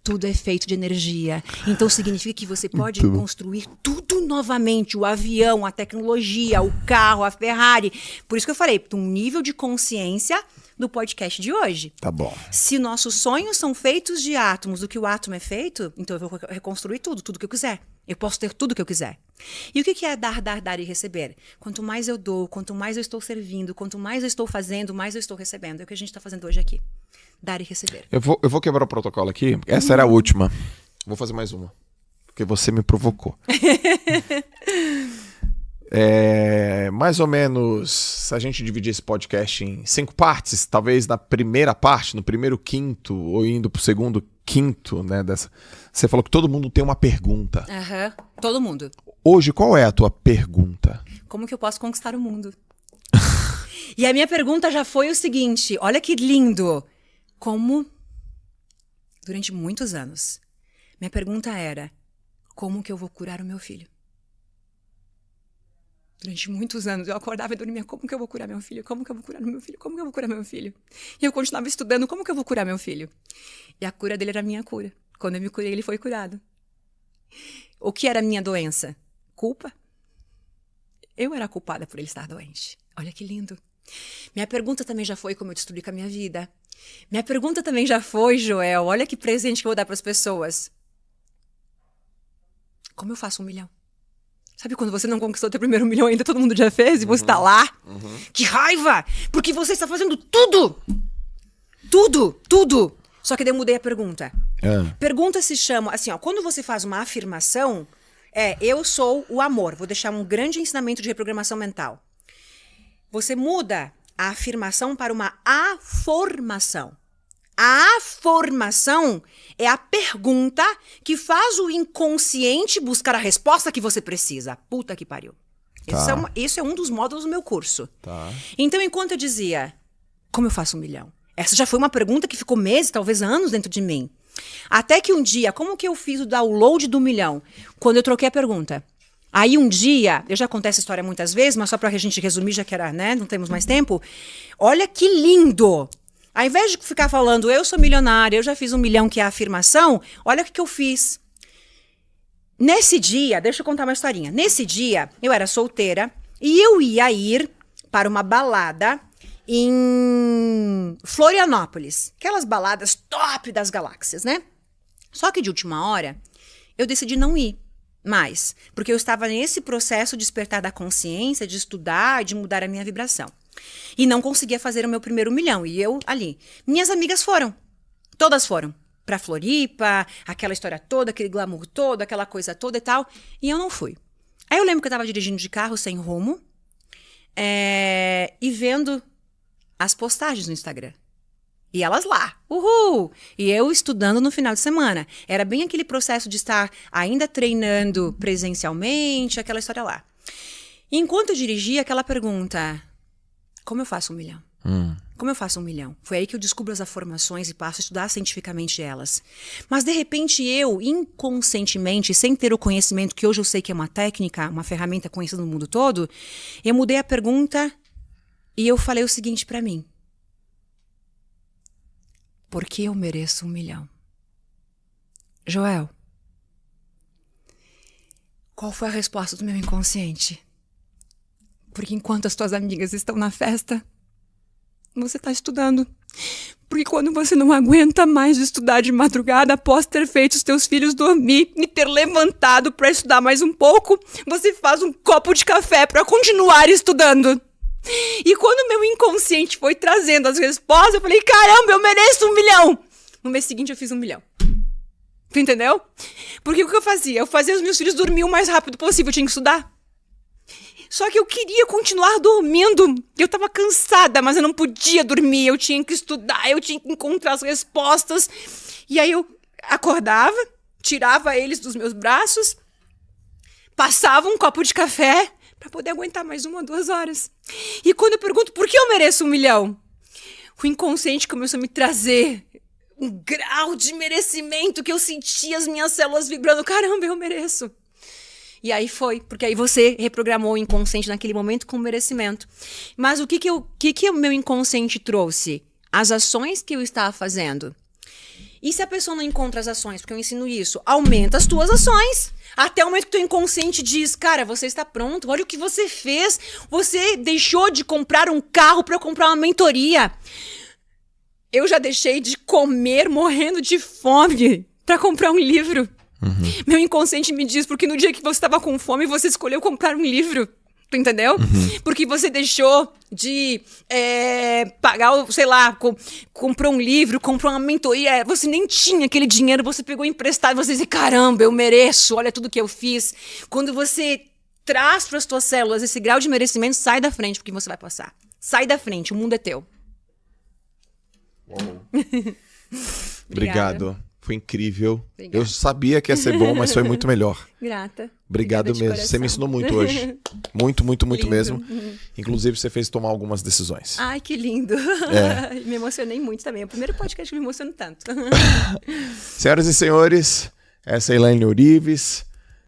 Tudo é feito de energia. Então significa que você pode construir tudo novamente. O avião, a tecnologia, o carro, a Ferrari. Por isso que eu falei, um nível de consciência do podcast de hoje. Tá bom. Se nossos sonhos são feitos de átomos, do que o átomo é feito, então eu vou reconstruir tudo que eu quiser. Eu posso ter tudo que eu quiser. E o que é dar e receber? Quanto mais eu dou, quanto mais eu estou servindo, quanto mais eu estou fazendo, mais eu estou recebendo. É o que a gente está fazendo hoje aqui. Dar e receber. Eu vou quebrar o protocolo aqui. Essa era a última. Vou fazer mais uma. Porque você me provocou. Mais ou menos, se a gente dividir esse podcast em 5 partes, talvez na primeira parte, no primeiro quinto, ou indo pro segundo quinto, né? Você falou que todo mundo tem uma pergunta. Todo mundo. Hoje, qual é a tua pergunta? Como que eu posso conquistar o mundo? E a minha pergunta já foi o seguinte, olha que lindo. Como, durante muitos anos, minha pergunta era, como que eu vou curar o meu filho? Durante muitos anos eu acordava e dormia, como que eu vou curar meu filho? Como que eu vou curar meu filho? Como que eu vou curar meu filho? E eu continuava estudando, como que eu vou curar meu filho? E a cura dele era a minha cura. Quando eu me curei, ele foi curado. O que era a minha doença? Culpa? Eu era culpada por ele estar doente. Olha que lindo. Minha pergunta também já foi como eu destruí com a minha vida. Minha pergunta também já foi, Joel, olha que presente que eu vou dar para as pessoas. Como eu faço 1 milhão? Sabe quando você não conquistou teu primeiro 1 milhão ainda, todo mundo já fez e você tá lá? Que raiva! Porque você está fazendo tudo! Tudo! Só que daí eu mudei a pergunta. Pergunta se chama, assim, ó, quando você faz uma afirmação, eu sou o amor. Vou deixar um grande ensinamento de reprogramação mental. Você muda a afirmação para uma aformação. A aformação é a pergunta que faz o inconsciente buscar a resposta que você precisa. Puta que pariu. Tá. Isso é um dos módulos do meu curso. Tá. Então, enquanto eu dizia, como eu faço 1 milhão? Essa já foi uma pergunta que ficou meses, talvez anos dentro de mim. Até que um dia, como que eu fiz o download do 1 milhão? Quando eu troquei a pergunta. Aí um dia, eu já contei essa história muitas vezes, mas só pra gente resumir, já que era, né, não temos mais tempo. Olha que lindo! Ao invés de ficar falando, eu sou milionária, eu já fiz 1 milhão, que é a afirmação, olha o que eu fiz. Nesse dia, deixa eu contar uma historinha. Nesse dia, eu era solteira e eu ia ir para uma balada em Florianópolis. Aquelas baladas top das galáxias, né? Só que de última hora, eu decidi não ir mais. Porque eu estava nesse processo de despertar da consciência, de estudar, de mudar a minha vibração. E não conseguia fazer o meu primeiro 1 milhão. E eu ali. Minhas amigas foram. Todas foram. Pra Floripa, aquela história toda, aquele glamour todo, aquela coisa toda e tal. E eu não fui. Aí eu lembro que eu tava dirigindo de carro sem rumo. E vendo as postagens no Instagram. E elas lá, uhul! E eu estudando no final de semana. Era bem aquele processo de estar ainda treinando presencialmente, aquela história lá. Enquanto eu dirigia, aquela pergunta, como eu faço 1 milhão? Como eu faço 1 milhão? Foi aí que eu descubro as afirmações e passo a estudar cientificamente elas. Mas, de repente, eu, inconscientemente, sem ter o conhecimento que hoje eu sei que é uma técnica, uma ferramenta conhecida no mundo todo, eu mudei a pergunta e eu falei o seguinte pra mim. Por que eu mereço 1 milhão? Joel, qual foi a resposta do meu inconsciente? Porque enquanto as tuas amigas estão na festa, você está estudando. Porque quando você não aguenta mais estudar de madrugada após ter feito os teus filhos dormir e ter levantado para estudar mais um pouco, você faz um copo de café para continuar estudando. E quando o meu inconsciente foi trazendo as respostas, eu falei, caramba, eu mereço 1 milhão. No mês seguinte eu fiz 1 milhão. Tu entendeu? Porque o que eu fazia? Eu fazia os meus filhos dormir o mais rápido possível, eu tinha que estudar. Só que eu queria continuar dormindo. Eu tava cansada, mas eu não podia dormir. Eu tinha que estudar, eu tinha que encontrar as respostas. E aí eu acordava, tirava eles dos meus braços, passava um copo de café para poder aguentar mais 1 ou 2 horas. E quando eu pergunto por que eu mereço 1 milhão, o inconsciente começou a me trazer um grau de merecimento que eu sentia as minhas células vibrando. Caramba, eu mereço. E aí foi, porque aí você reprogramou o inconsciente naquele momento com merecimento. Mas o que o meu inconsciente trouxe? As ações que eu estava fazendo. E se a pessoa não encontra as ações, porque eu ensino isso, aumenta as tuas ações. Até o momento que o teu inconsciente diz, cara, você está pronto, olha o que você fez. Você deixou de comprar um carro para comprar uma mentoria. Eu já deixei de comer morrendo de fome para comprar um livro. Meu inconsciente me diz, porque no dia que você estava com fome, você escolheu comprar um livro. Tu entendeu? Porque você deixou de pagar, sei lá, comprou um livro, comprou uma mentoria, você nem tinha aquele dinheiro, você pegou emprestado, você diz, caramba, eu mereço, olha tudo que eu fiz. Quando você traz para as tuas células esse grau de merecimento, sai da frente, porque você vai passar. Sai da frente, o mundo é teu. Obrigado. Foi incrível. Obrigada. Eu sabia que ia ser bom, mas foi muito melhor. Grata. Obrigado Obrigada de mesmo. coração. Você me ensinou muito hoje. Muito, muito, muito Lindo. mesmo. Inclusive, você fez tomar algumas decisões. Ai, que lindo. Me emocionei muito também. É o primeiro podcast que eu me emociono tanto. Senhoras e senhores, essa é a Elaine Urives.